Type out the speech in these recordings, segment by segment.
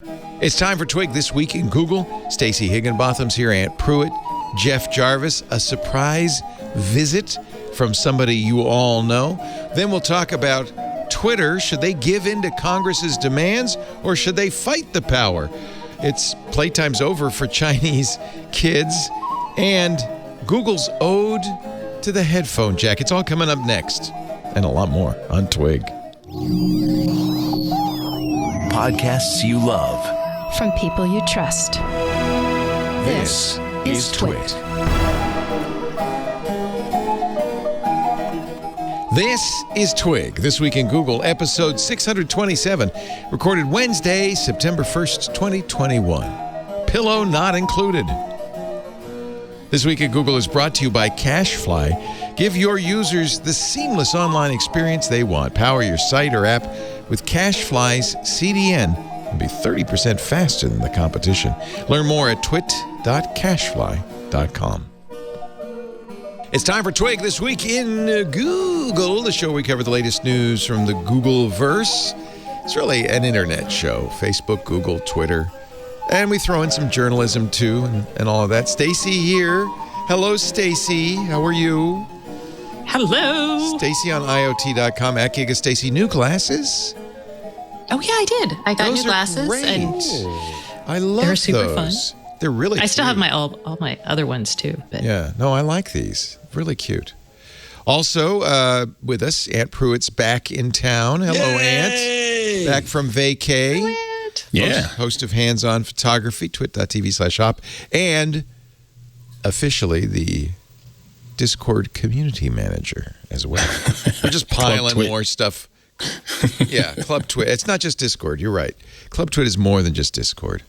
It's time for Twig This Week in Google. Stacey Higginbotham's here, Aunt Pruitt, Jeff Jarvis, a surprise visit from somebody you all know. Then we'll talk about Twitter. Should they give in to Congress's demands or should they fight the power? It's playtime's over for Chinese kids and Google's ode to the headphone jack. It's all coming up next and a lot more on Twig. Podcasts you love. From people you trust. This is Twit. This is Twig, This Week in Google, episode 627, recorded Wednesday, September 1st, 2021. Pillow not included. This Week in Google is brought to you by CashFly. Give your users the seamless online experience they want. Power your site or app with CashFly's CDN and be 30% faster than the competition. Learn more at twit.cashfly.com. It's time for Twig This Week in Google, the show we cover the latest news from the Googleverse. It's really an internet show. Facebook, Google, Twitter. And we throw in some journalism, too, and all of that. Stacy here. Hello, Stacy. How are you? Hello. Stacy on IoT.com. At Giga Stacy. New glasses? Oh, yeah, I did. I got Those new glasses. Great. And I love they're super those. fun. They're really I still cute. have all my other ones, too. But Yeah. No, I like these. Really cute. Also, with us, Aunt Pruitt's back in town. Hello, Yay! Aunt. Back from vacay. What? Yeah. Host of Hands-On Photography, twit.tv/shop, and officially the Discord community manager as well. We're just piling more stuff. Yeah, Club Twit. It's not just Discord. You're right. Club Twit is more than just Discord.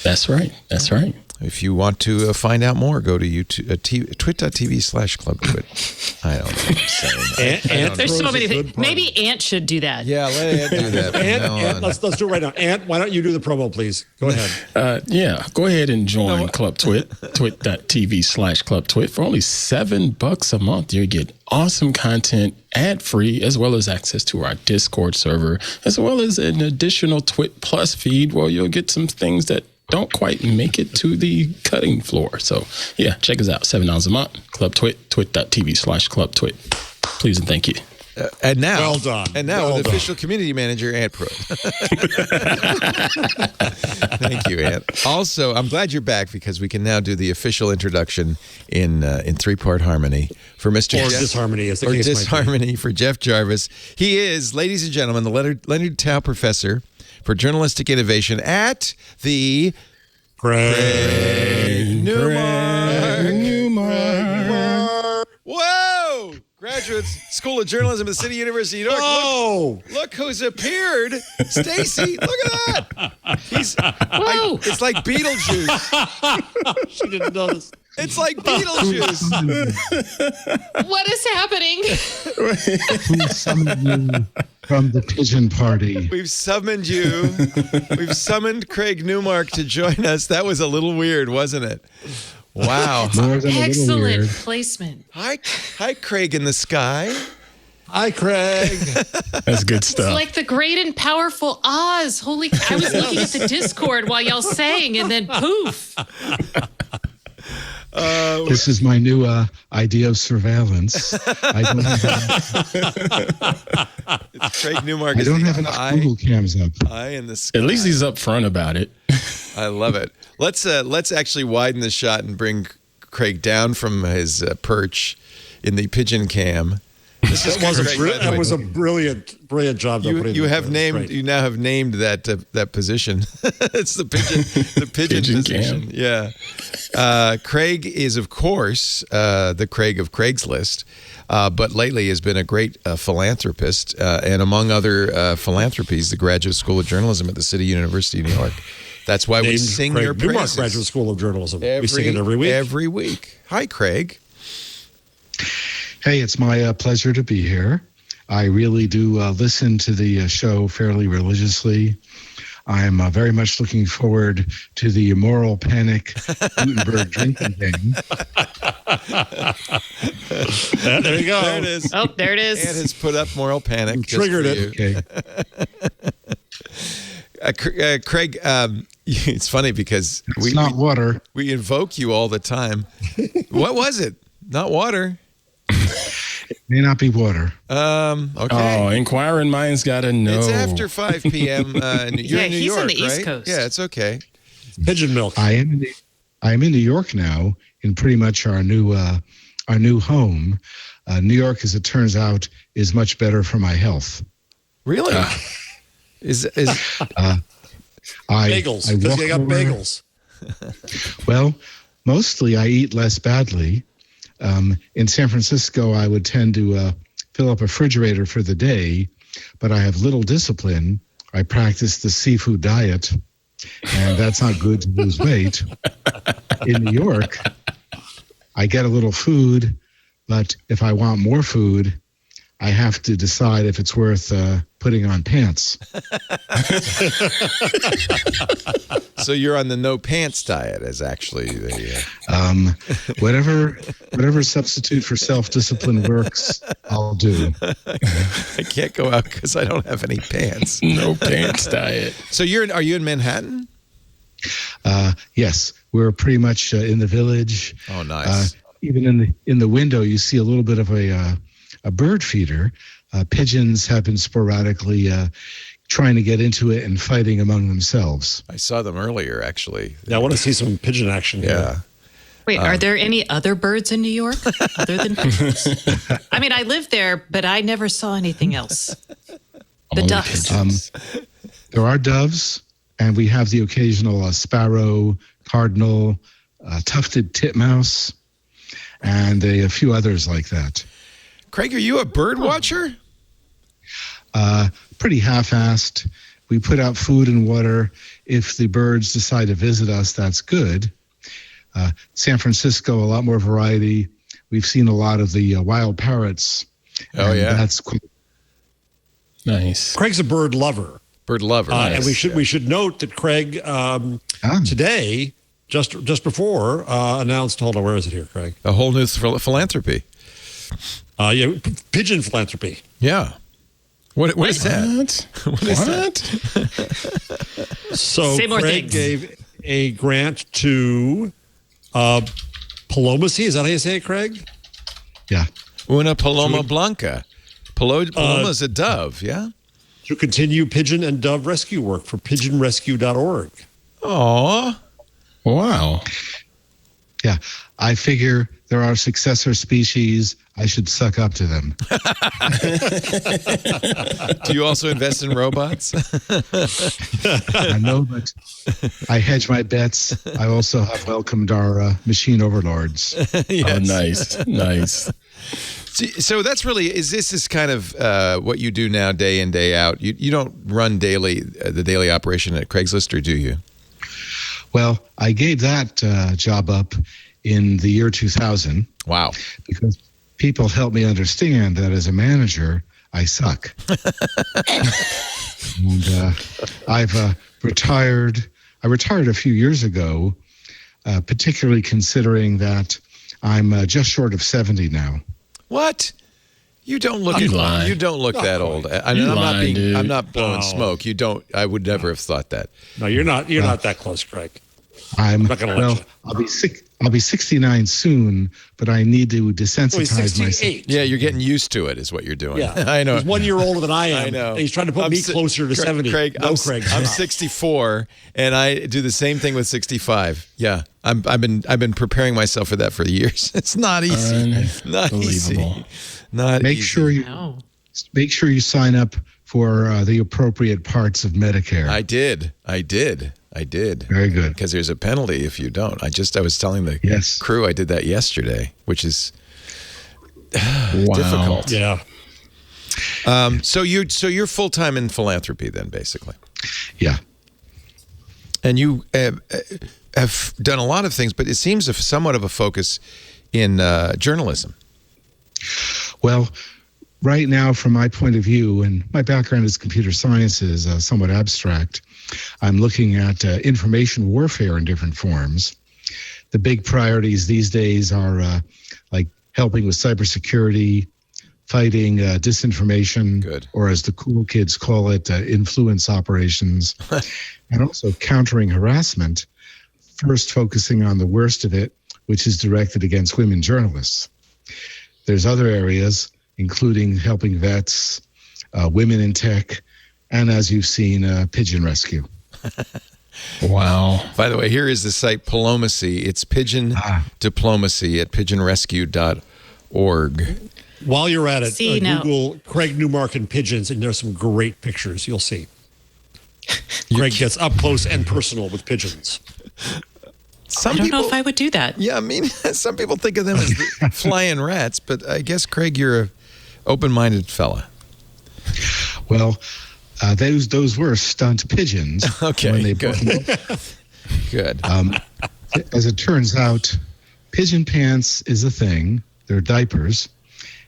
That's right. That's right. If you want to find out more, go to YouTube, twit.tv/clubtwit. I don't know what I'm saying. There's so many things. Maybe Ant should do that. Yeah, let Ant do that. Ant, let's do it right now. Ant, why don't you do the promo, please? Go ahead. Yeah, go ahead and join Club Twit, twit.tv/clubtwit. For only $7 a month, you get awesome content, ad-free, as well as access to our Discord server, as well as an additional Twit Plus feed where you'll get some things that don't quite make it to the cutting floor. So, yeah, check us out. $7 a month. Club Twit, twit.tv/clubtwit. Please and thank you. And now, Well done. And now, Well with done. official community manager, Ant Pro. Thank you, Ant. Also, I'm glad you're back because we can now do the official introduction in three-part harmony for Mr. Or Jeff, disharmony, as the or case might be. disharmony for Jeff Jarvis. He is, ladies and gentlemen, the Leonard Tao Professor for Journalistic Innovation at the Newmark. Whoa! Graduate School of Journalism at the City University of New York. Oh! Look who's appeared. Stacy, look at that. Whoa. It's like Beetlejuice. She didn't notice. It's like Beetlejuice. What is happening? We summoned you from the Pigeon Party. We've summoned you. We've summoned Craig Newmark to join us. That was a little weird, wasn't it? Wow. More than a little Excellent weird. placement. Hi, Craig in the sky. Hi, Craig. That's good It's stuff. like the great and powerful Oz. Holy, I was looking at the Discord while y'all sang, and then poof. This is my new idea of surveillance. I Craig Newmark I is don't the have enough eye Google cams up. in the sky. At least he's upfront about it. I love it. Let's actually widen the shot and bring Craig down from his perch in the Pigeon cam. This is Craig, by the way. That was a brilliant job. You now have named that position. It's the pigeon Pigeon position. cam. Yeah. Craig is, of course, the Craig of Craigslist, but lately has been a great philanthropist, and among other philanthropies, the Graduate School of Journalism at the City University of New York. That's why we sing Craig your Newmark praises. Graduate School of Journalism. We sing it every week. Every week. Hi, Craig. Hey, it's my pleasure to be here. I really do listen to the show fairly religiously. I'm very much looking forward to the moral panic Gutenberg drinking game. There you go. There it is. Oh, there it is. Ant has put up moral panic. Triggered just for it. you. Okay. Craig, it's funny because It's not water. we invoke you all the time. What was it? Not water. It may not be water. Okay. Oh, inquiring minds gotta know. It's after 5 p.m. You're in New he's York, on the East right? Coast. Yeah, it's okay. Pigeon milk. I am in New York now, in pretty much our new home. New York, as it turns out, is much better for my health. Really? Is Bagels. I Because walk you got more. bagels. Well, mostly I eat less badly. In San Francisco, I would tend to fill up a refrigerator for the day, but I have little discipline. I practice the seafood diet, and that's not good to lose weight. In New York, I get a little food, but if I want more food, I have to decide if it's worth putting on pants. so you're on the no pants diet as actually the Whatever substitute for self-discipline works, I'll do. I can't go out because I don't have any pants. No pants diet. So are you in Manhattan? Yes, we're pretty much in the Village. Oh, nice. Even in the window, you see a little bit of a bird feeder. Pigeons have been sporadically trying to get into it and fighting among themselves. I saw them earlier, actually. Yeah, I want to see some pigeon action here. Yeah. Wait, are there any other birds in New York other than pigeons? I mean, I lived there, but I never saw anything else. The Only ducks. pigeons. There are doves, and we have the occasional sparrow, cardinal, tufted titmouse, and a few others like that. Craig, are you a bird watcher? Pretty half-assed. We put out food and water. If the birds decide to visit us, that's good. San Francisco, a lot more variety. We've seen a lot of the wild parrots. Oh, and yeah. That's cool. Nice. Craig's a bird lover. Bird lover. And nice. we should note that Craig today, just before, announced, hold on, where is it here, Craig? A whole new philanthropy. Pigeon philanthropy. Yeah. What is that? What? What is that? So Say more Craig things. gave a grant to Palomacy. Is that how you say it, Craig? Yeah. Una paloma blanca. Paloma's a dove, yeah? To continue pigeon and dove rescue work for pigeonrescue.org. Aw. Wow. Yeah. I figure there are successor species. I should suck up to them. Do you also invest in robots? I know, but I hedge my bets. I also have welcomed our machine overlords. Yes. Oh, nice. Nice. So that's really, this is kind of what you do now day in, day out. You don't run the daily operation at Craigslist, or do you? Well, I gave that job up in the year 2000. Wow. Because people helped me understand that as a manager, I suck. And I've retired. I retired a few years ago, particularly considering that I'm just short of 70 now. What? You don't look You lying. You don't look that old. I'm lying, dude. I'm not blowing No. smoke. You don't. I would never have thought that. No, you're not that close, Craig. I'm not gonna let you. I'll be 69 soon, but I need to Oh, he's desensitize myself. 68. Yeah, you're getting used to it, is what you're doing. Yeah. I know. He's 1 year older than I am. I know. And he's trying to put me closer to 70. Craig, No, I'm Craig. I'm stop. 64, and I do the same thing with 65. Yeah, I've been preparing myself for that for years. It's not easy. Not easy. Unbelievable. Not Make easy. sure you No. make sure you sign up for the appropriate parts of Medicare. I did. Very good. Because there's a penalty if you don't. I was telling the Yes. crew I did that yesterday, which is Wow. difficult. Yeah. So you're full time in philanthropy then, basically, Yeah. and you have done a lot of things, but it seems somewhat of a focus in journalism. Well, right now, from my point of view, and my background is computer sciences, somewhat abstract, I'm looking at information warfare in different forms. The big priorities these days are like helping with cybersecurity, fighting disinformation, Good. or as the cool kids call it, influence operations, and also countering harassment, first focusing on the worst of it, which is directed against women journalists. There's other areas, including helping vets, women in tech, and as you've seen, pigeon rescue. Wow. By the way, here is the site Palomacy. It's pigeon diplomacy at pigeonrescue.org. While you're at it, See, now- Google Craig Newmark and pigeons, and there's some great pictures. You'll see. Craig gets up close and personal with pigeons. Some I don't people, know if I would do that. Yeah, I mean, some people think of them as the flying rats, but I guess, Craig, you're a open-minded fella. Well, those were stunt pigeons. Okay, when they good. brought them up. Good. As it turns out, pigeon pants is a thing. They're diapers,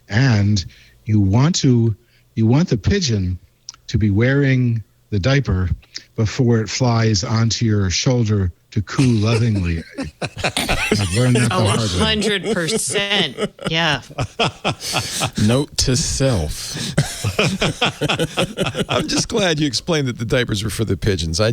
and you want the pigeon to be wearing the diaper before it flies onto your shoulder to coo lovingly. I've learned that the hard way. 100%. Yeah. Note to self. I'm just glad you explained that the diapers were for the pigeons. I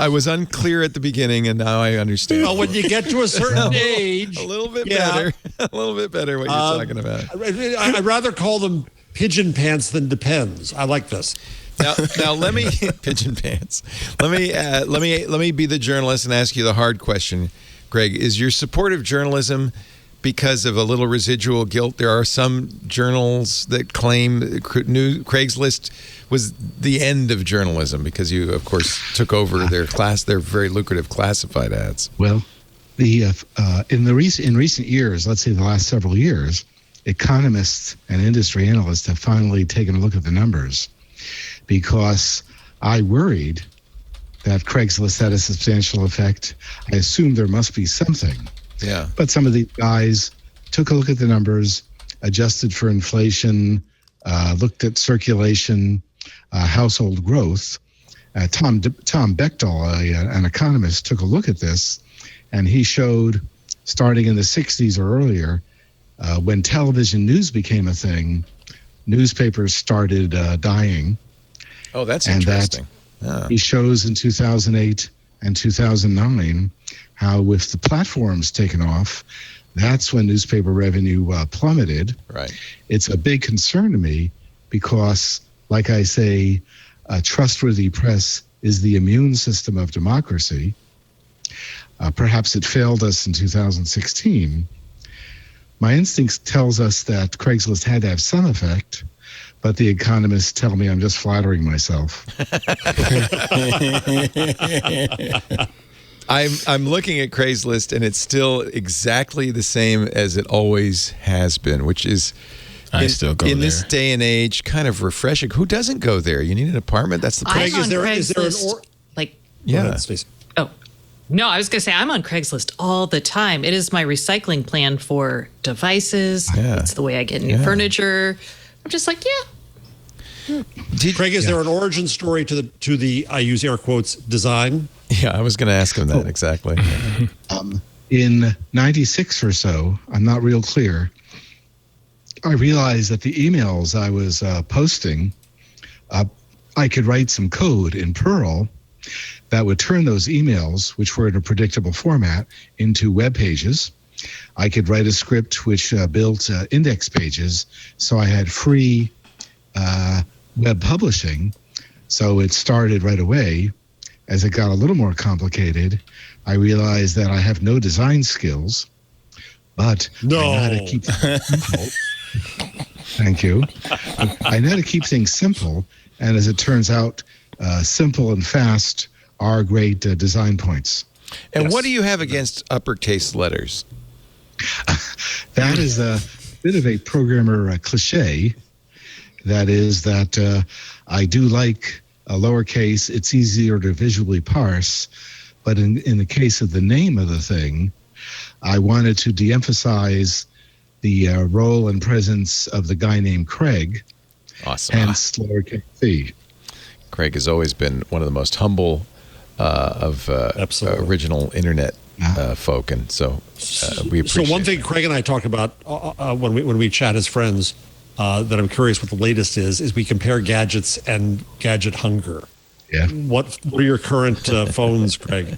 was unclear at the beginning, and now I understand. Well, when you get to a certain age, a little bit better. A little bit better what you're talking about. I'd rather call them pigeon pants than depends. I like this. Now let me pigeon pants. Let me be the journalist and ask you the hard question, Greg. Is your support of journalism because of a little residual guilt? There are some journals that claim Craigslist was the end of journalism because you, of course, took over their very lucrative classified ads. Well, in recent years, let's say the last several years, economists and industry analysts have finally taken a look at the numbers, because I worried that Craigslist had a substantial effect. I assumed there must be something. Yeah. But some of these guys took a look at the numbers, adjusted for inflation, looked at circulation, household growth. Tom Bechtel, an economist, took a look at this, and he showed, starting in the 60s or earlier, when television news became a thing, newspapers started dying. Oh, that's and interesting. He shows in 2008 and 2009 how, with the platforms taken off, that's when newspaper revenue plummeted. Right. It's a big concern to me because, like I say, a trustworthy press is the immune system of democracy. Perhaps it failed us in 2016. My instinct tells us that Craigslist had to have some effect, but the economists tell me I'm just flattering myself. I'm looking at Craigslist, and it's still exactly the same as it always has been, which is still go in there. this day and age kind of refreshing. Who doesn't go there? You need an apartment. That's the Craig, place. is there an Craigslist, like, Yeah. Go ahead, Stacey. oh, no, I was going to say I'm on Craigslist all the time. It is my recycling plan for devices. Yeah. It's the way I get new furniture. I'm just like, Craig, is there an origin story to the I use air quotes design? Yeah, I was going to ask him that exactly. In 96 or so, I'm not real clear, I realized that the emails I was posting, I could write some code in Perl that would turn those emails, which were in a predictable format, into web pages. I could write a script which built index pages, so I had free web publishing. So it started right away. As it got a little more complicated, I realized that I have no design skills, but I know how to keep things simple. Thank you. I know how to keep things simple, and as it turns out, simple and fast are great design points. And what do you have against uppercase letters? That is a bit of a programmer cliche. That is that I do like a lowercase. It's easier to visually parse. But in the case of the name of the thing, I wanted to de-emphasize the role and presence of the guy named Craig. Awesome. Hence lowercase c. Craig has always been one of the most humble of original internet folk, and so we appreciate So one thing Craig and I talk about when we chat as friends that I'm curious what the latest is we compare gadgets and gadget hunger. Yeah. What are your current phones, Craig?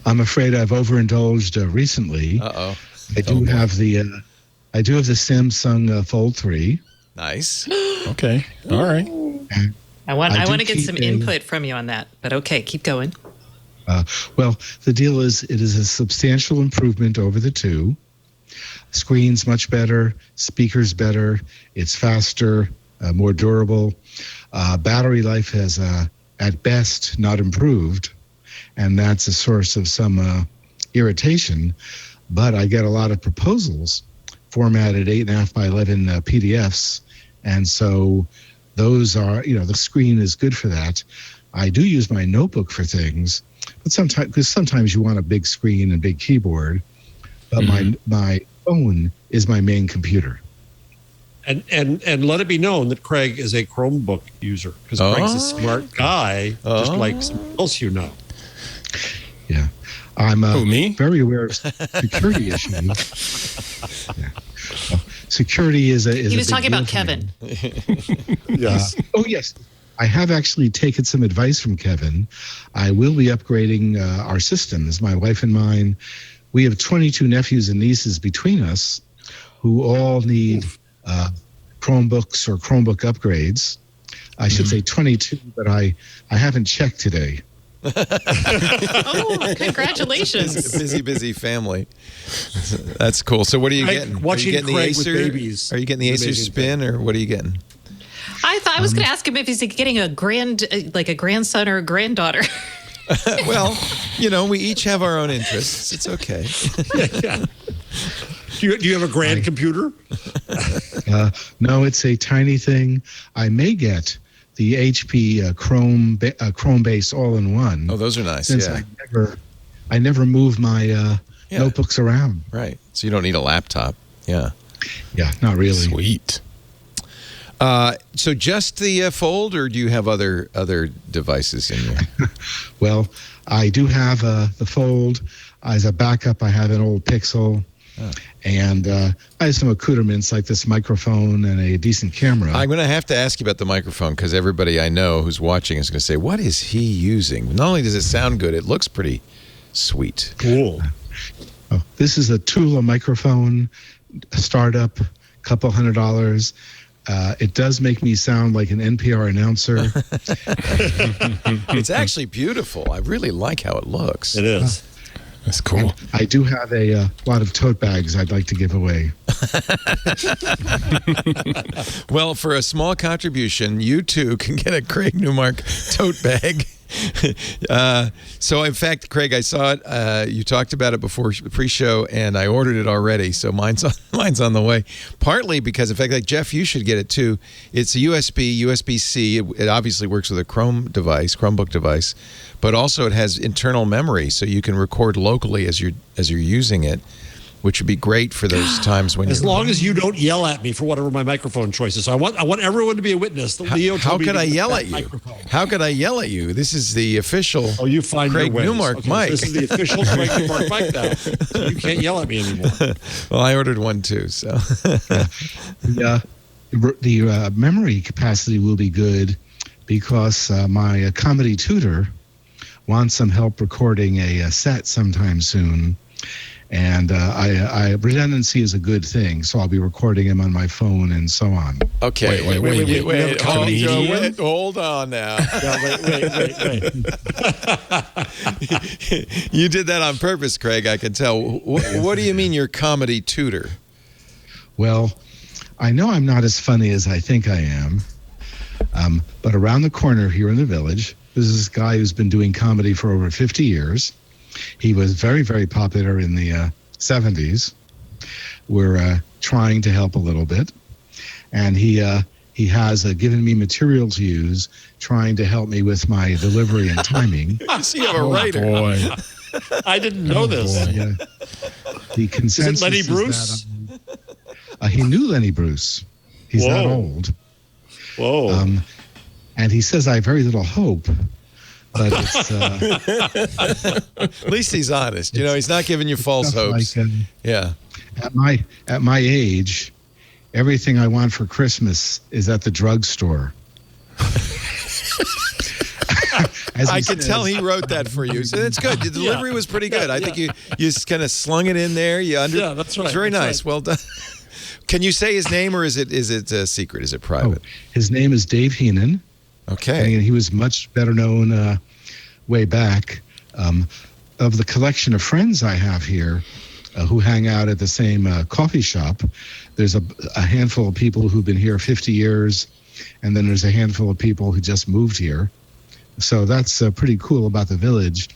I'm afraid I've overindulged recently. Uh-oh. I do have the Samsung Fold 3. Nice. Okay. All right. I want I do to get some keep a- input from you on that, but okay, keep going. Well, the deal is it is a substantial improvement over the 2. Screen's much better, speakers better, it's faster, more durable. Battery life has, at best, not improved, and that's a source of some irritation. But I get a lot of proposals formatted 8.5 by 11 PDFs, and so those are, the screen is good for that. I do use my notebook for things, but sometimes you want a big screen and big keyboard. But my phone is my main computer. And let it be known that Craig is a Chromebook user because Craig's a smart guy, just like someone else you know. Yeah, I'm me? very aware of security issues. Yeah. Security is a. He was talking about Kevin. Yes. Oh yes, I have actually taken some advice from Kevin. I will be upgrading our systems. My wife and mine. We have 22 nephews and nieces between us, who all need Chromebooks or Chromebook upgrades. I should say 22, but I haven't checked today. Oh, congratulations. Busy family. That's cool. So what are you getting? Watching are you getting Craig the with Acer? babies Are you getting the is an Acer amazing Spin, or what are you getting? I thought I was going to ask him if he's getting a grandson or a granddaughter. Well, we each have our own interests. It's okay. Yeah. Do you have a grand computer? No, it's a tiny thing. I may get the HP Chrome-based all-in-one. Oh, those are nice. Since Yeah. I never move my notebooks around. Right. So you don't need a laptop. Yeah. Yeah, not really. Sweet. So just the Fold, or do you have other devices in there? Well, I do have the Fold. As a backup, I have an old Pixel. And I have some accoutrements like this microphone and a decent camera. I'm going to have to ask you about the microphone because everybody I know who's watching is going to say, what is he using? Not only does it sound good, it looks pretty sweet. Cool. Oh, this is a Tula microphone, a startup, couple $100. It does make me sound like an NPR announcer. It's actually beautiful. I really like how it looks. It is. That's cool. I do have a lot of tote bags I'd like to give away. Well, for a small contribution, you too can get a Craig Newmark tote bag. So, in fact, Craig, I saw it. You talked about it before the pre-show, and I ordered it already. So mine's on the way. Partly because, in fact, like Jeff, you should get it too. It's a USB-C. It obviously works with a Chromebook device, but also it has internal memory, so you can record locally as you're using it, which would be great for those times when as long as you don't yell at me for whatever my microphone choice is. So I want everyone to be a witness. How could I yell at you? How could I yell at you? This is the official you find Craig your ways. Newmark Okay, mic. So this is the official Craig Newmark mic now. So you can't yell at me anymore. Well, I ordered one too, so. The memory capacity will be good because my comedy tutor wants some help recording a set sometime soon. And redundancy is a good thing, so I'll be recording him on my phone and so on. Okay. Wait. Hold on now. Wait. You did that on purpose, Craig, I can tell. What do you mean you're comedy tutor? Well, I know I'm not as funny as I think I am, but around the corner here in the village, there's this guy who's been doing comedy for over 50 years. He was very, very popular in the 70s. We're trying to help a little bit. And he has given me material to use, trying to help me with my delivery and timing. So you have a writer. Boy. I didn't know this. Yeah. The consensus Is it Lenny is Bruce? that, he knew Lenny Bruce. He's that old. Whoa. And he says I have very little hope. But it's, At least he's honest. He's not giving you false hopes. Like, Yeah. At my age, everything I want for Christmas is at the drugstore. I could tell he wrote that for you. So that's good. The delivery was pretty good. I think you just kind of slung it in there. Yeah, that's right. It's very nice. Right. Well done. Can you say his name, or is it a secret? Is it private? His name is Dave Heenan. Okay. And he was much better known way back. Of the collection of friends I have here who hang out at the same coffee shop, there's a handful of people who've been here 50 years, and then there's a handful of people who just moved here. So that's pretty cool about the village,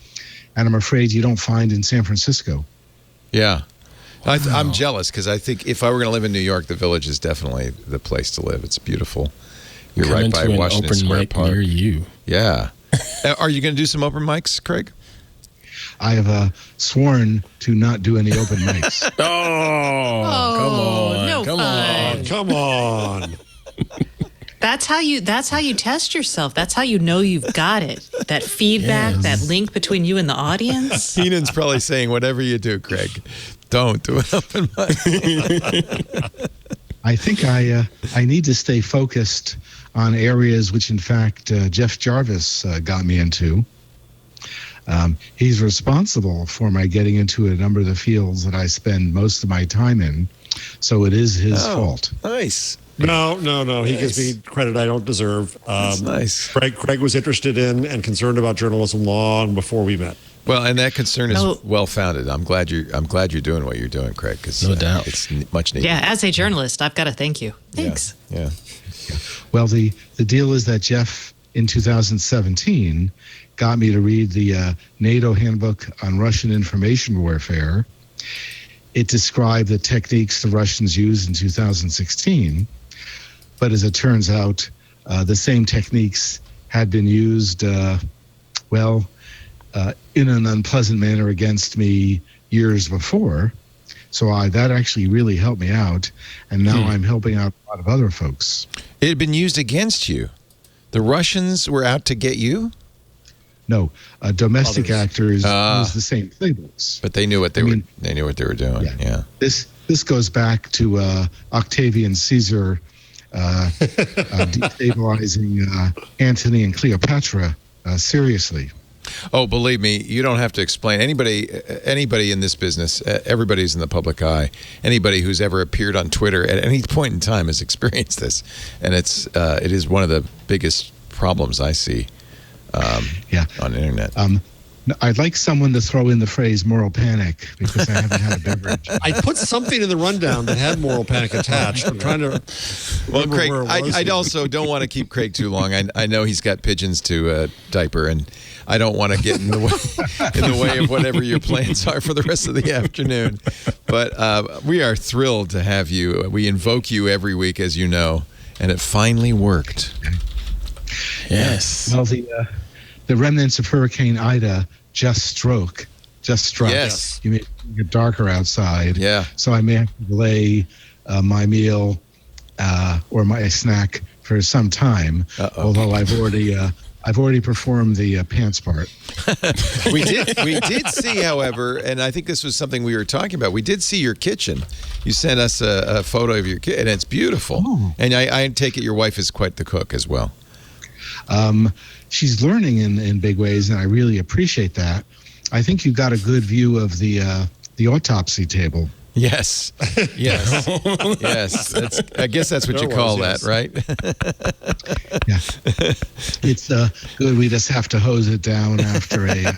and I'm afraid you don't find in San Francisco. Yeah. I'm jealous because I think if I were going to live in New York, the village is definitely the place to live. It's beautiful. You're Coming right by to an Washington open Square mic Park. near you. Yeah. Are you going to do some open mics, Craig? I have sworn to not do any open mics. Come on. That's how you test yourself. That's how you know you've got it. That feedback, that link between you and the audience. Heenan's probably saying, whatever you do, Craig, don't do an open mic. I think I need to stay focused on areas which, in fact, Jeff Jarvis got me into. He's responsible for my getting into a number of the fields that I spend most of my time in, so it is his fault. Nice. No. He gives me credit I don't deserve. That's nice. Craig was interested in and concerned about journalism long before we met. Well, and that concern is well founded. I'm glad you're doing what you're doing, Craig. Because No doubt. it's much needed. Yeah, as a journalist, I've got to thank you. Thanks. Yeah. Well, the deal is that Jeff, in 2017, got me to read the NATO Handbook on Russian Information Warfare. It described the techniques the Russians used in 2016, but as it turns out, the same techniques had been used, in an unpleasant manner against me years before. So that actually really helped me out, and now I'm helping out a lot of other folks. It had been used against you. The Russians were out to get you? No, domestic actors use the same playbooks. But they knew what they were doing. Yeah. This goes back to Octavian Caesar destabilizing Antony and Cleopatra seriously. Oh, believe me, you don't have to explain. Anybody in this business, everybody's in the public eye. Anybody who's ever appeared on Twitter at any point in time has experienced this, and it is one of the biggest problems I see on the internet. I'd like someone to throw in the phrase moral panic because I haven't had a beverage. I put something in the rundown that had moral panic attached. I'm trying to. Well, Craig, where it was. I also don't want to keep Craig too long. I know he's got pigeons to diaper, and I don't want to get in the way of whatever your plans are for the rest of the afternoon. But we are thrilled to have you. We invoke you every week, as you know, and it finally worked. Yes. Well, the remnants of Hurricane Ida just struck. Yes. You may get darker outside. Yeah. So I may have to delay my meal or my snack for some time. Although I've already performed the pants part. We did see, however, and I think this was something we were talking about. We did see your kitchen. You sent us a photo of your kitchen, and it's beautiful. Oh. And I take it your wife is quite the cook as well. She's learning in big ways, and I really appreciate that. I think you got a good view of the autopsy table. Yes. Yes. I guess that's what you call that, right? Yeah. It's good. We just have to hose it down after a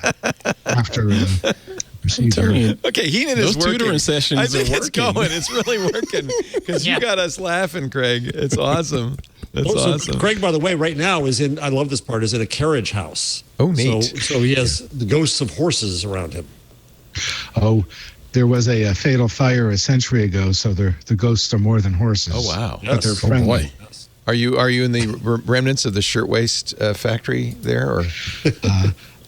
procedure. Okay, Heenan is working. Those tutoring sessions I think are it's working. going. It's really working because you got us laughing, Craig. It's awesome. That's awesome. Craig, by the way, right now is in. I love this part. Is in a carriage house. Oh, neat. So he has the ghosts of horses around him. Oh. There was a fatal fire a century ago, so the ghosts are more than horses. Oh, wow. But they're friendly. Oh, boy. Are you in the remnants of the shirtwaist factory there? Or?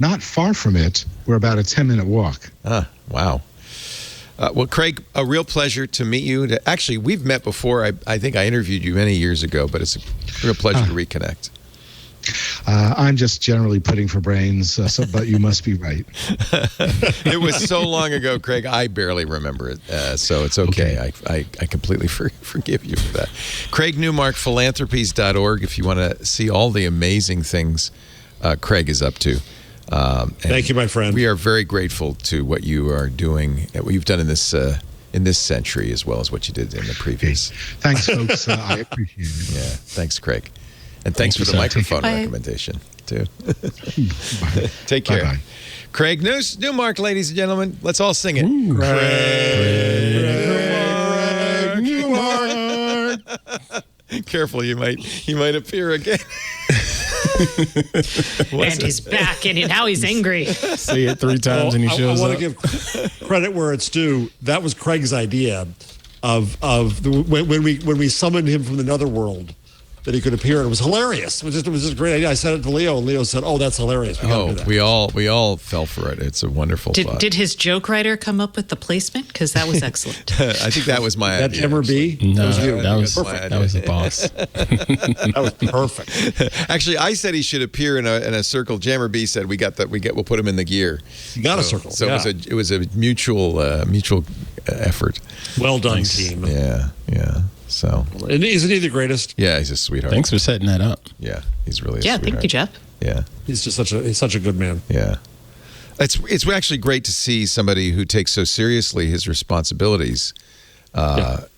Not far from it. We're about a 10-minute walk. Wow. Well, Craig, a real pleasure to meet you. Actually, we've met before. I think I interviewed you many years ago, but it's a real pleasure to reconnect. I'm just generally putting for brains, but you must be right. It was so long ago, Craig, I barely remember it. So it's okay. I completely forgive you for that. Craig Newmark, philanthropies.org, if you want to see all the amazing things Craig is up to. Thank you, my friend. We are very grateful to what you are doing, what you've done in this century, as well as what you did in the previous. Thanks, folks. I appreciate it. Yeah. Thanks, Craig. And thanks for the microphone recommendation, too. Bye. Take care. Bye-bye. Craig Newmark, ladies and gentlemen. Let's all sing it. Craig Newmark. Careful, you might appear again. And he's back, and now he's angry. Say it 3 times and he shows I up. want to give credit where it's due. That was Craig's idea when we summoned him from the netherworld, that he could appear. It was hilarious. It was just a great idea. I said it to Leo, and Leo said, "Oh, that's hilarious. We gotta do that." we all fell for it. It's a wonderful thought. Did his joke writer come up with the placement? Because that was excellent. I think that was my idea. That Jammer B? No, That was you. that was the boss. That was perfect. Actually, I said he should appear in a circle. Jammer B said we'll put him in the gear. You got a circle. So yeah. it was a mutual effort. Well done, team. Yeah. So And isn't he the greatest? yeah, he's a sweetheart. Thanks for setting that up. Yeah, he's really a Yeah, sweetheart. thank you, Jeff. Yeah. He's just such a good man. Yeah. It's actually great to see somebody who takes so seriously his responsibilities, and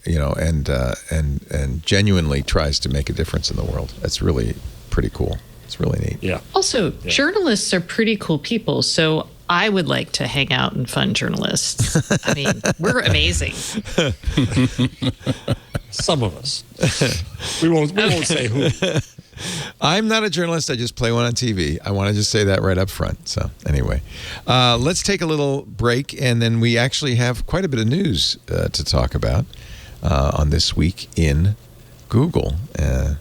genuinely tries to make a difference in the world. That's really pretty cool. It's really neat. Yeah. Also, journalists are pretty cool people, so I would like to hang out and fund journalists. I mean, we're amazing. Some of us. We won't say who. I'm not a journalist. I just play one on TV. I want to just say that right up front. So anyway, let's take a little break, and then we actually have quite a bit of news to talk about on This Week in Google. It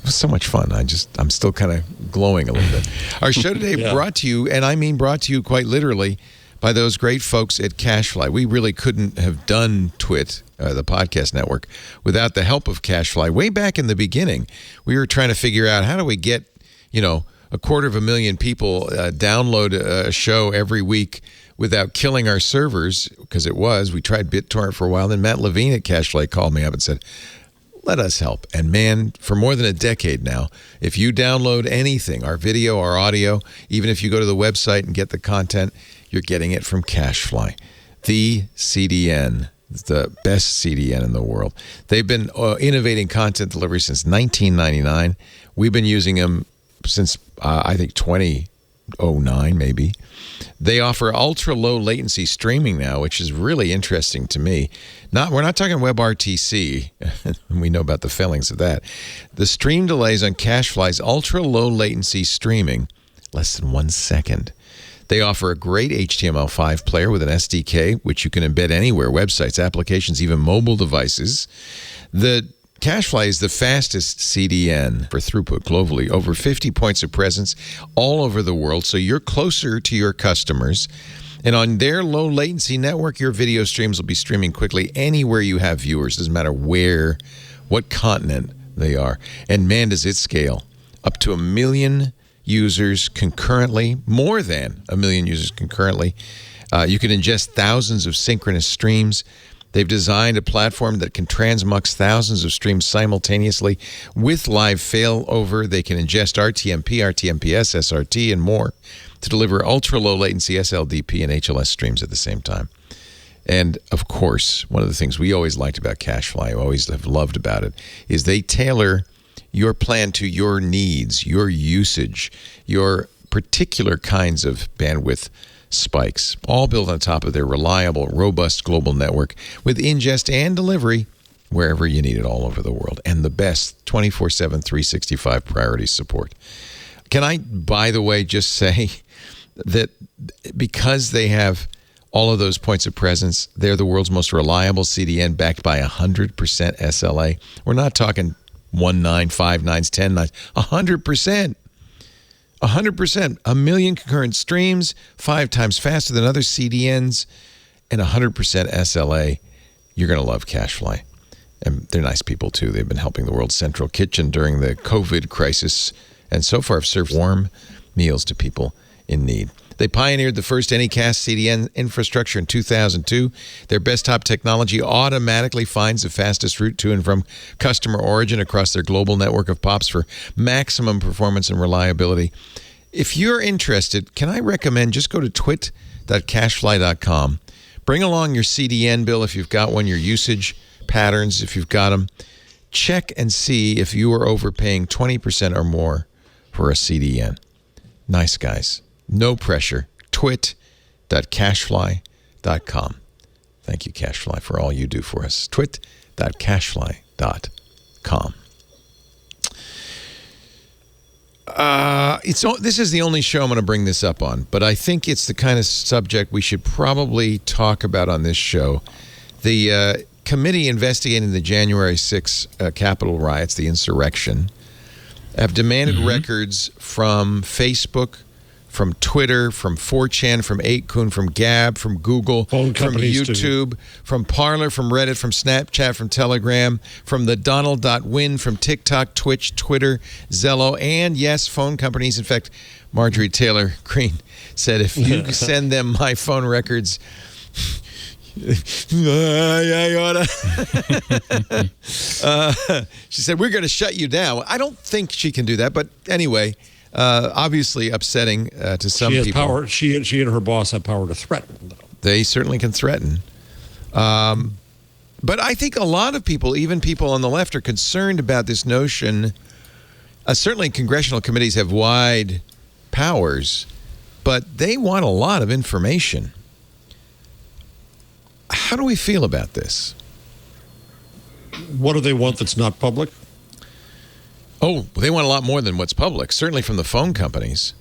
was so much fun. I'm still kind of glowing a little bit. Our show today brought to you, and I mean brought to you quite literally, by those great folks at CashFly. We really couldn't have done Twit, the podcast network, without the help of CashFly. Way back in the beginning, we were trying to figure out how do we get, 250,000 people download a show every week without killing our servers, because we tried BitTorrent for a while. Then Matt Levine at CashFly called me up and said, let us help. And man, for more than a decade now, if you download anything, our video, our audio, even if you go to the website and get the content, you're getting it from CashFly, the CDN, the best CDN in the world. They've been innovating content delivery since 1999. We've been using them since, I think, 2009, maybe. They offer ultra-low latency streaming now, which is really interesting to me. We're not talking WebRTC. We know about the failings of that. The stream delays on CashFly's ultra-low latency streaming, less than 1 second. They offer a great HTML5 player with an SDK, which you can embed anywhere, websites, applications, even mobile devices. The CashFly is the fastest CDN for throughput globally, over 50 points of presence all over the world, so you're closer to your customers. And on their low latency network, your video streams will be streaming quickly anywhere you have viewers, doesn't matter where, what continent they are. And man, does it scale. Up to 1 million users concurrently, more than 1 million users concurrently. You can ingest thousands of synchronous streams. They've designed a platform that can transmux thousands of streams simultaneously with live failover. They can ingest RTMP, RTMPS, SRT, and more to deliver ultra-low latency SLDP and HLS streams at the same time. And, of course, one of the things we always liked about CashFly, always have loved about it, is they tailor your plan to your needs, your usage, your particular kinds of bandwidth spikes, all built on top of their reliable, robust global network with ingest and delivery wherever you need it all over the world. And the best 24/7, 365 priority support. Can I, by the way, just say that because they have all of those points of presence, they're the world's most reliable CDN backed by 100% SLA. We're not talking 1 9, 5 9s, 10 9s, 100%. 100%. 1 million concurrent streams, 5 times faster than other CDNs, and 100% SLA. You're going to love CashFly. And they're nice people, too. They've been helping the World's Central Kitchen during the COVID crisis and so far have served warm meals to people in need. They pioneered the first Anycast CDN infrastructure in 2002. Their desktop technology automatically finds the fastest route to and from customer origin across their global network of POPs for maximum performance and reliability. If you're interested, can I recommend just go to twit.cashfly.com. Bring along your CDN bill if you've got one, your usage patterns if you've got them. Check and see if you are overpaying 20% or more for a CDN. Nice guys. No pressure. Twit.cashfly.com. Thank you, Cashfly, for all you do for us. Twit.cashfly.com. This is the only show I'm going to bring this up on, but I think it's the kind of subject we should probably talk about on this show. The committee investigating the January 6 Capitol riots, the insurrection, have demanded records from Facebook, from Twitter, from 4chan, from 8kun, from Gab, from Google, from YouTube, from Parler, from Reddit, from Snapchat, from Telegram, from the Donald.win, from TikTok, Twitch, Twitter, Zello, and yes, phone companies. In fact, Marjorie Taylor Greene said, if you send them my phone records, I oughta. She said, we're going to shut you down. I don't think she can do that, but anyway, obviously upsetting to some people. Power. She and her boss have power to threaten, though. They certainly can threaten. But I think a lot of people, even people on the left, are concerned about this notion. Certainly congressional committees have wide powers, but they want a lot of information. How do we feel about this? What do they want that's not public? Oh, they want a lot more than what's public, certainly from the phone companies.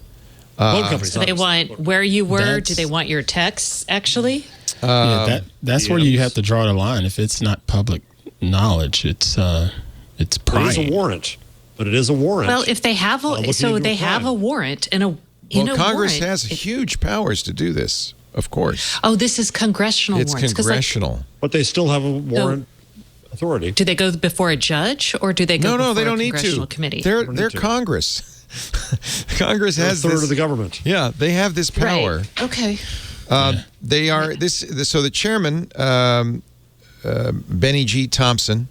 So they want where you were? Do they want your texts, actually? That's where you have to draw the line. If it's not public knowledge, it's prying. It is a warrant, but it is a warrant. Well, if they have have a warrant and a Congress warrant, has huge powers to do this, of course. Oh, this is congressional warrants. It's congressional. But they still have a warrant authority. Do they go before a judge or do they go before they don't a need congressional to. committee? They're Congress. Congress has a third this, of the government. Yeah, they have this power. Right. Okay. They are so the chairman, Benny G. Thompson,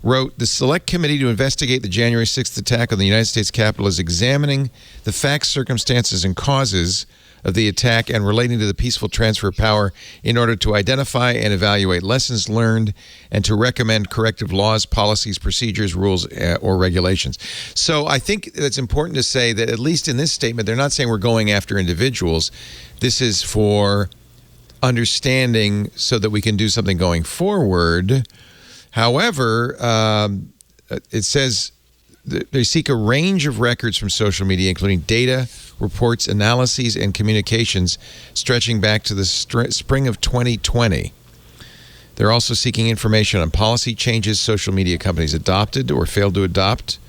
wrote, the Select Committee to investigate the January 6th attack on the United States Capitol is examining the facts, circumstances, and causes of the attack and relating to the peaceful transfer of power in order to identify and evaluate lessons learned and to recommend corrective laws, policies, procedures, rules, or regulations. So I think it's important to say that at least in this statement, they're not saying we're going after individuals. This is for understanding so that we can do something going forward. However, it says they seek a range of records from social media, including data, reports, analyses, and communications stretching back to the spring of 2020. They're also seeking information on policy changes social media companies adopted or failed to adopt,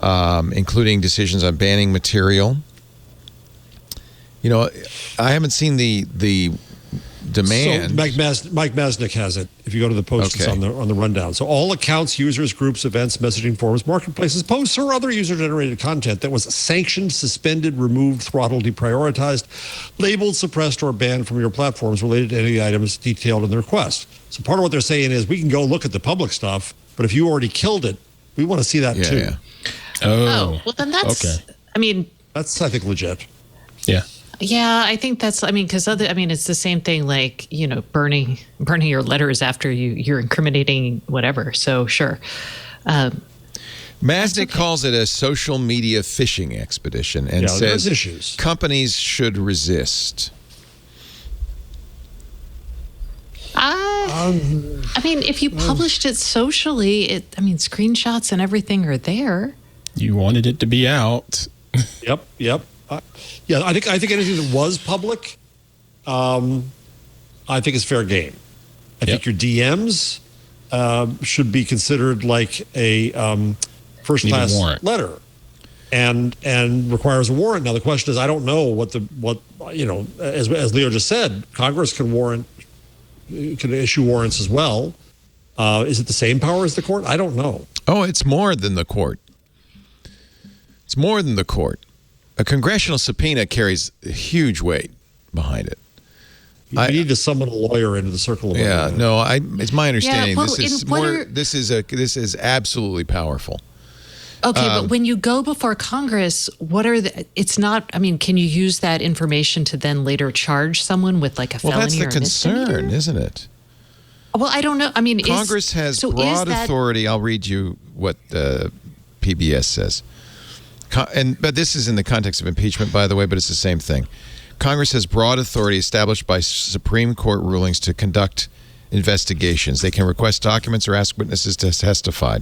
including decisions on banning material. You know, I haven't seen the demand. So Mike Masnick has it. If you go to the post, it's on the rundown. So all accounts, users, groups, events, messaging forums, marketplaces, posts, or other user-generated content that was sanctioned, suspended, removed, throttled, deprioritized, labeled, suppressed, or banned from your platforms related to any items detailed in the request. So part of what they're saying is we can go look at the public stuff, but if you already killed it, we want to see that too. Yeah. Oh, well then that's. Okay. I mean, that's I think legit. Yeah. Yeah, I think that's. Because it's the same thing. Like burning your letters after you're incriminating whatever. So sure. Masnick calls it a social media phishing expedition and says issues. Companies should resist. If you published it socially, screenshots and everything are there. You wanted it to be out. Yep. Yeah, I think anything that was public, I think is fair game. I think your DMs should be considered like a first-class letter, and requires a warrant. Now the question is, I don't know as Leo just said, Congress can issue warrants as well. Is it the same power as the court? I don't know. Oh, it's more than the court. It's more than the court. A congressional subpoena carries a huge weight behind it. You need to summon a lawyer into the circle of it's my understanding well, this is absolutely powerful. Okay, but when you go before Congress, can you use that information to then later charge someone with like a felony Well, that's the or a concern, misdemeanor? isn't it? Well, I don't know. I mean, Congress has broad authority. I'll read you what PBS says. But this is in the context of impeachment, by the way, but it's the same thing. Congress has broad authority established by Supreme Court rulings to conduct investigations. They can request documents or ask witnesses to testify.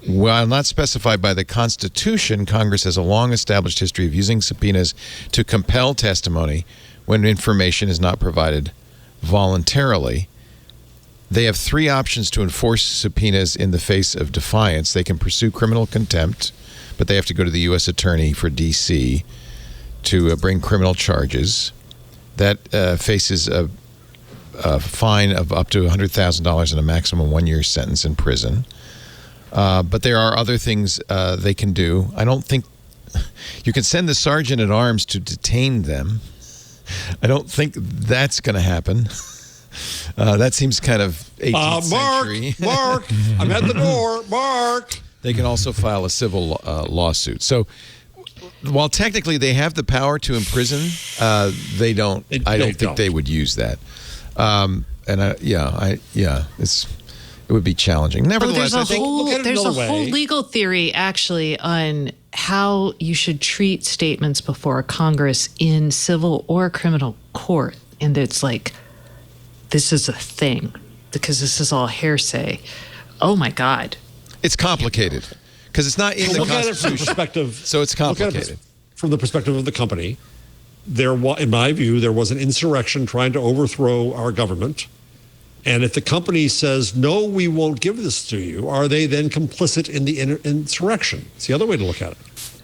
While not specified by the Constitution, Congress has a long-established history of using subpoenas to compel testimony when information is not provided voluntarily. They have three options to enforce subpoenas in the face of defiance. They can pursue criminal contempt, but they have to go to the U.S. Attorney for D.C. to bring criminal charges. That faces a fine of up to $100,000 and a maximum 1-year sentence in prison. But there are other things they can do. I don't think you can send the sergeant at arms to detain them. I don't think that's going to happen. That seems kind of 18th century. Mark, I'm at the door. Mark. They can also file a civil lawsuit. So while technically they have the power to imprison, they don't. I don't think they would use that. It would be challenging. Nevertheless, there's a way. whole legal theory actually on how you should treat statements before Congress in civil or criminal court, and it's like this is a thing because this is all hearsay. Oh my God, it's complicated because it's not in the Constitution. So it's complicated. From the perspective of the company, in my view, there was an insurrection trying to overthrow our government. And if the company says, no, we won't give this to you, are they then complicit in the insurrection? It's the other way to look at it.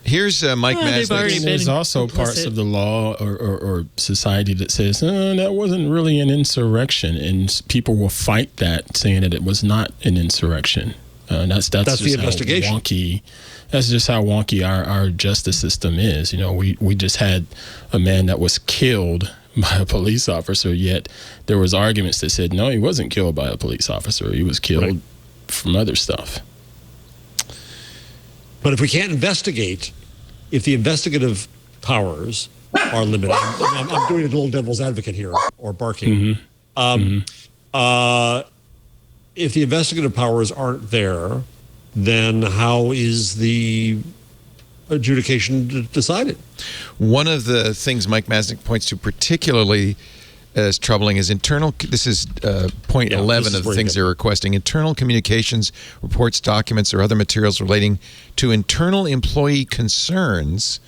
Here's Mike Masnick. There's also parts of the law or society that says, that wasn't really an insurrection. And people will fight that, saying that it was not an insurrection. That's just the investigation. That's just how wonky our justice system is. You know, we just had a man that was killed by a police officer, yet there was arguments that said, no, he wasn't killed by a police officer. He was killed from other stuff. But if we can't investigate, if the investigative powers are limited, I'm doing a little devil's advocate here, or barking. If the investigative powers aren't there, then how is the adjudication decided? One of the things Mike Masnick points to particularly as troubling is internal. This is point 11 of the things they're requesting. Internal communications, reports, documents, or other materials relating to internal employee concerns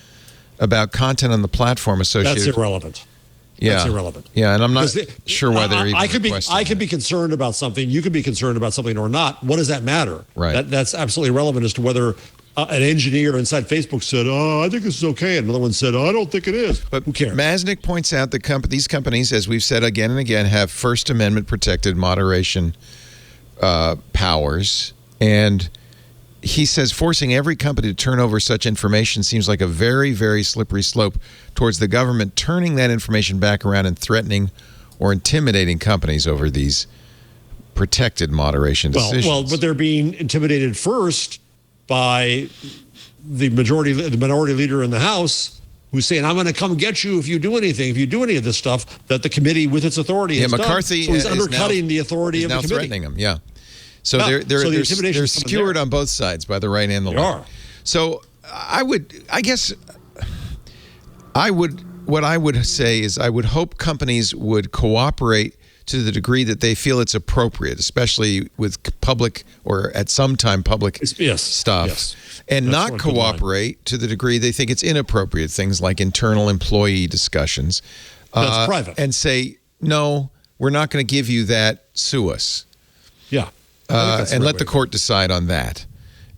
about content on the platform associated. That's irrelevant. Yeah. That's irrelevant. Yeah, and I'm not sure why they're even requesting I could be concerned about something. You could be concerned about something or not. What does that matter? Right. That's absolutely irrelevant as to whether an engineer inside Facebook said, I think this is okay. And another one said, I don't think it is. But who cares? Masnick points out that these companies, as we've said again and again, have First Amendment protected moderation powers. And he says forcing every company to turn over such information seems like a very, very slippery slope towards the government turning that information back around and threatening or intimidating companies over these protected moderation decisions. Well, but they're being intimidated first by the minority leader in the House, who's saying, I'm going to come get you if you do anything, if you do any of this stuff that the committee with its authority has McCarthy done. So he's undercutting the authority of the committee. Threatening them, yeah. So they're skewered on both sides by the right and the left. So what I would say is I would hope companies would cooperate to the degree that they feel it's appropriate, especially with public or at some time public stuff, and that's not cooperate to the degree they think it's inappropriate, things like internal employee discussions. That's private. And say, no, we're not going to give you that, sue us. Yeah. And let the court decide on that.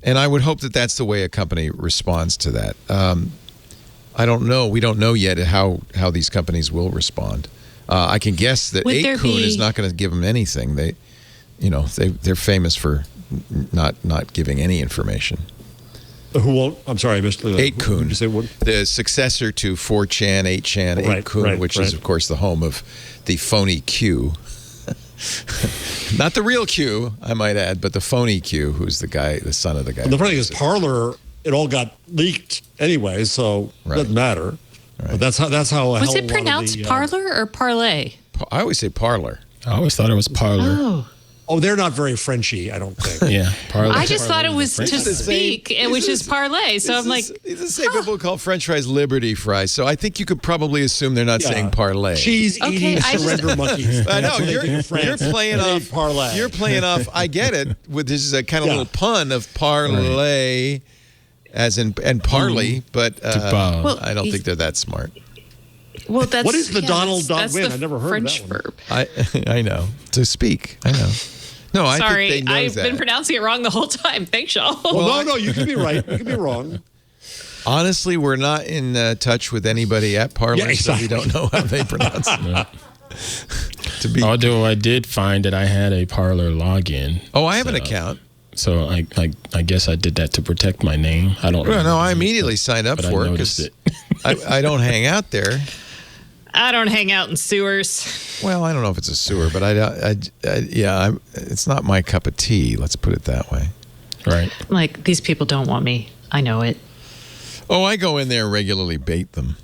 And I would hope that that's the way a company responds to that. I don't know. We don't know yet how these companies will respond. I can guess that Acorn is not going to give them anything. They're famous for not giving any information. Who won't? I'm sorry, I missed the 8kun. Did you say what? The successor to 4chan, 8chan, Right, 8kun, right, which right. is, of course, the home of the phony Q. Not the real Q, I might add, but the phony Q, who's the guy, the son of the guy. And the funny thing is, Parler, it all got leaked anyway, so it doesn't matter. But that's how. Was it pronounced parlor or parlay? I always say parlor. I always thought it was parlor. Oh, they're not very Frenchy, I don't think. Yeah, parlor. I just thought it was to French. speak, which is parlay. So I'm like, It's the same people call French fries Liberty fries. So I think you could probably assume they're not saying parlay. Cheese eating surrender monkeys. I know you're playing off parlay. You're playing off. I get it. This is a kind of little pun of parlay, as in and parley, but I don't think they're that smart. well, that's What is the Donald that's win? the I never heard French of that one. verb. I know to speak. I know. No, I Sorry, think they know I've that. been pronouncing it wrong the whole time. Thanks, y'all. Well, no, you could be right. You could be wrong. Honestly, we're not in touch with anybody at Parler, Yeah, exactly. so we don't know how they pronounce it. To be, Although I did find that I had a Parler login. I have an account. So I guess I did that to protect my name. I don't know. Well, no, I immediately signed up But for I it noticed because it. I don't hang out there. I don't hang out in sewers. Well, I don't know if it's a sewer, but it's not my cup of tea. Let's put it that way. Right. Like, these people don't want me. I know it. Oh, I go in there and regularly bait them.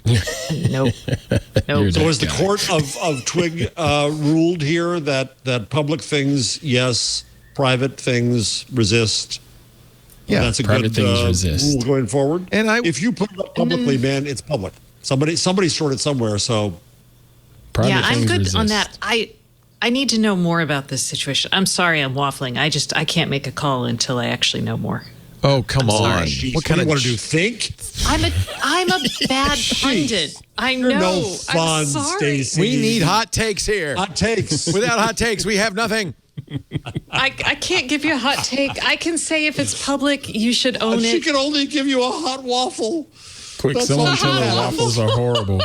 Nope. You're So that was the guy. court of Twig ruled here that public things, yes, private things, resist? Yeah, That's a private good things resist. rule going forward. And if you put it up publicly, man, it's public. Somebody stored it somewhere. So Private Yeah, I'm things good resist. on that. I need to know more about this situation. I'm sorry I'm waffling. I can't make a call until I actually know more. Oh, come on! geez, What kind do of you want to do? Think? I'm a bad pundit. I know. You're no fun, I'm sorry. Stacey. We need hot takes here. hot takes. Without hot takes, we have nothing. I can't give you a hot take. I can say if it's public, you should own She it. can only give you a hot waffle. Quick, That's someone all tell her I have. waffles are horrible.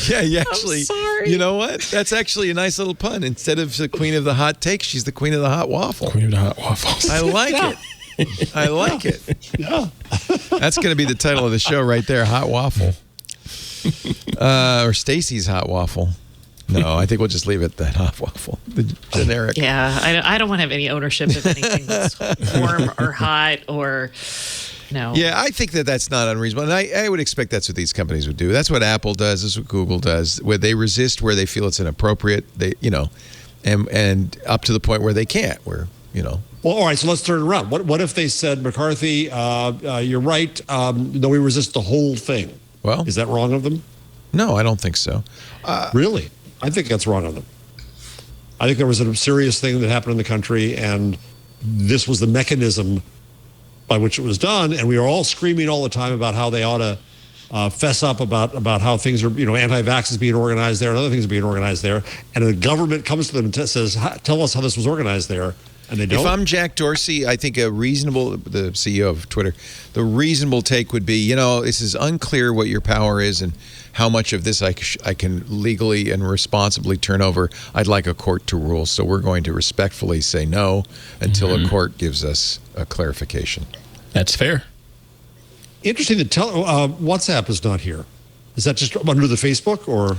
Yeah, you actually. sorry. You know what? That's actually a nice little pun. Instead of the queen of the hot take, she's the queen of the hot waffle. Queen of the hot waffles. I like it. I like it. Yeah. That's going to be the title of the show right there, Hot Waffle. Or Stacy's Hot Waffle. No, I think we'll just leave it that Hot Waffle. The generic. Yeah, I don't want to have any ownership of anything that's warm or hot or no. Yeah, I think that's not unreasonable. And I would expect that's what these companies would do. That's what Apple does. That's what Google does. Where they resist where they feel it's inappropriate. And up to the point where they can't. Where, Well, all right, so let's turn it around. What if they said, McCarthy, you're right, no, we resist the whole thing? Well, Is that wrong of them? no, I don't think so. Really? I think that's wrong of them. I think there was a serious thing that happened in the country, and this was the mechanism by which it was done. And we are all screaming all the time about how they ought to fess up about how things are, anti-vax is being organized there and other things are being organized there. And the government comes to them and says, tell us how this was organized there. And they don't. If I'm Jack Dorsey, I think the CEO of Twitter, the reasonable take would be, this is unclear what your power is and how much of this I can legally and responsibly turn over. I'd like a court to rule. So we're going to respectfully say no until a court gives us a clarification. That's fair. Interesting that WhatsApp is not here. Is that just under the Facebook or?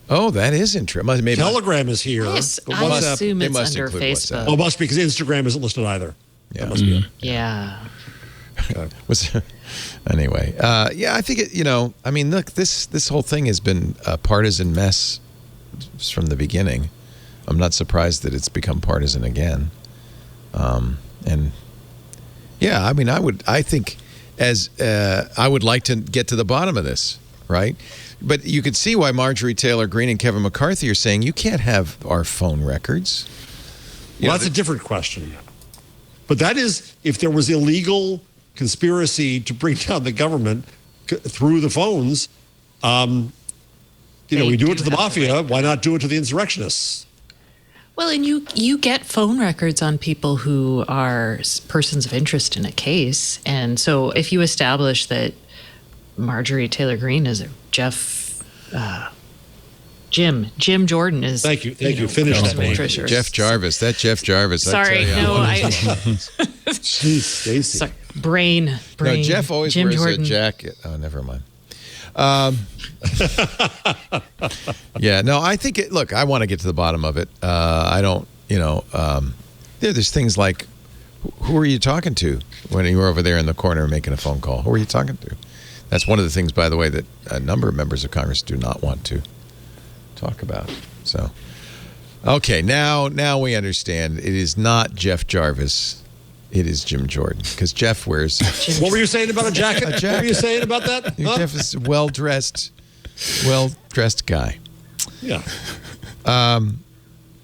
Oh, that is interesting. Maybe Telegram is here. Yes, but I WhatsApp- assume they it's must under include Facebook. WhatsApp. Oh, it must be because Instagram isn't listed either. Yeah. That must be it. Yeah. Anyway, I think look, this whole thing has been a partisan mess from the beginning. I'm not surprised that it's become partisan again. I would like to get to the bottom of this, right? But you could see why Marjorie Taylor Greene and Kevin McCarthy are saying you can't have our phone records. Well, that's a different question. But that is if there was illegal conspiracy to bring down the government through the phones. We do it to the mafia. Why not do it to the insurrectionists? Well, and you get phone records on people who are persons of interest in a case. And so if you establish that Marjorie Taylor Greene is Jim Jordan is. Thank you. Finish that name. Jeff Jarvis. That Jeff Jarvis. Sorry, I tell you, no, Jeez, Stacy. Sorry. Brain. No, Jeff always Jim wears Jordan. a jacket. Oh, never mind. Yeah, no, I think look, I want to get to the bottom of it. I don't, there's things like, who are you talking to when you were over there in the corner making a phone call? Who are you talking to? That's one of the things, by the way, that a number of members of Congress do not want to talk about. So, okay, now we understand. It is not Jeff Jarvis. It is Jim Jordan, because Jeff wears. What were you saying about a jacket? What were you saying about that? Huh? Jeff is a well-dressed guy. Yeah.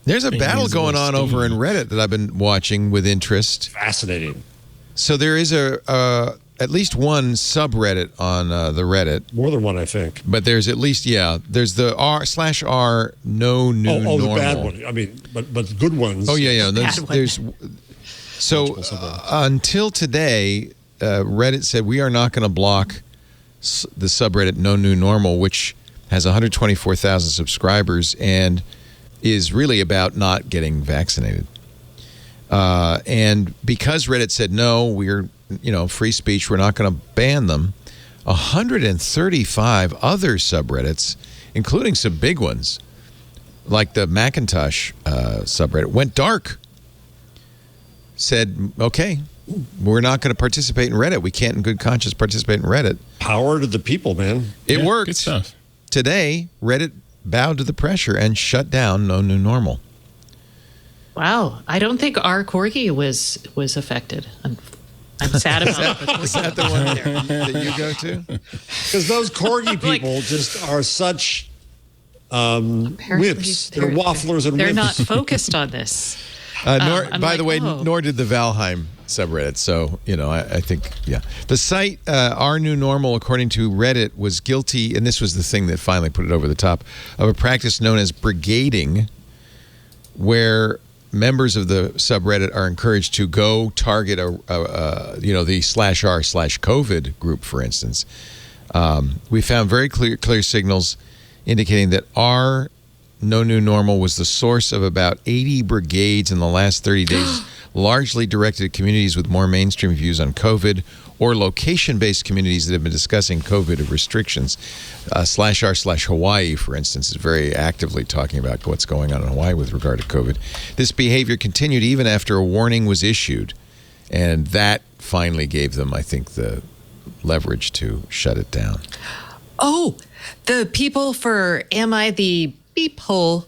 There's a battle going on over in Reddit that I've been watching with interest. Fascinating. So there is at least one subreddit on the Reddit. More than one, I think. But there's at least, there's the r/r no new normal. The bad one. I mean, but good ones. Oh, yeah. There's so until today, Reddit said we are not going to block the subreddit no new normal, which has 124,000 subscribers and is really about not getting vaccinated. And because Reddit said no, we're free speech, we're not going to ban them, 135 other subreddits, including some big ones, like the Macintosh subreddit, went dark. Said, okay, we're not going to participate in Reddit. We can't in good conscience participate in Reddit. Power to the people, man. It worked. Good stuff. Today, Reddit bowed to the pressure and shut down no new normal. Wow. I don't think our corgi was affected. I'm sad about it. Is that the one that you go to? Because those corgi people just are such wimps. They're wafflers and they're wimps. not focused on this. By the way, nor did the Valheim subreddit. So, I think, The site, Our New Normal, according to Reddit, was guilty, and this was the thing that finally put it over the top, of a practice known as brigading, where members of the subreddit are encouraged to go target the /r/COVID group, for instance. We found very clear signals indicating that our no new normal was the source of about 80 brigades in the last 30 days, largely directed at communities with more mainstream views on COVID or location-based communities that have been discussing COVID restrictions. /r/Hawaii, for instance, is very actively talking about what's going on in Hawaii with regard to COVID. This behavior continued even after a warning was issued, and that finally gave them, I think, the leverage to shut it down. Oh, the people for Am I the Beep Hole,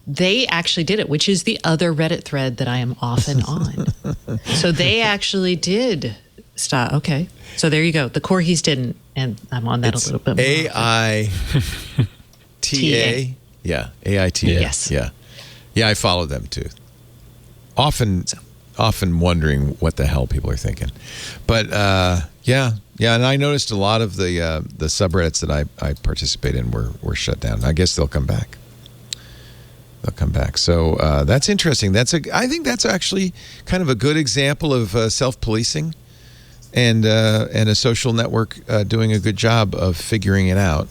they actually did it, which is the other Reddit thread that I am often on. So they actually did stop. Okay. So there you go. The corgis didn't, and I'm on that a little bit more. AITA? Yeah, AITA. Yes. Yeah, I follow them too. Often wondering what the hell people are thinking. But yeah, and I noticed a lot of the subreddits that I participate in were shut down. I guess they'll come back. So that's interesting. I think that's actually kind of a good example of self-policing and a social network doing a good job of figuring it out.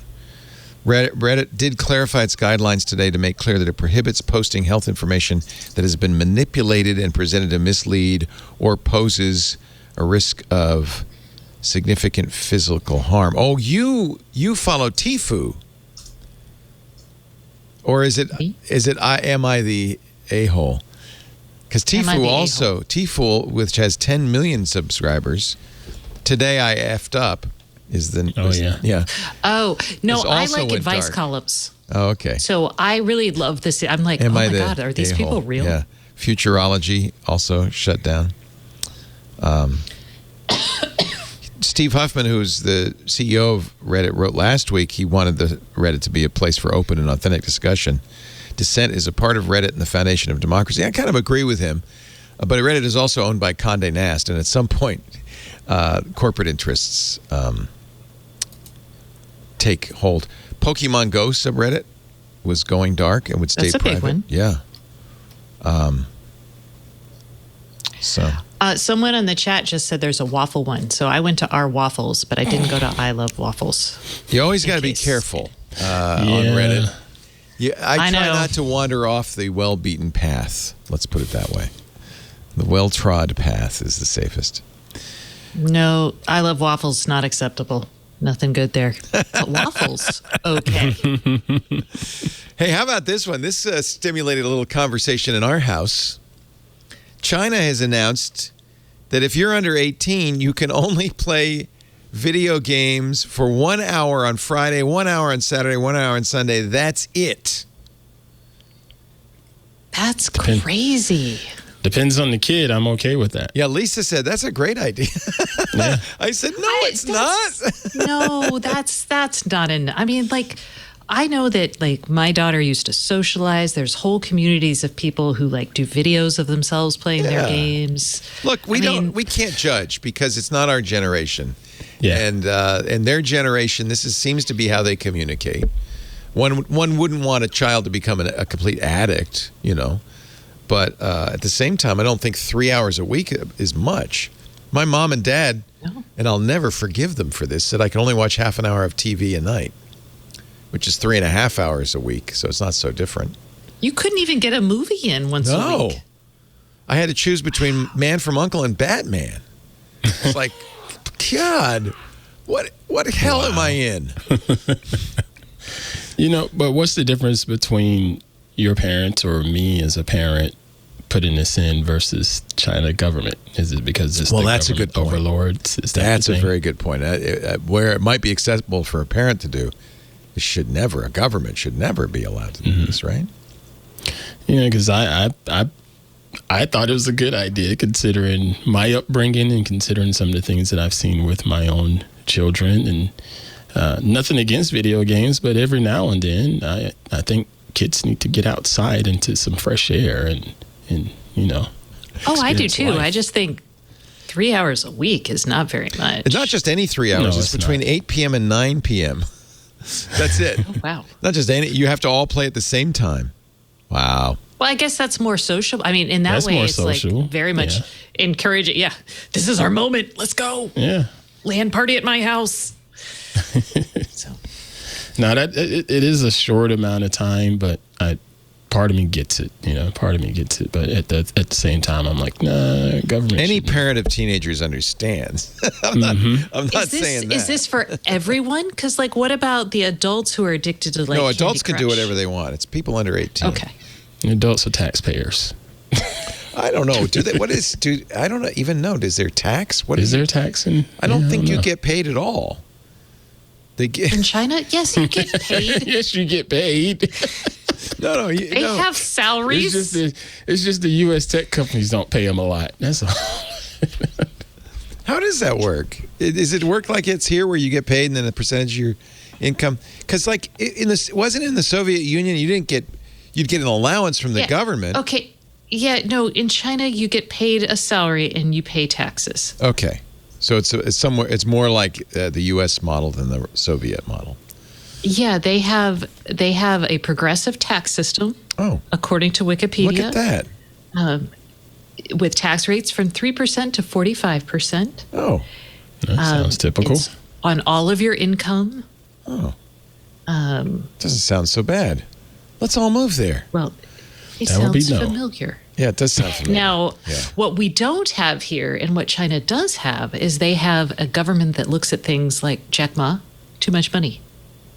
Reddit did clarify its guidelines today to make clear that it prohibits posting health information that has been manipulated and presented to mislead or poses a risk of significant physical harm. Oh, you follow Tfue. Or am I the a-hole? Because Tfue, which has 10 million subscribers, today I effed up is the yeah. Oh no, I like went advice dark. columns. Oh, okay. So I really love this. I'm like, oh my God, are these people real? Yeah. Futurology also shut down. Steve Huffman, who's the CEO of Reddit, wrote last week he wanted the Reddit to be a place for open and authentic discussion. Dissent is a part of Reddit and the foundation of democracy. I kind of agree with him, but Reddit is also owned by Condé Nast, and at some point, corporate interests take hold. Pokemon Go subreddit was going dark and would stay private. That's a big one. Yeah. Someone in the chat just said there's a waffle one. So I went to our waffles, but I didn't go to I Love Waffles. You always got to be careful on Reddit. Yeah, I try not to wander off the well-beaten path. Let's put it that way. The well-trod path is the safest. No, I love waffles. Not acceptable. Nothing good there. But waffles, okay. Hey, how about this one? This stimulated a little conversation in our house. China has announced that if you're under 18, you can only play video games for 1 hour on Friday, 1 hour on Saturday, 1 hour on Sunday. That's it. That's crazy. Depends on the kid. I'm okay with that. Yeah, Lisa said that's a great idea. Yeah. I said, no, it's not. No, that's not I mean, like, I know that, like, my daughter used to socialize. There's whole communities of people who, like, do videos of themselves playing their games. Look, we can't judge because it's not our generation. Yeah. And their generation, seems to be how they communicate. One wouldn't want a child to become a complete addict, you know. But at the same time, I don't think 3 hours a week is much. My mom and dad, and I'll never forgive them for this, said I can only watch half an hour of TV a night, which is 3.5 hours a week. So it's not so different. You couldn't even get a movie in once a week. I had to choose between Man from U.N.C.L.E. and Batman. It's like, God, what hell am I in? You know, but what's the difference between your parents or me as a parent putting this in versus China government? Is it because it's that's a good point. Overlords? That's a very good point. Where it might be acceptable for a parent to do, a government should never be allowed to do this, right? You know, because I thought it was a good idea considering my upbringing and considering some of the things that I've seen with my own children. And nothing against video games, but every now and then I think kids need to get outside into some fresh air and you know. Oh, I do too. Life. I just think 3 hours a week is not very much. It's not just any 3 hours. No, it's between 8 p.m. and 9 p.m. That's it. Oh, wow. Not just any. You have to all play at the same time. Wow. Well, I guess that's more social. I mean, in that way, it's social. like very much encouraging. Yeah, this is our moment. Let's go. Yeah. Land party at my house. So. No, it is a short amount of time, but part of me gets it. You know, part of me gets it. But at the same time, I'm like, nah, government. Any parent of teenagers understands. I'm not saying that. Is this for everyone? Because, like, what about the adults who are addicted to, like, no, adults Candy can do Crush? whatever they want. It's people under 18. Okay. Adults are taxpayers. I don't know. Do they? I don't even know. Is there tax? What is there tax? I don't think you get paid at all. They get in China. Yes, you get paid. Yes, you get paid. No. They have salaries. It's just the U.S. tech companies don't pay them a lot. That's all. How does that work? Does it work like it's here where you get paid and then a percentage of your income? Because like wasn't in the Soviet Union, you'd get an allowance from the government. Okay. Yeah, no, in China you get paid a salary and you pay taxes. Okay. So it's more like the U.S. model than the Soviet model. Yeah, they have a progressive tax system. Oh, according to Wikipedia. Look at that. With tax rates from 3% to 45%. Oh, that sounds typical. It's on all of your income. Oh, doesn't sound so bad. Let's all move there. Well, it That would be sounds no. familiar. Yeah, it does sound familiar. Now, what we don't have here and what China does have is they have a government that looks at things like Jack Ma, too much money.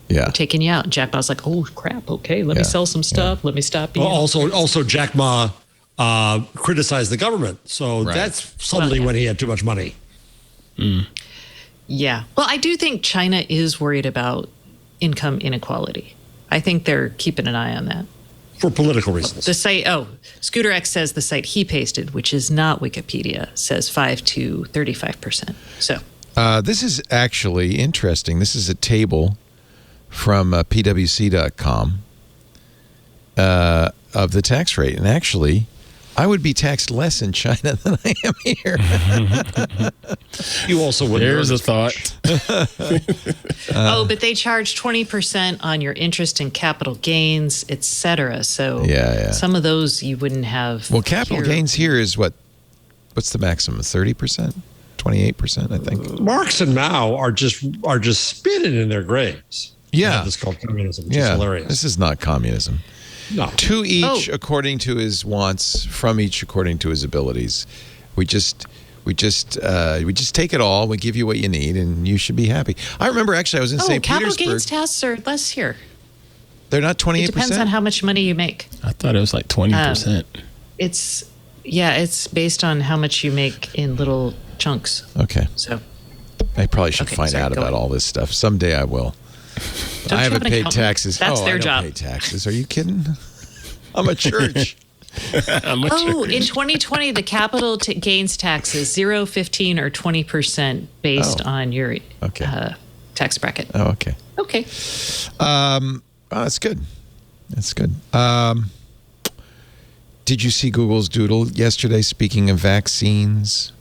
Yeah. We're taking you out. Jack Ma's like, oh, crap. Okay, let me sell some stuff. Let me stop being. Well, also, Jack Ma criticized the government. So that's suddenly when he had too much money. Mm. Yeah. Well, I do think China is worried about income inequality. I think they're keeping an eye on that. For political reasons. The site, Scooter X says the site he pasted, which is not Wikipedia, says 5 to 35%. So this is actually interesting. This is a table from pwc.com of the tax rate. And actually, I would be taxed less in China than I am here. You also would. There's a thought. but they charge 20% on your interest and capital gains, etc. So some of those you wouldn't have. Well, capital gains here is what's the maximum? 30%? 28%, I think. Marx and Mao are just spinning in their graves. Yeah. This is called communism, which is hilarious. This is not communism. No. To each according to his wants, from each according to his abilities. We just take it all. We give you what you need, and you should be happy. I remember actually I was in St. capital Petersburg. gains taxes are less here. They're not 28%. It depends on how much money you make. I thought it was like 20%. It's based on how much you make in little chunks. Okay. So I probably should find out about all this stuff. Someday I will. Don't I you have haven't an paid accountant? taxes. That's their I don't job. pay taxes. Are you kidding? I'm a church. In 2020, the capital gains taxes 0, 15, or 20% based on your tax bracket. Oh, okay. Okay. That's good. That's good. Did you see Google's Doodle yesterday, speaking of vaccines?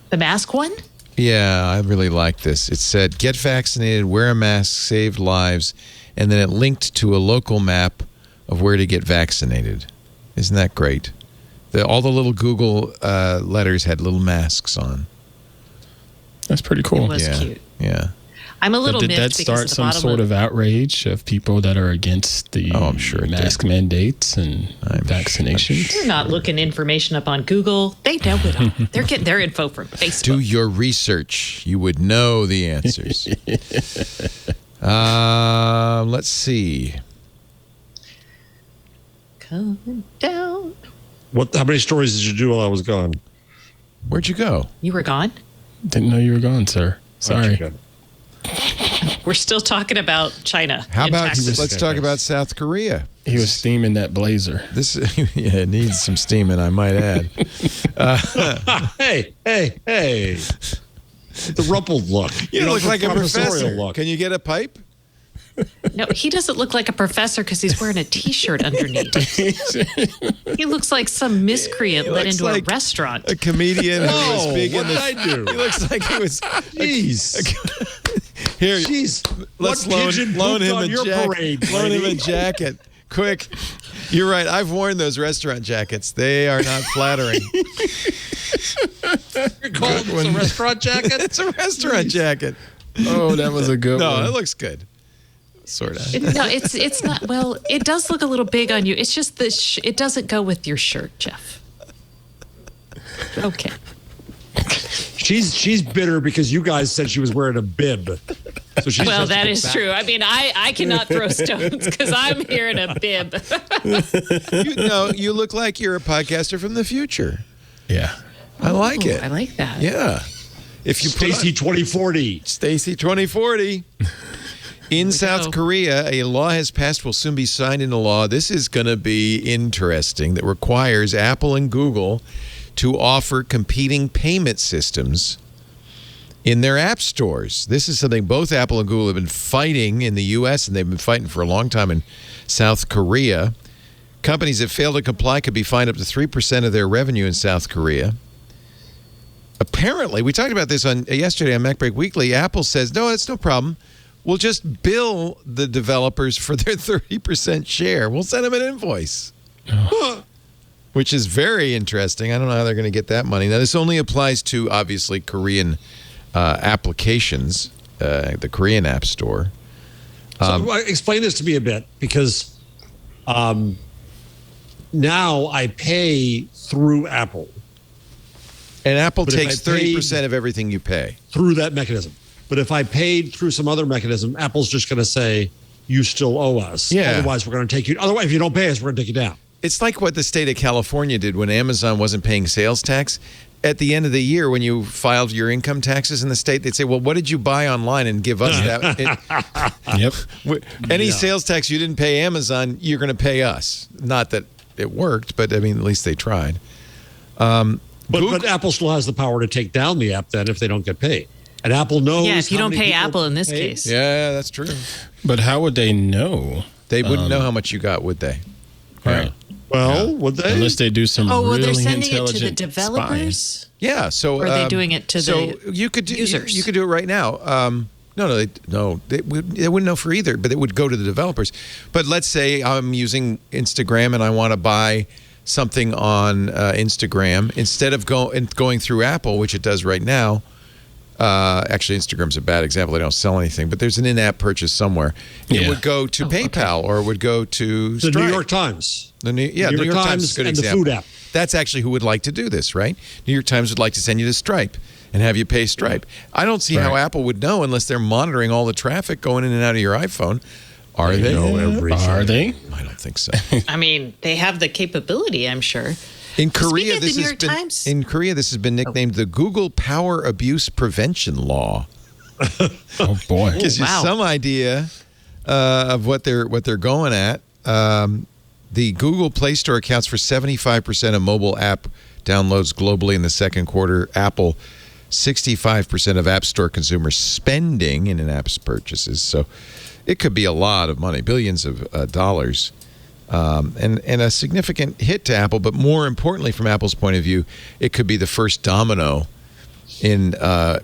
The mask one? Yeah, I really like this. It said, get vaccinated, wear a mask, save lives, and then it linked to a local map of where to get vaccinated. Isn't that great? All the little Google letters had little masks on. That's pretty cool. It was cute. Yeah. I'm a little Did miffed that because start some sort of outrage of people that are against the I'm sure it mask did. mandates and vaccinations? They're not looking information up on Google. They know it all. They're getting their info from Facebook. Do your research. You would know the answers. Let's see. Coming down. How many stories did you do while I was gone? Where'd you go? You were gone? Didn't know you were gone, sir. Sorry. Okay. We're still talking about China. How and about taxes. let's talk about South Korea? He was steaming that blazer. This it needs some steaming, I might add. Hey. The rumpled look. You look the like a professorial professor. look. Can you get a pipe? No, he doesn't look like a professor because he's wearing a T-shirt underneath. He looks like some miscreant let looks into like a restaurant. A comedian who was Oh, big in what the. did I do? He looks like he was. Jeez. Here, Jeez. let's What pigeon loan pooped him on a your jacket. parade, Loan him a lady? jacket, quick. You're right. I've worn those restaurant jackets. They are not flattering. You're calling this a restaurant jacket? It's a restaurant jacket. Oh, that was a good No, one. it looks good. Sort of. No, it's not. Well, it does look a little big on you. It's just it doesn't go with your shirt, Jeff. Okay. She's bitter because you guys said she was wearing a bib. So she's Well, just that a is bit true. I mean, I cannot throw stones because I'm here in a bib. You look like you're a podcaster from the future. Yeah. I like it. I like that. Yeah. If you put Stacy on- 2040. Stacy 2040. In South Korea, a law has passed, will soon be signed into law. This is going to be interesting, that requires Apple and Google to offer competing payment systems in their app stores. This is something both Apple and Google have been fighting in the U.S., and they've been fighting for a long time in South Korea. Companies that fail to comply could be fined up to 3% of their revenue in South Korea. Apparently, we talked about this yesterday on MacBreak Weekly. Apple says, no, it's no problem. We'll just bill the developers for their 30% share. We'll send them an invoice. Which is very interesting. I don't know how they're going to get that money. Now, this only applies to, obviously, Korean applications, the Korean App Store. So explain this to me a bit, because now I pay through Apple. And Apple But if takes I paid- 30% of everything you pay. Through that mechanism. But if I paid through some other mechanism, Apple's just going to say, you still owe us. Yeah. Otherwise, we're going to take you. Otherwise, if you don't pay us, we're going to take you down. It's like what the state of California did when Amazon wasn't paying sales tax. At the end of the year, when you filed your income taxes in the state, they'd say, well, what did you buy online and give us that? Yep. Any sales tax you didn't pay Amazon, you're going to pay us. Not that it worked, but I mean, at least they tried. But Apple still has the power to take down the app then if they don't get paid. And Apple knows. Yeah, if you how don't many pay people Apple in this paid. case. Yeah, that's true. But how would they know? They wouldn't know how much you got, would they? Right. Well, would they? Unless they do some Oh, well, really they're sending it to the intelligent developers? Yeah. So Or are they doing it to the you could do, users? You could do it right now. They wouldn't know for either, but it would go to the developers. But let's say I'm using Instagram and I want to buy something on Instagram instead of going through Apple, which it does right now. Actually, Instagram's a bad example. They don't sell anything, but there's an in-app purchase somewhere. It would go to PayPal or it would go to The Stripe. New York Times. The New York Times is a good and example. the food app. That's actually who would like to do this, right? New York Times would like to send you to Stripe and have you pay Stripe. I don't see how Apple would know unless they're monitoring all the traffic going in and out of your iPhone. Are they? Are they? I don't think so. I mean, they have the capability, I'm sure. In Korea, this has been nicknamed the Google Power Abuse Prevention Law. Oh boy! Gives you some idea of what they're going at. The Google Play Store accounts for 75% of mobile app downloads globally in the second quarter. Apple, 65% of App Store consumer spending in in-app purchases. So it could be a lot of money, billions of dollars. And a significant hit to Apple, but more importantly, from Apple's point of view, it could be the first domino in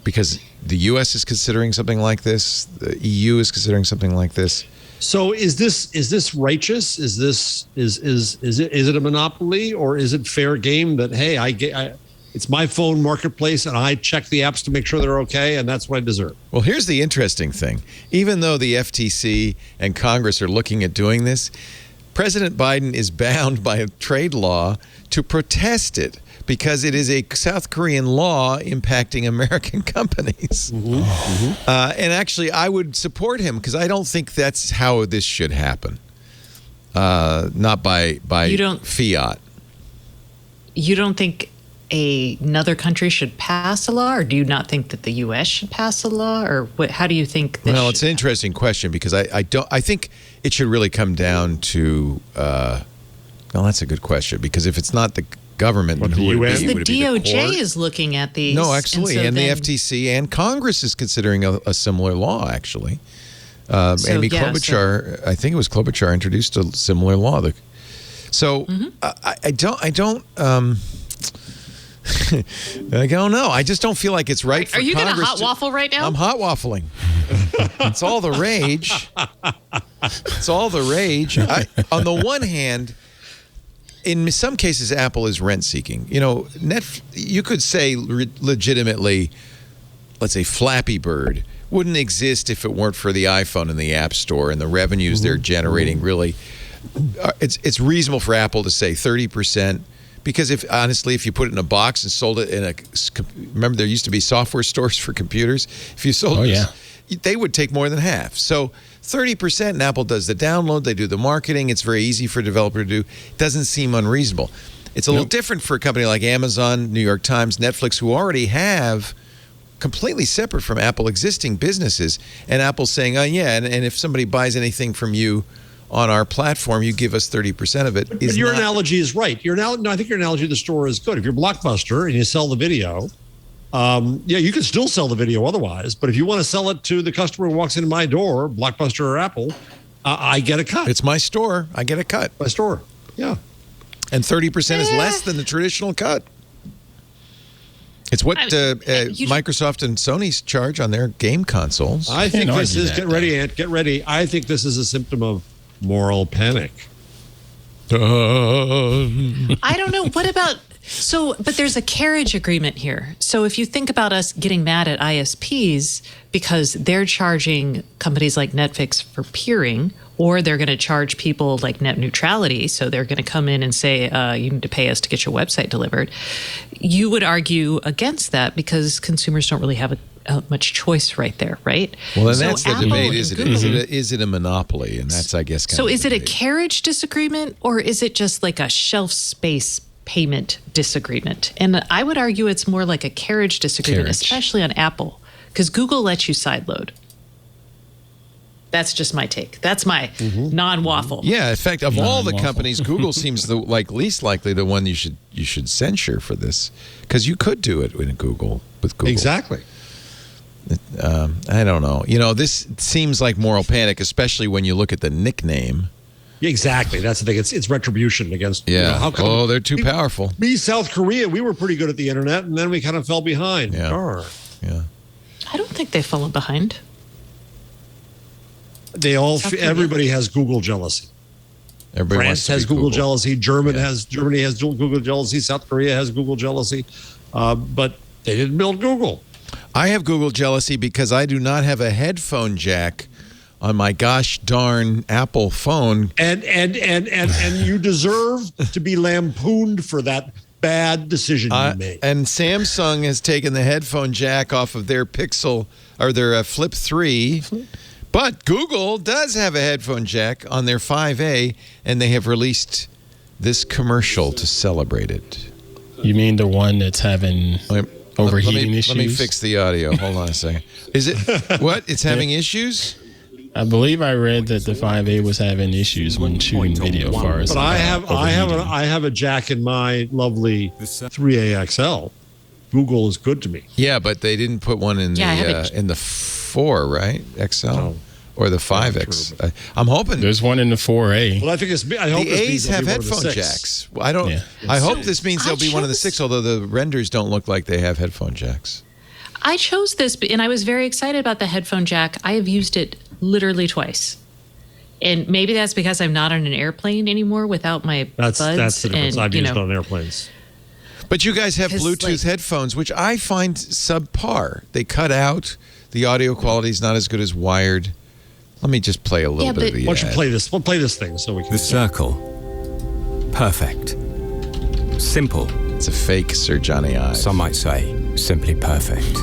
because the U.S. is considering something like this, the EU is considering something like this. So is this righteous? Is it a monopoly, or is it fair game that, hey, it's my phone marketplace and I check the apps to make sure they're okay, and that's what I deserve? Well, here's the interesting thing. Even though the FTC and Congress are looking at doing this, President Biden is bound by a trade law to protest it because it is a South Korean law impacting American companies. And actually, I would support him because I don't think that's how this should happen. Not by fiat. You don't think another country should pass a law, or do you not think that the U.S. should pass a law, or what? How do you think this Well, it's an interesting question because I think it should really come down to. Well, that's a good question because if it's not the government, What, who the would it UN? be? the Would it be the DOJ court? is looking at these? No, actually, so and the then- FTC and Congress is considering a similar law. Actually, Amy Klobuchar, I think it was Klobuchar, introduced a similar law. I don't. I don't know. I just don't feel like it's right for Are you going to Congress hot waffle right now? I'm hot waffling. It's all the rage. It's all the rage. On the one hand, in some cases, Apple is rent-seeking. You know, you could say legitimately, let's say Flappy Bird wouldn't exist if it weren't for the iPhone and the App Store and the revenues they're generating. Really, it's reasonable for Apple to say 30%. Because if you put it in a box and sold it remember there used to be software stores for computers. If you sold they would take more than half. So 30%, and Apple does the download, they do the marketing. It's very easy for a developer to do. It doesn't seem unreasonable. It's a little different for a company like Amazon, New York Times, Netflix, who already have completely separate from Apple existing businesses. And Apple's saying, and if somebody buys anything from you on our platform, you give us 30% of it. But your analogy is right. I think your analogy of the store is good. If you're Blockbuster and you sell the video, you can still sell the video otherwise. But if you want to sell it to the customer who walks into my door, Blockbuster or Apple, I get a cut. It's my store. I get a cut. My store. Yeah. And 30% is less than the traditional cut. It's what Microsoft and Sony charge on their game consoles. I think this is, get ready, Ant, get ready. I think this is a symptom of moral panic. I don't know. What about but there's a carriage agreement here. So if you think about us getting mad at ISPs because they're charging companies like Netflix for peering, or they're going to charge people like net neutrality, so they're going to come in and say you need to pay us to get your website delivered, you would argue against that because consumers don't really have much choice right there, right? Well, then that's the debate. Is it a monopoly? And that's, I guess, kind of is it a debate. carriage disagreement, or is it just like a shelf space payment disagreement? And I would argue it's more like a carriage disagreement, especially on Apple, because Google lets you sideload. That's just my take. That's my non-waffle. Yeah, in fact, of all the companies, Google seems the least likely the one you should censure for this, because you could do it with Google. Exactly. I don't know. This seems like moral panic, especially when you look at the nickname. Exactly. That's the thing. It's retribution against. Yeah. How come they're too powerful. South Korea, we were pretty good at the internet, and then we kind of fell behind. Yeah. Yeah. I don't think they've fallen behind. Everybody has Google jealousy. Everybody France has Google jealousy. Germany has Google jealousy. South Korea has Google jealousy. But they didn't build Google. I have Google jealousy because I do not have a headphone jack on my gosh darn Apple phone. And you deserve to be lampooned for that bad decision you made. And Samsung has taken the headphone jack off of their Pixel or their Flip 3. But Google does have a headphone jack on their 5A, and they have released this commercial to celebrate it. You mean the one that's having overheating issues? Let me fix the audio. Hold on a second. Is it what? It's having issues? I believe I read that the 5A was having issues when shooting video. Far as but I have a jack in my lovely 3A XL. Google is good to me. Yeah, but they didn't put one in the 4, right? XL. No. Or the 5X. I'm hoping there's one in the 4A. Well, I think I hope the A's have headphone jacks. Well, I don't. Yeah. I hope this means there'll be one of the 6, although the renders don't look like they have headphone jacks. I chose this, and I was very excited about the headphone jack. I have used it literally twice. And maybe that's because I'm not on an airplane anymore without my buds. That's the difference. And, I've used it on airplanes. But you guys have Bluetooth headphones, which I find subpar. They cut out. The audio quality is not as good as wired. Let me just play a little bit of the Why don't you play this? We'll play this thing so we can... The circle. Perfect. Simple. It's a fake Sir Johnny Ive. Some might say simply perfect.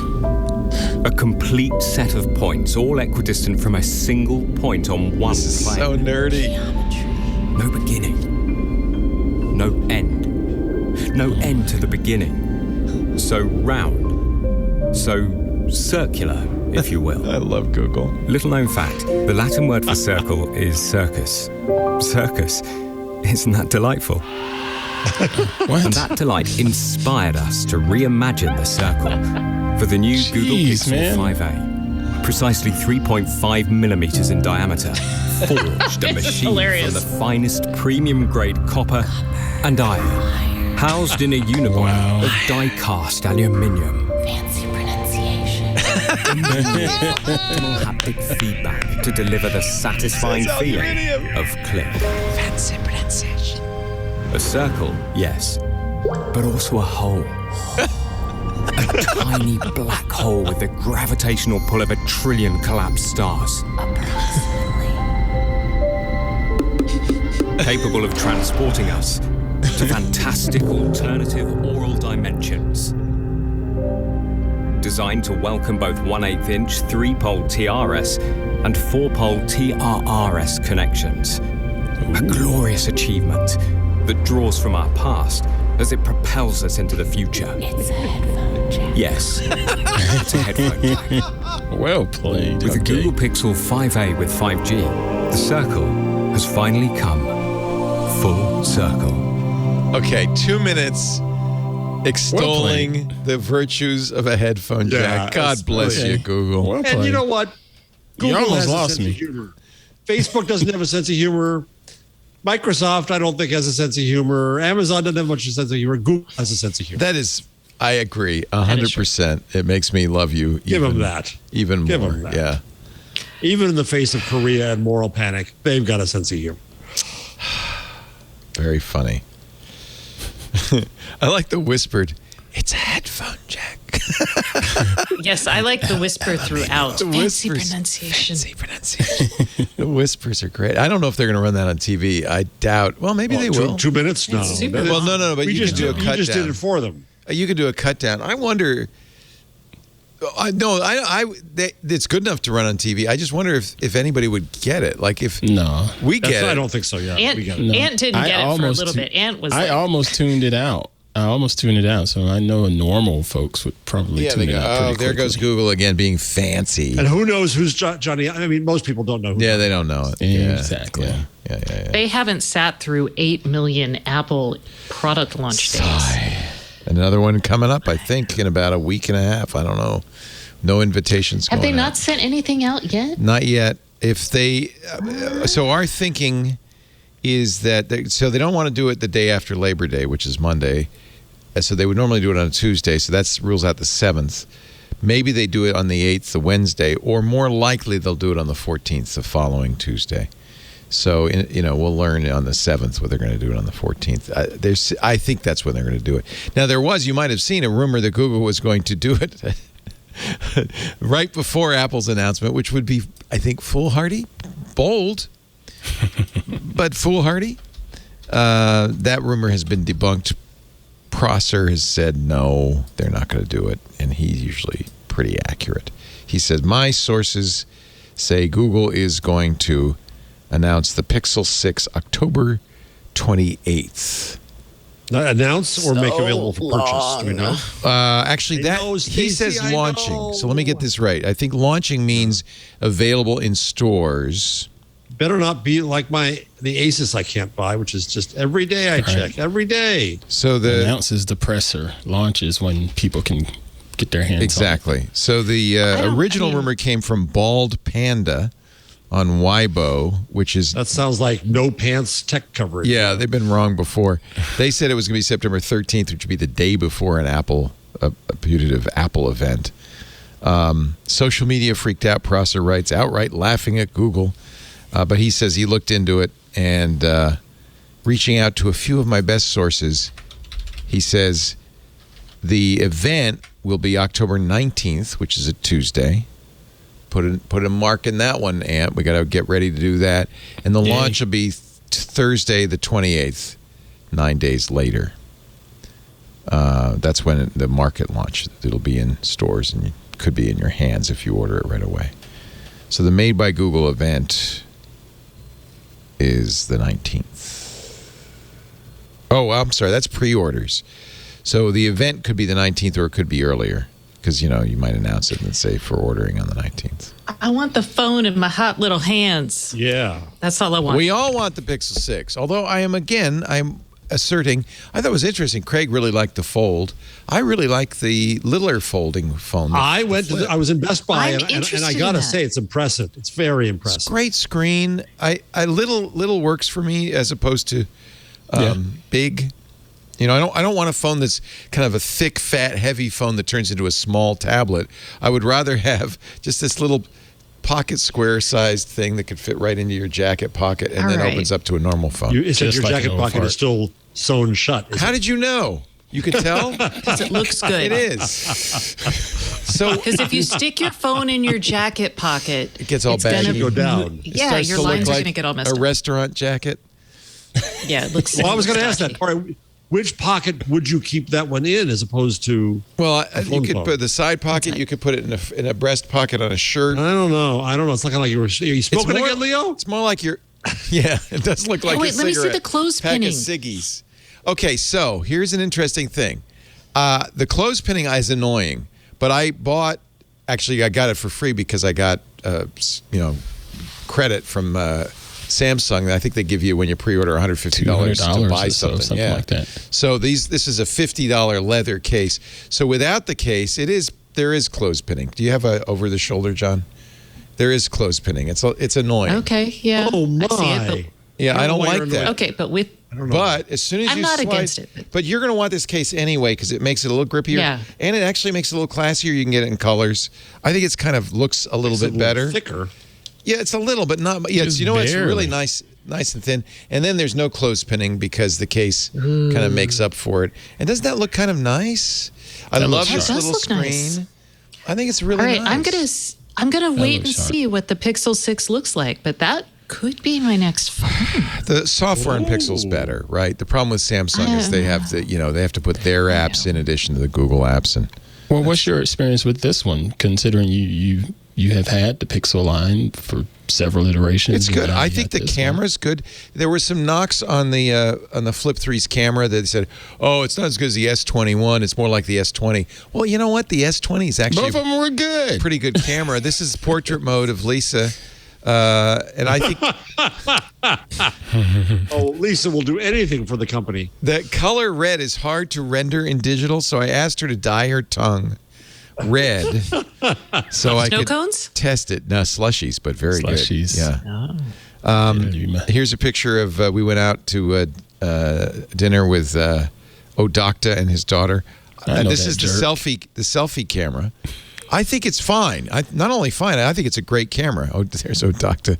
A complete set of points, all equidistant from a single point on one plane. This is so nerdy. No beginning. No end. No end to the beginning. So round. So circular, if you will. I love Google. Little known fact, the Latin word for circle is circus. Circus. Isn't that delightful? And that delight inspired us to reimagine the circle for the new Google Pixel 5a. Precisely 3.5 millimeters in diameter, forged and machined from the finest premium-grade copper and iron, housed in a unibody of die-cast aluminium. Fancy pronunciation. Optimal haptic feedback to deliver the satisfying feeling of click. Fancy pronunciation. A circle, yes, but also a hole. A tiny black hole with the gravitational pull of 1 trillion collapsed stars. Approximately. Capable of transporting us to fantastic alternative aural dimensions. Designed to welcome both 1/8 inch 3-pole TRS and 4-pole TRRS connections. A glorious achievement that draws from our past as it propels us into the future. It's a headphone jack. Yes, it's a headphone jack. Well played. With the Google Pixel 5a with 5G, the circle has finally come full circle. Okay, 2 minutes extolling the virtues of a headphone jack. God bless you, Google. Well And played. you know what? Google almost has a lost sense me. of humor. Facebook doesn't have a sense of humor. Microsoft, I don't think, has a sense of humor. Amazon doesn't have much of a sense of humor. Google has a sense of humor. That is, I agree, 100%. It makes me love you. Give them that. Even Give more. them that. Yeah. Even in the face of Korea and moral panic, they've got a sense of humor. Very funny. I like the whispered, it's a headphone jack. Yes, I like the whisper throughout. Fancy whispers. pronunciation. Fancy pronunciation. The whispers are great. I don't know if they're going to run that on TV. I doubt. Well, maybe they will. 2 minutes? No. super Well, no, but We you just can do a did- cut You just down. did it for them. You could do a cut down. I wonder. It's good enough to run on TV. I just wonder if anybody would get it. Like if No. we get I it. don't think so. Yeah, Ant, we got it. Ant didn't get it for a little bit. Ant was I like, almost tuned it out. So I know normal folks would probably Yeah, tune they it go, out pretty oh, there goes quickly. Google again being fancy. And who knows who's Johnny? I mean, most people don't know who. Yeah, they don't know it. Exactly. Yeah. they haven't sat through 8 million Apple product launch days. Sigh. Another one coming up, I think, in about a week and a half. I don't know. No invitations. Have they going not out. sent anything out yet? Not yet. If they, so our thinking is that so they don't want to do it the day after Labor Day, which is Monday. So they would normally do it on a Tuesday. So that rules out the 7th. Maybe they do it on the 8th, the Wednesday, or more likely they'll do it on the 14th, the following Tuesday. So we'll learn on the 7th whether they're going to do it on the 14th. I think that's when they're going to do it. Now you might have seen a rumor that Google was going to do it right before Apple's announcement, which would be, I think, foolhardy, bold, but foolhardy. That rumor has been debunked. Prosser has said no, they're not going to do it, and he's usually pretty accurate. He says, my sources say Google is going to announce the Pixel 6 October 28th. Announce or make available for purchase? Do we know? Actually, he says launching. So let me get this right. I think launching means available in stores. Better not be like the Asus I can't buy, which is just every day I check. Every day. So the announces the presser, launches when people can get their hands on it. Exactly. So the original rumor came from Bald Panda on Weibo, which is... That sounds like no pants tech coverage. Yeah, they've been wrong before. They said it was going to be September 13th, which would be the day before a putative Apple event. Social media freaked out, Prosser writes, outright laughing at Google. But he says he looked into it and reaching out to a few of my best sources, he says the event will be October 19th, which is a Tuesday. Put a mark in that one, Ant. We got to get ready to do that. And the launch will be Thursday the 28th, 9 days later. That's when the market launch. It'll be in stores and could be in your hands if you order it right away. So the Made by Google event is the 19th. Oh, I'm sorry. That's pre-orders. So the event could be the 19th or it could be earlier. Because, you might announce it and say for ordering on the 19th. I want the phone in my hot little hands. Yeah. That's all I want. We all want the Pixel 6. Although I'm asserting, I thought it was interesting. Craig really liked the Fold. I really like the littler folding phone. I was in Best Buy and I got to say it's impressive. It's very impressive. It's great screen. Little works for me as opposed to big. I don't want a phone that's kind of a thick, fat, heavy phone that turns into a small tablet. I would rather have just this little pocket square-sized thing that could fit right into your jacket pocket and then opens up to a normal phone. Your jacket pocket is still sewn shut. How did you know? You could tell? Because it looks good. It is. Because if you stick your phone in your jacket pocket, it gets all baggy. Go down. Yeah, your lines are going to get all messed up. A restaurant jacket. Yeah, it looks. Well, I was going to ask that. All right, which pocket would you keep that one in as opposed to? Well, you could put the side pocket. You could put it in a breast pocket on a shirt. I don't know. It's looking like are you smoking again, Leo? It's more like you're. Yeah, it does look like. Wait, a let me cigarette. see the clothespinning. Pack of ciggies. Okay, so here's an interesting thing. The clothespinning is annoying, but I got it for free because I got credit from Samsung. I think they give you when you pre-order $150 to buy something like that. So this is a $50 leather case. So without the case, there is clothespinning. Do you have a over the shoulder, John? There is clothespinning. It's annoying. Okay, yeah. Oh my. I see it, yeah, I don't like that. Okay, but with. But as soon as I'm not against it. But you're going to want this case anyway because it makes it a little grippier. Yeah. And it actually makes it a little classier. You can get it in colors. I think it's kind of looks a little bit better. Thicker. Yeah, it's a little, but not. Yeah, it's really nice and thin. And then there's no clothespinning because the case kind of makes up for it. And doesn't that look kind of nice? I love this little screen. Nice. I think it's really nice. All right, nice. I'm gonna wait and see what the Pixel 6 looks like, but that could be my next phone. The software in Pixel's better, right? The problem with Samsung is they have to put their apps in addition to the Google apps. And well, what's your experience with this one? Considering you have had the Pixel line for several iterations. It's good. I think the camera's good. There were some knocks on the Flip 3's camera that said, "Oh, it's not as good as the S21. It's more like the S20." Well, you know what? The S20 is actually both of them were good. Pretty good camera. This is portrait mode of Lisa. And I think Lisa will do anything for the company. The color red is hard to render in digital, so I asked her to dye her tongue red so I could test it. No, slushies, but very good. Yeah. Here's a picture of we went out to dinner with Odocta and his daughter. This is the selfie camera. I think it's fine. Not only fine, I think it's a great camera. Oh, there's Odocta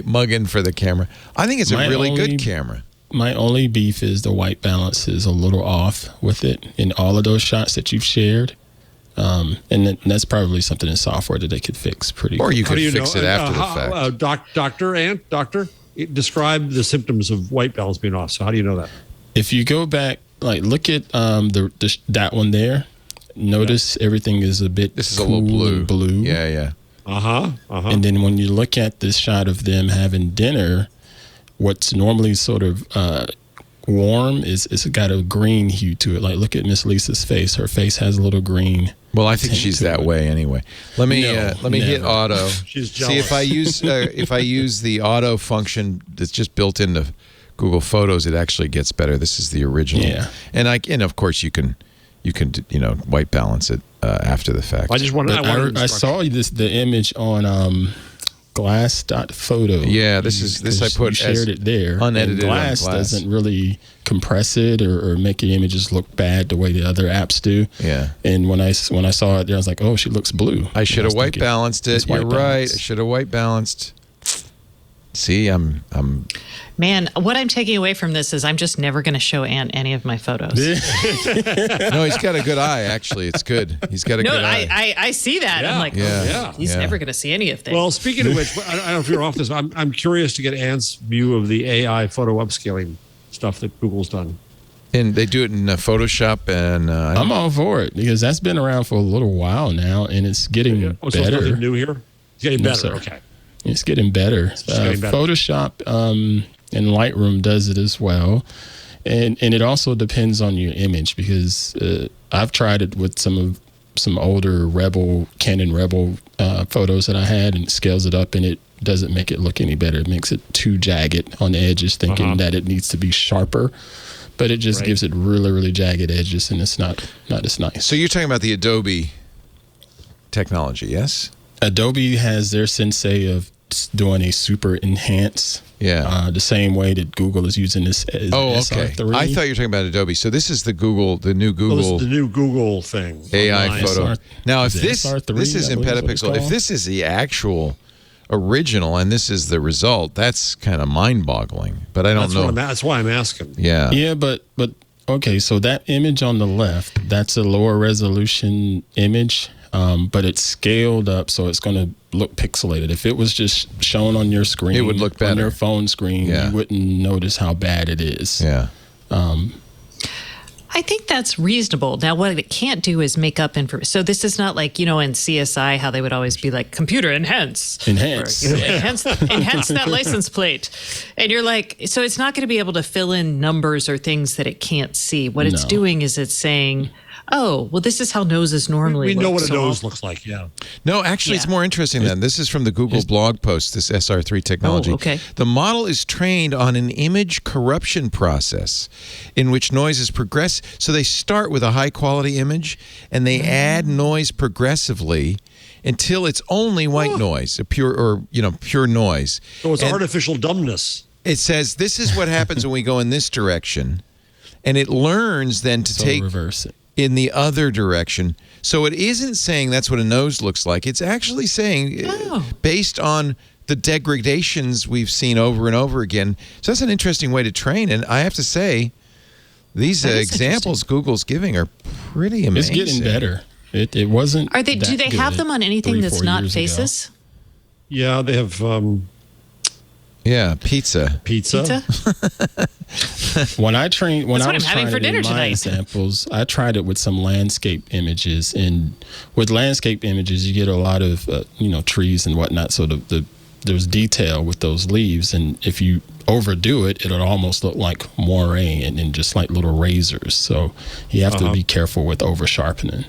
mugging for the camera. I think it's a really good camera. My only beef is the white balance is a little off with it in all of those shots that you've shared. And that's probably something in software that they could fix pretty Or you How could do fix it after the fact. Doctor, describe the symptoms of white balance being off. So how do you know that? If you go back, like look at that one there, notice everything is a bit This is a cool little blue. and blue. Yeah. And then when you look at this shot of them having dinner, what's normally sort of warm it's got a green hue to it. Like look at Miss Lisa's face. Her face has a little green. Well, I think she's that way anyway. Let me hit auto. She's See if I use the auto function that's just built into Google Photos, it actually gets better. This is the original. Yeah. And of course you can white balance it after the fact. I saw the image on glass.photo. Yeah, this I put you shared it there. Unedited. And glass doesn't really compress it or make your images look bad the way the other apps do. Yeah. And when I saw it there, I was like, oh, she looks blue. I should have white balanced it. You're right. I should have white balanced. See, I'm Man, what I'm taking away from this is I'm just never going to show Ant any of my photos. No, he's got a good eye, actually. It's good. He's got a good eye. I see that. Yeah. I'm like, he's never going to see any of this. Well, speaking of which, I don't know if you're off this. I'm curious to get Ant's view of the AI photo upscaling stuff that Google's done. And they do it in Photoshop, and I'm all for it because that's been around for a little while now, and it's getting So it's better. nothing new here? It's getting better. sir. Okay. It's getting better. Getting better. Photoshop and Lightroom does it as well. And it also depends on your image because I've tried it with some older Canon Rebel photos that I had, and it scales it up and it doesn't make it look any better. It makes it too jagged on the edges, thinking that it needs to be sharper. But it just gives it really, really jagged edges, and it's not as nice. So you're talking about the Adobe technology, yes? Adobe has their sensei of doing a super enhance. Yeah. The same way that Google is using this as okay. SR3. I thought you were talking about Adobe. So this is the new Google. This is the new Google thing. AI online. photo. Now, if is it this SR3, is in I believe is what it's Petapixel, if called? this is the actual original and this is the result, that's kind of mind-boggling. But I don't know. That's why I'm asking. Yeah. Yeah, but okay, so that image on the left, that's a lower resolution image, but it's scaled up, so it's going to look pixelated. If it was just shown on your screen, It would look better. on your phone screen, you wouldn't notice how bad it is. Yeah. I think that's reasonable. Now, what it can't do is make up information. So this is not like, in CSI, how they would always be like, computer enhance. Enhance. Or, enhance that license plate. And you're like, so it's not going to be able to fill in numbers or things that it can't see. What it's doing is it's saying, oh, well, this is how noses normally We look. know what a So nose looks like, yeah. No, actually, it's more interesting than this is from the Google blog post, this SR3 technology. Oh, okay. The model is trained on an image corruption process in which noise is progress. So they start with a high quality image and they add noise progressively until it's only white noise, pure noise. So it's And artificial dumbness. it says this is what happens when we go in this direction, and it learns then to take reverse it. in the other direction. So it isn't saying that's what a nose looks like. It's actually saying, based on the degradations we've seen over and over again. So that's an interesting way to train. And I have to say, these examples Google's giving are pretty amazing. It's getting better. It wasn't. Are they? Do they have them on anything that's not faces? Yeah, they have pizza. pizza. When I was I'm having trying for it dinner in my tonight. examples, I tried it with some landscape images, and with landscape images, you get a lot of trees and whatnot. So there's detail with those leaves, and if you overdo it, it'll almost look like moiré and just like little razors. So you have to be careful with over sharpening.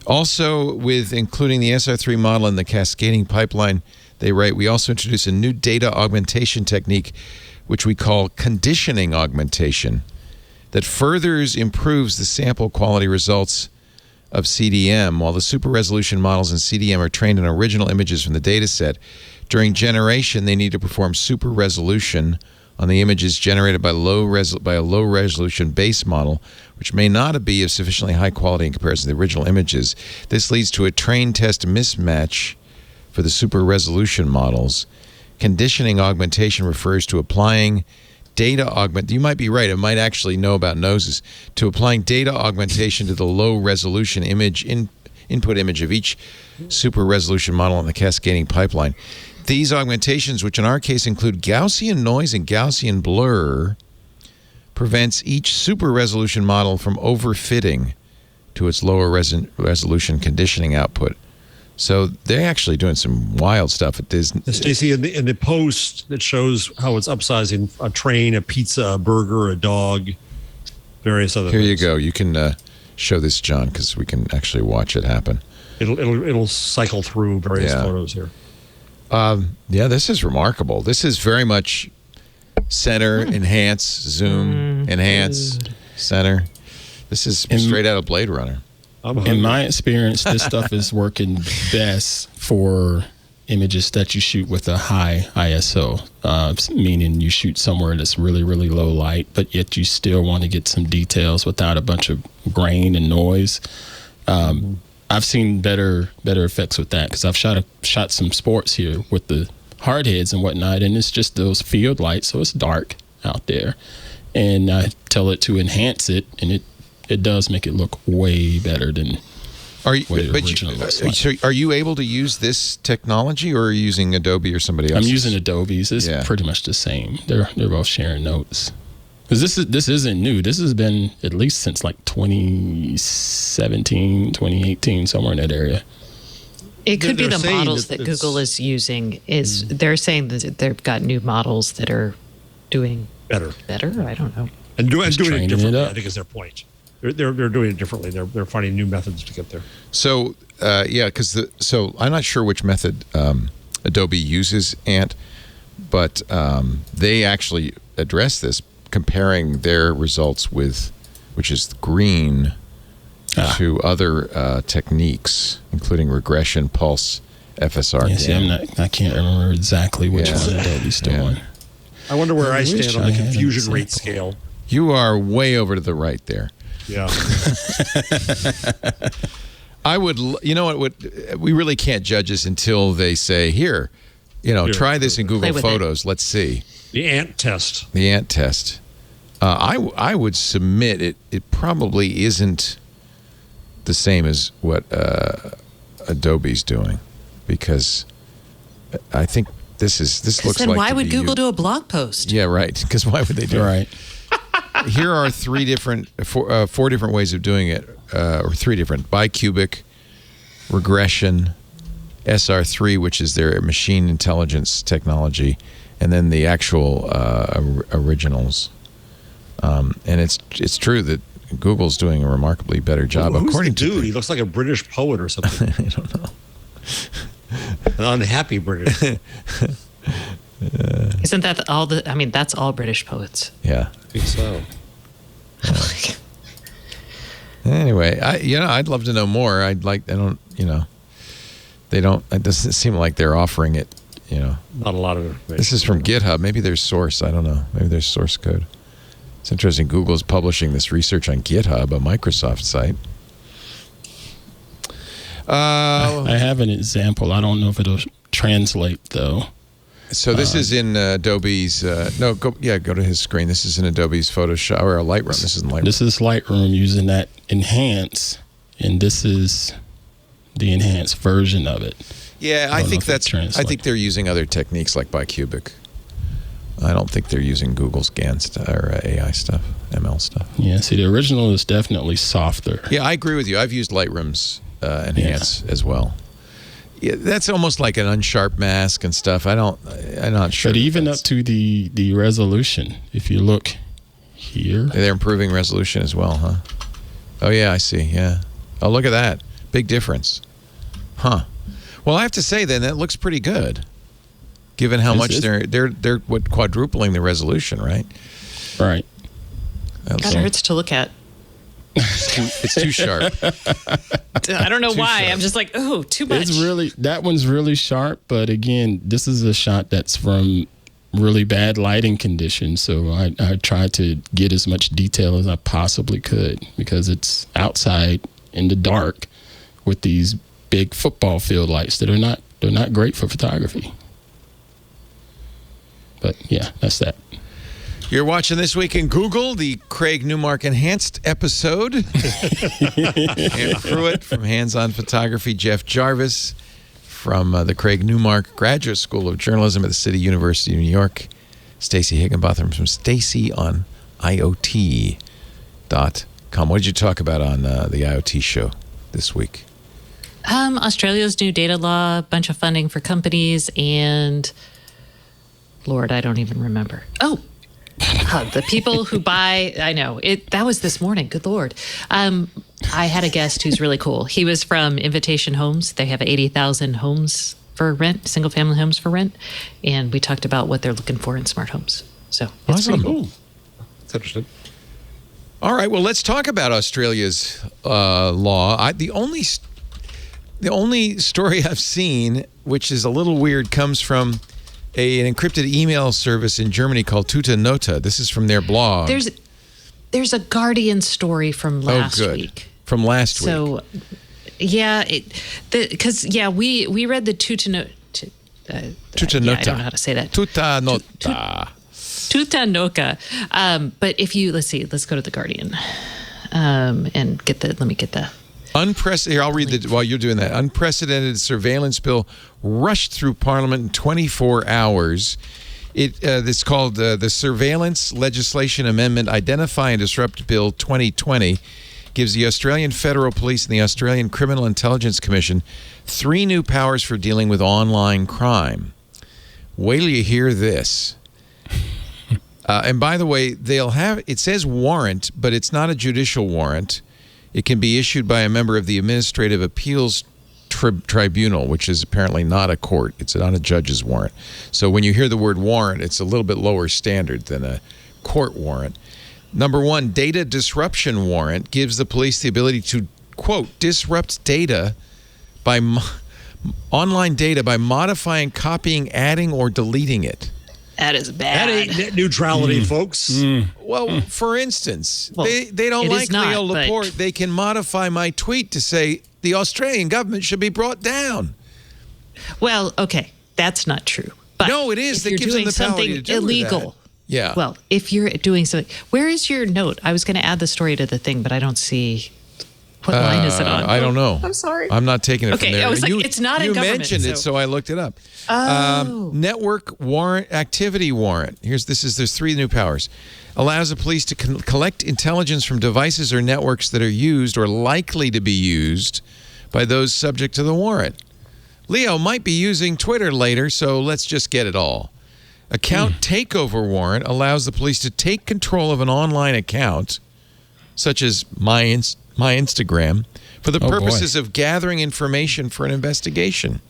Also, with including the SR3 model and the cascading pipeline, they write, we also introduce a new data augmentation technique, which we call conditioning augmentation, that furthers improves the sample quality results of CDM. While the super resolution models in CDM are trained on original images from the data set, during generation, they need to perform super resolution on the images generated by a low resolution base model, which may not be of sufficiently high quality in comparison to the original images. This leads to a train test mismatch for the super resolution models. Conditioning augmentation refers to applying data augment. You might be right. It might actually know about noses. To applying data augmentation to the low resolution input image of each super resolution model in the cascading pipeline. These augmentations, which in our case include Gaussian noise and Gaussian blur, prevents each super resolution model from overfitting to its lower resolution conditioning output. So they're actually doing some wild stuff at Disney. Stacey, in the post that shows how it's upsizing a train, a pizza, a burger, a dog, various other Here things. you go. You can show this, John, because we can actually watch it happen. It'll cycle through various photos here. Yeah, this is remarkable. This is very much center, enhance, zoom, enhance, center. This is straight out of Blade Runner. In my experience, this stuff is working best for images that you shoot with a high ISO, meaning you shoot somewhere that's really, really low light, but yet you still want to get some details without a bunch of grain and noise. I've seen better effects with that because I've shot some sports here with the hard heads and whatnot, and it's just those field lights, so it's dark out there. And I tell it to enhance it, and it does make it look way better than what it originally looks like. So are you able to use this technology, or are you using Adobe or somebody else? I'm using Adobe's. It's pretty much the same. They're both sharing notes. Because this isn't new. This has been at least since like 2017, 2018, somewhere in that area. It could be They're the saying models that Google is using. They're saying that they've got new models that are doing better. I don't know. And doing it differently, up. I think is their point. They're doing it differently. They're finding new methods to get there. So so I'm not sure which method Adobe uses, Ant, but they actually address this, comparing their results with, which is green, to other techniques, including regression, pulse, FSR. I can't remember exactly which one Adobe's doing. I wonder where I stand on the had an confusion rate example. scale. You are way over to the right there. Yeah. I would, you know what, we really can't judge this until they say, here, try this in Google Photos. Let's see. The ant test. The ant test. I would submit it probably isn't the same as what Adobe's doing, because I think this looks Then like. why to would be Google do a blog post? Yeah, right. Because why would they do it? Right. Here are four different ways of doing it, or three different: bicubic, regression, SR3, which is their machine intelligence technology, and then the actual originals. And it's true that Google's doing a remarkably better job. Who's according the dude? to He looks like a British poet or something. I don't know. An unhappy British. Isn't that all the? I mean, that's all British poets. Yeah. I think so. Anyway, I'd love to know more. It doesn't seem like they're offering it. Not a lot of information. This is from GitHub. Maybe there's source. I don't know. Maybe there's source code. It's interesting. Google's publishing this research on GitHub, a Microsoft site. I have an example. I don't know if it'll translate though. So this is in Adobe's. Go to his screen. This is in Adobe's Photoshop or Lightroom. This is in Lightroom. This is Lightroom using that enhance, and this is the enhanced version of it. Yeah, I think they're using other techniques like bicubic. I don't think they're using Google's GAN or AI stuff, ML stuff. Yeah, see, the original is definitely softer. Yeah, I agree with you. I've used Lightroom's enhance as well. Yeah, that's almost like an unsharp mask and stuff. I'm not sure. But even up to the resolution, if you look here, they're improving resolution as well, huh? Oh yeah, I see. Yeah. Oh, look at that, big difference, huh? Well, I have to say then that looks pretty good, given how much they're quadrupling the resolution, right? Right. God, it hurts to look at. It's too sharp. I don't know why. Sharp. I'm just like, oh, too much. That one's really sharp, but again, this is a shot that's from really bad lighting conditions, so I tried to get as much detail as I possibly could because it's outside in the dark with these big football field lights that they're not great for photography. But yeah, that's that. You're watching This Week in Google, the Craig Newmark enhanced episode. Ann Pruitt from Hands On Photography, Jeff Jarvis from the Craig Newmark Graduate School of Journalism at the City University of New York, Stacey Higginbotham from Stacey on IoT.com. What did you talk about on the IoT show this week? Australia's new data law, a bunch of funding for companies, and Lord, I don't even remember. Oh, the people who buy, I know, that was this morning, good Lord. I had a guest who's really cool. He was from Invitation Homes. They have 80,000 homes for rent, single-family homes for rent, and we talked about what they're looking for in smart homes. So it's Awesome. pretty cool. That's interesting. All right, well, let's talk about Australia's law. The only story I've seen, which is a little weird, comes from an encrypted email service in Germany called Tuta Nota. This is from their blog. There's a Guardian story from last week. From last week. So, yeah, we read the Tuta Nota. Tuta Nota. I don't know how to say that. Tuta Nota. Tuta Nota. But if you, let's go to the Guardian and let me get the. Here, I'll read it while you're doing that. Unprecedented surveillance bill rushed through Parliament in 24 hours. It's called the Surveillance Legislation Amendment Identify and Disrupt Bill 2020. Gives the Australian Federal Police and the Australian Criminal Intelligence Commission 3 new powers for dealing with online crime. Wait till you hear this. And by the way, it says warrant, but it's not a judicial warrant. It can be issued by a member of the Administrative Appeals Tribunal, which is apparently not a court. It's not a judge's warrant. So when you hear the word warrant, it's a little bit lower standard than a court warrant. Number 1, data disruption warrant gives the police the ability to, quote, disrupt data by online data by modifying, copying, adding, or deleting it. That is bad. That ain't net neutrality, folks. Well, for instance, Well, they don't it like is not, Leo but- Laporte. They can modify my tweet to say the Australian government should be brought down. Well, okay, that's not true. But No, it is. if That you're gives them doing the power something to do illegal. that. Yeah. Well, if you're doing something, where is your note? I was going to add the story to the thing, but I don't see. What line is it on? I don't know. I'm sorry. I'm not taking it Okay, from there. I was like, it's not in You government, mentioned it, so- so I looked it up. Oh. Network warrant, activity warrant. There's 3 new powers. Allows the police to collect intelligence from devices or networks that are used or likely to be used by those subject to the warrant. Leo might be using Twitter later, so let's just get it all. Account takeover warrant allows the police to take control of an online account, such as my Instagram, for the purposes of gathering information for an investigation.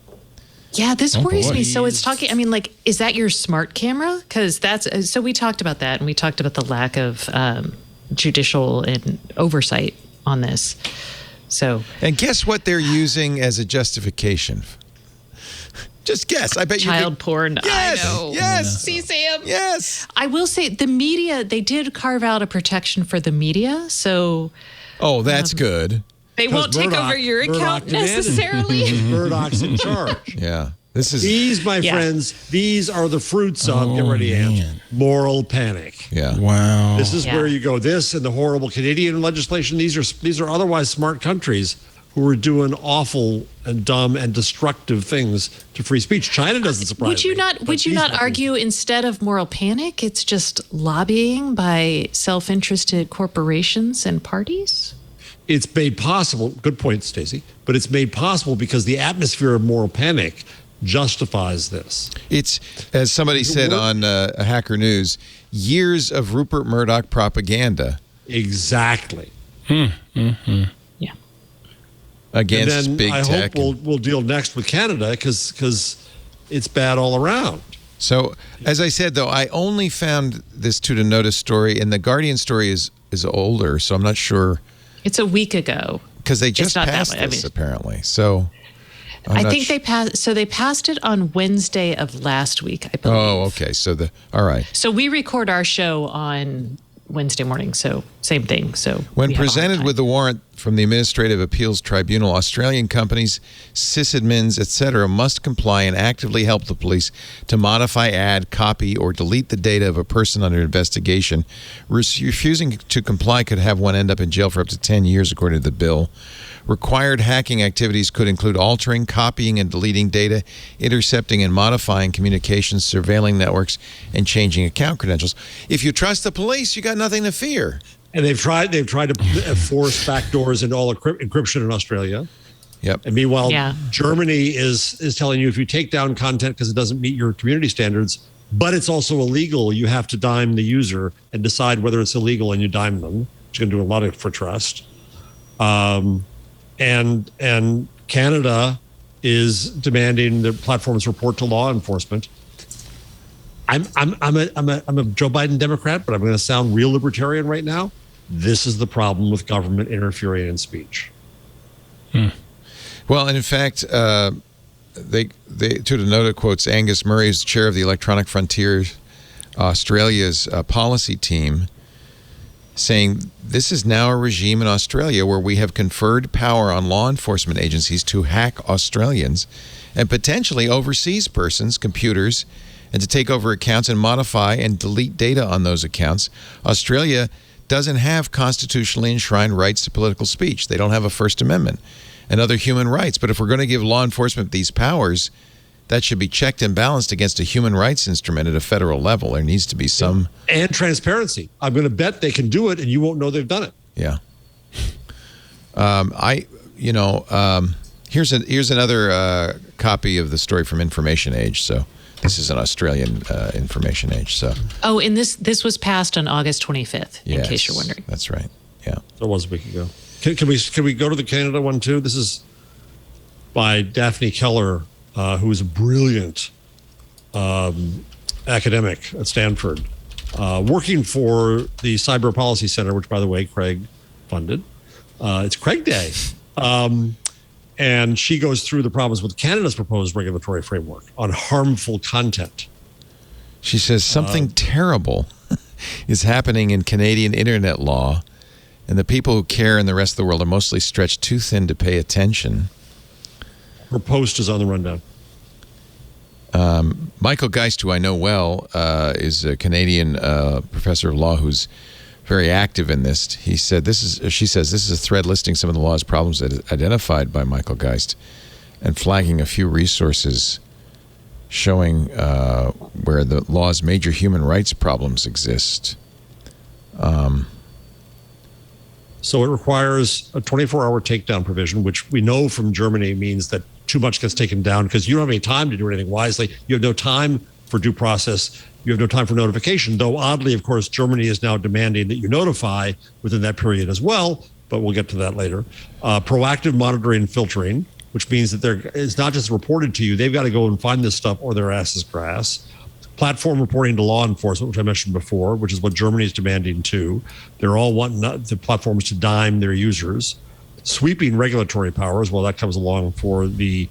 Yeah, this worries boy. me. So it's talking, I mean, like, is that your smart camera? Because so we talked about that, and we talked about the lack of judicial and oversight on this. So, And guess what they're using as a justification? Just guess. I bet child porn. Yes, I know. yes. See, Sam? Yes. I will say the media, they did carve out a protection for the media. So Oh, that's good. they won't take Murdoch- over your Murdoch account demanded it. necessarily. Murdoch's in charge. Yeah. This is These, my Yeah. friends, these are the fruits of, get ready, Ant, moral panic. yeah. Wow. This is Yeah. where you go. This and the horrible Canadian legislation. These are otherwise smart countries who are doing awful and dumb and destructive things to free speech. China doesn't surprise Would you me, not? but Would you these not countries- argue instead of moral panic, it's just lobbying by self-interested corporations and parties? It's made possible. Good point, Stacey. But it's made possible because the atmosphere of moral panic justifies this. It's, as somebody said work? on Hacker News, years of Rupert Murdoch propaganda Exactly. Yeah. against and then big I tech. hope we'll deal next with Canada because it's bad all around. So, as I said, though, I only found this Tuta Nota story, and the Guardian story is older, so I'm not sure, It's a week ago. because they just not that passed way. I this, mean- apparently. So, I'm I not think they passed. So they passed it on Wednesday of last week, I believe. Oh, okay. So, all right. So we record our show on Wednesday morning. So same thing. So When we have a hard presented time. with the warrant, from the Administrative Appeals Tribunal, Australian companies, sysadmins, etc., must comply and actively help the police to modify, add, copy, or delete the data of a person under investigation. Refusing to comply could have one end up in jail for up to 10 years, according to the bill. Required hacking activities could include altering, copying, and deleting data, intercepting and modifying communications, surveilling networks, and changing account credentials. If you trust the police, you got nothing to fear. And they've tried to force backdoors into all encryption in Australia. Yep. And meanwhile, Yeah. Germany is telling you if you take down content because it doesn't meet your community standards, but it's also illegal, you have to dime the user and decide whether it's illegal, and you dime them, which is going to do a lot for trust. And Canada is demanding the platforms report to law enforcement. I'm a Joe Biden Democrat, but I'm going to sound real libertarian right now. This is the problem with government interfering in speech. Well, and in fact, Tutanota quotes Angus Murray, who's chair of the Electronic Frontiers Australia's policy team, saying this is now a regime in Australia where we have conferred power on law enforcement agencies to hack Australians and potentially overseas persons' computers, and to take over accounts and modify and delete data on those accounts. Australia doesn't have constitutionally enshrined rights to political speech. They don't have a First Amendment and other human rights. But if we're going to give law enforcement these powers, that should be checked and balanced against a human rights instrument at a federal level. There needs to be some... And transparency. I'm going to bet they can do it and you won't know they've done it. Yeah. Here's another copy of the story from Information Age. So this is an Australian Information Age. So. Oh, and this was passed on August 25th, in Yes, case you're wondering. That's right. Yeah. That was a week ago. Can we go to the Canada one too? This is by Daphne Keller, who is a brilliant academic at Stanford, working for the Cyber Policy Center, which, by the way, Craig funded. It's Craig Day. And she goes through the problems with Canada's proposed regulatory framework on harmful content. She says something terrible is happening in Canadian internet law, and the people who care in the rest of the world are mostly stretched too thin to pay attention. Her post is on the rundown. Michael Geist, who I know well, is a Canadian professor of law who's very active in this. She says this is a thread listing some of the law's problems that identified by Michael Geist and flagging a few resources showing where the law's major human rights problems exist. So it requires a 24-hour takedown provision, which we know from Germany means that too much gets taken down because you don't have any time to do anything wisely. You have no time for due process. You have no time for notification, though oddly, of course, Germany is now demanding that you notify within that period as well, but we'll get to that later. Proactive monitoring and filtering, which means that it's not just reported to you. They've got to go and find this stuff or their ass is grass. Platform reporting to law enforcement, which I mentioned before, which is what Germany is demanding too. They're all wanting the platforms to dime their users. Sweeping regulatory powers, well, that comes along for the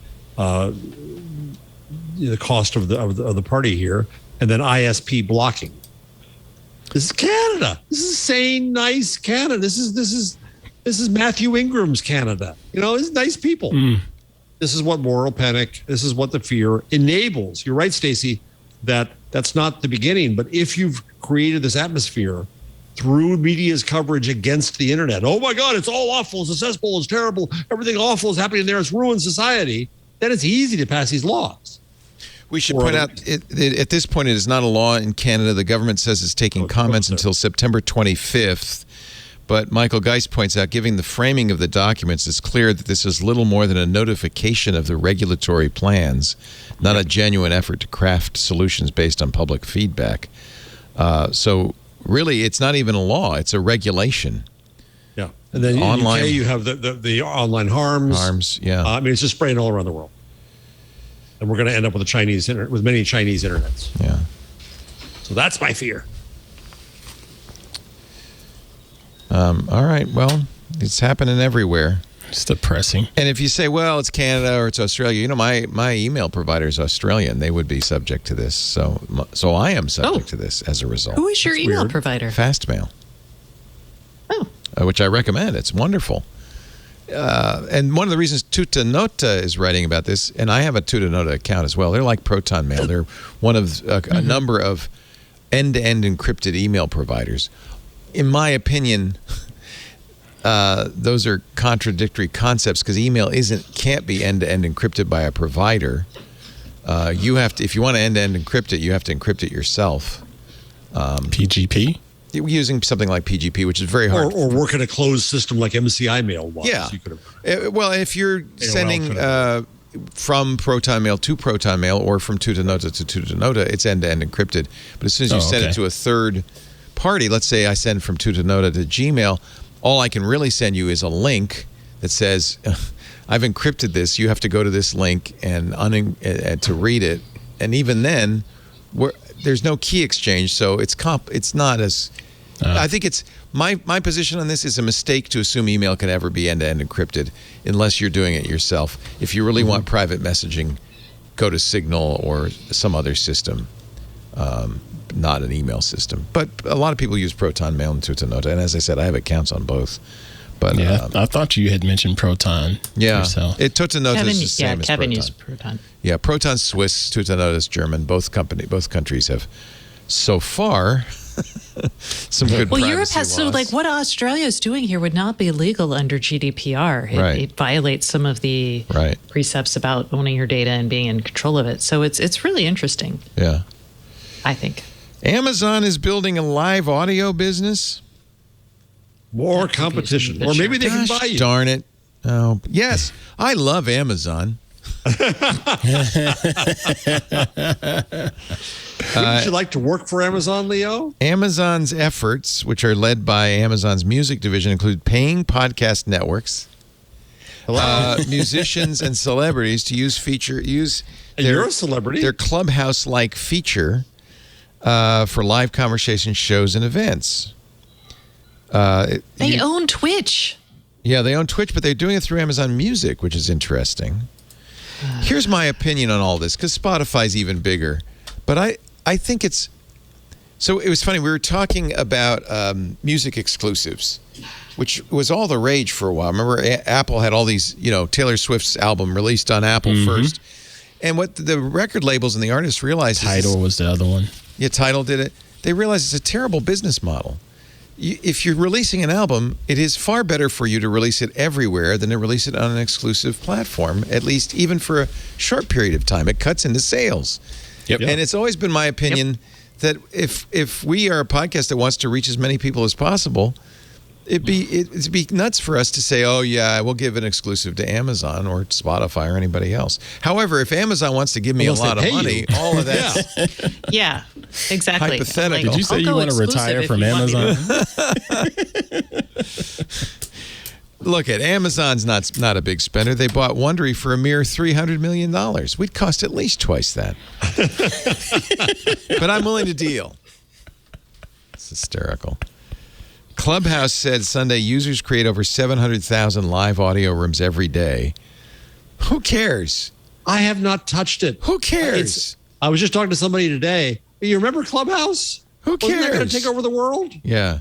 cost of the party here. And then ISP blocking. This is Canada. This is sane, nice Canada. This is Matthew Ingram's Canada. This is nice people. This is what moral panic. This is what the fear enables. You're right, Stacey, that's not the beginning. But if you've created this atmosphere through media's coverage against the internet, oh my God, it's all awful. It's a cesspool. It's terrible. Everything awful is happening there. It's ruined society. Then it's easy to pass these laws. We should point out, at this point, it is not a law in Canada. The government says it's taking comments until September 25th. But Michael Geist points out, given the framing of the documents, it's clear that this is little more than a notification of the regulatory plans, not a genuine effort to craft solutions based on public feedback. So really, it's not even a law. It's a regulation. Yeah. And then online, in the UK, you have the online harms. Harms, yeah. It's just spraying all around the world. And we're going to end up with with many Chinese internets. Yeah. So that's my fear. All right. Well, it's happening everywhere. It's depressing. And if you say, well, it's Canada or it's Australia, my email provider is Australian. They would be subject to this. So I am subject to this as a result. Who is your email provider? Fastmail. Oh. Which I recommend. It's wonderful. And one of the reasons Tutanota is writing about this, and I have a Tutanota account as well. They're like Proton Mail. They're one of a number of end-to-end encrypted email providers. In my opinion, those are contradictory concepts because email can't be end-to-end encrypted by a provider. You have to, if you want to end-to-end encrypt it, you have to encrypt it yourself. PGP? Using something like PGP, which is very hard. Or work in a closed system like MCI Mail was. Yeah. You could have, well, if you're sending from Proton Mail to Proton Mail or from Tutanota to Tutanota, it's end-to-end encrypted. But as soon as you send it to a third party, let's say I send from Tutanota to Gmail, all I can really send you is a link that says, I've encrypted this. You have to go to this link and to read it. And even then, there's no key exchange, so it's not as... I think it's my position on this is a mistake to assume email can ever be end-to-end encrypted unless you're doing it yourself. If you really want private messaging, go to Signal or some other system, not an email system. But a lot of people use Proton Mail and Tutanota, and as I said, I have accounts on both. But I thought you had mentioned Proton. yourself. Tutanota is the same as Kevin Proton. used Proton. Yeah, Proton's Swiss, Tutanota is German. Both countries have so far some good Well, privacy Europe has laws. so like what Australia is doing here would not be legal under GDPR. It violates some of the precepts about owning your data and being in control of it. So it's really interesting. Yeah, I think Amazon is building a live audio business. more competition. Or maybe they can buy you. Darn it! Oh, yes, I love Amazon. Would you like to work for Amazon, Leo? Amazon's efforts, which are led by Amazon's music division, include paying podcast networks, musicians, and celebrities to use you're a celebrity. Their Clubhouse-like feature for live conversation shows and events. They own Twitch. Yeah, they own Twitch, but they're doing it through Amazon Music, which is interesting. Here's my opinion on all this, because Spotify's even bigger. But I think it's... So it was funny, we were talking about music exclusives, which was all the rage for a while. Remember, Apple had all these, Taylor Swift's album released on Apple first. And what the record labels and the artists realized Tidal was the other one. Yeah, Tidal did it. They realized it's a terrible business model. If you're releasing an album, it is far better for you to release it everywhere than to release it on an exclusive platform, at least even for a short period of time. It cuts into sales. Yep. And it's always been my opinion that if we are a podcast that wants to reach as many people as possible, it'd be nuts for us to say, oh, yeah, we'll give an exclusive to Amazon or Spotify or anybody else. However, if Amazon wants to give me a lot of money, all of that. Yeah, exactly. Hypothetical. Did you say you want to retire from Amazon? Look, Amazon's not a big spender. They bought Wondery for a mere $300 million. We'd cost at least twice that. But I'm willing to deal. It's hysterical. Clubhouse said Sunday users create over 700,000 live audio rooms every day. Who cares? I have not touched it. Who cares? I was just talking to somebody today. You remember Clubhouse? Who cares? Wasn't that going to take over the world? Yeah.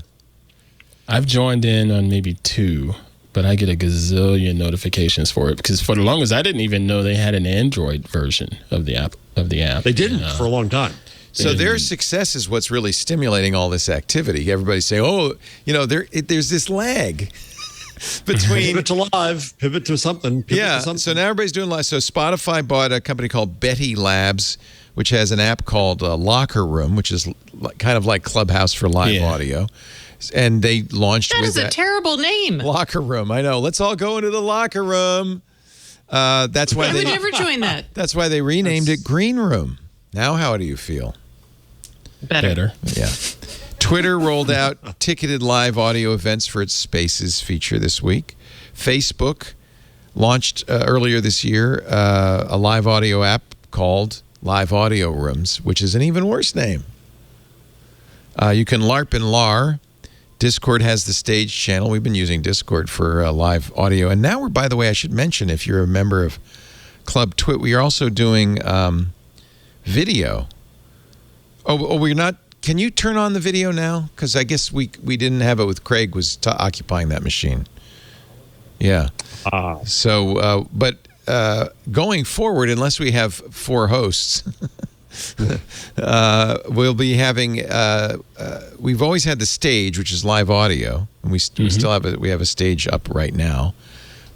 I've joined in on maybe 2, but I get a gazillion notifications for it because for the longest I didn't even know they had an Android version of the app. They didn't for a long time. So their success is what's really stimulating all this activity. Everybody's saying, oh, there's this lag between... Pivot to live, pivot to something. To something. So now everybody's doing live. So Spotify bought a company called Betty Labs, which has an app called Locker Room, which is kind of like Clubhouse for live audio. And they launched that is a terrible name. Locker Room. I know. Let's all go into the locker room. That's why I would never join that. That's why they renamed it Green Room. Now, how do you feel? Better. Yeah. Twitter rolled out ticketed live audio events for its Spaces feature this week. Facebook launched earlier this year a live audio app called Live Audio Rooms, which is an even worse name. You can LARP and LAR. Discord has the Stage channel. We've been using Discord for live audio. And now by the way, I should mention, if you're a member of Club Twit, we are also doing video. Oh, we're not. Can you turn on the video now? Because I guess we didn't have it with Craig was occupying that machine. Yeah. So, but going forward, unless we have 4 hosts, we'll be having. We've always had the stage, which is live audio, and we still have we have a stage up right now.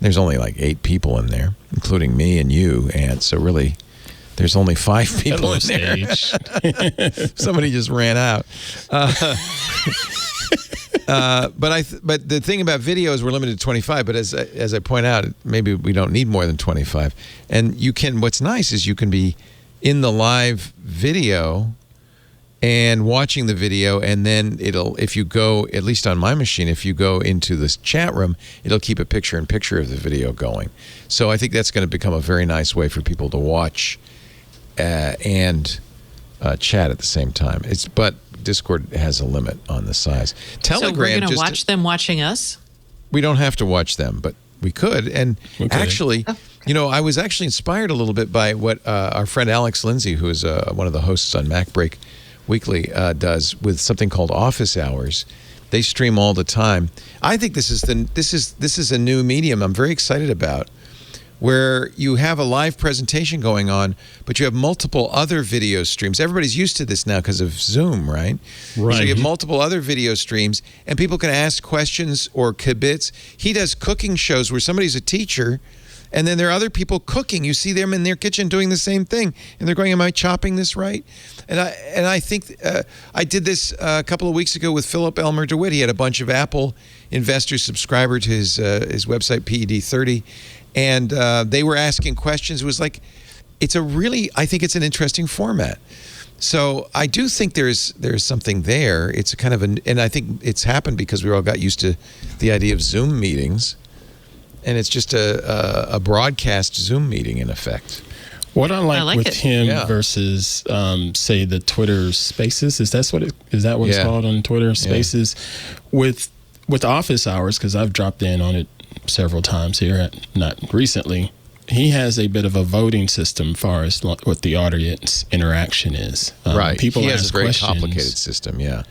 There's only like 8 people in there, including me and you, and so really, there's only 5 people in there. Somebody just ran out. But the thing about video is we're limited to 25. But as I point out, maybe we don't need more than 25. And you can. What's nice is you can be in the live video and watching the video, and then if you go, at least on my machine, if you go into this chat room, it'll keep a picture-in-picture of the video going. So I think that's going to become a very nice way for people to watch and chat at the same time. But Discord has a limit on the size. Telegram, so we're going to watch them watching us? We don't have to watch them, but we could. And actually, I was actually inspired a little bit by what our friend Alex Lindsay, who is one of the hosts on MacBreak Weekly, does with something called Office Hours. They stream all the time. I think this is a new medium I'm very excited about, where you have a live presentation going on, but you have multiple other video streams. Everybody's used to this now because of Zoom, right? Right. So you have multiple other video streams, and people can ask questions or kibitz. He does cooking shows where somebody's a teacher, and then there are other people cooking. You see them in their kitchen doing the same thing, and they're going, "Am I chopping this right?" And I think I did this a couple of weeks ago with Philip Elmer DeWitt. He had a bunch of Apple investors subscriber to his website PED30, and they were asking questions. It was like, I think it's an interesting format. So I do think there's something there. It's kind of and I think it's happened because we all got used to the idea of Zoom meetings. And it's just a broadcast Zoom meeting in effect. What I like with him versus, say, the Twitter Spaces, is that what it's called on Twitter Spaces? Yeah. With Office Hours, because I've dropped in on it several times here, not recently, he has a bit of a voting system as far as what the audience interaction is. Right. People he has ask a very questions. complicated system, yeah.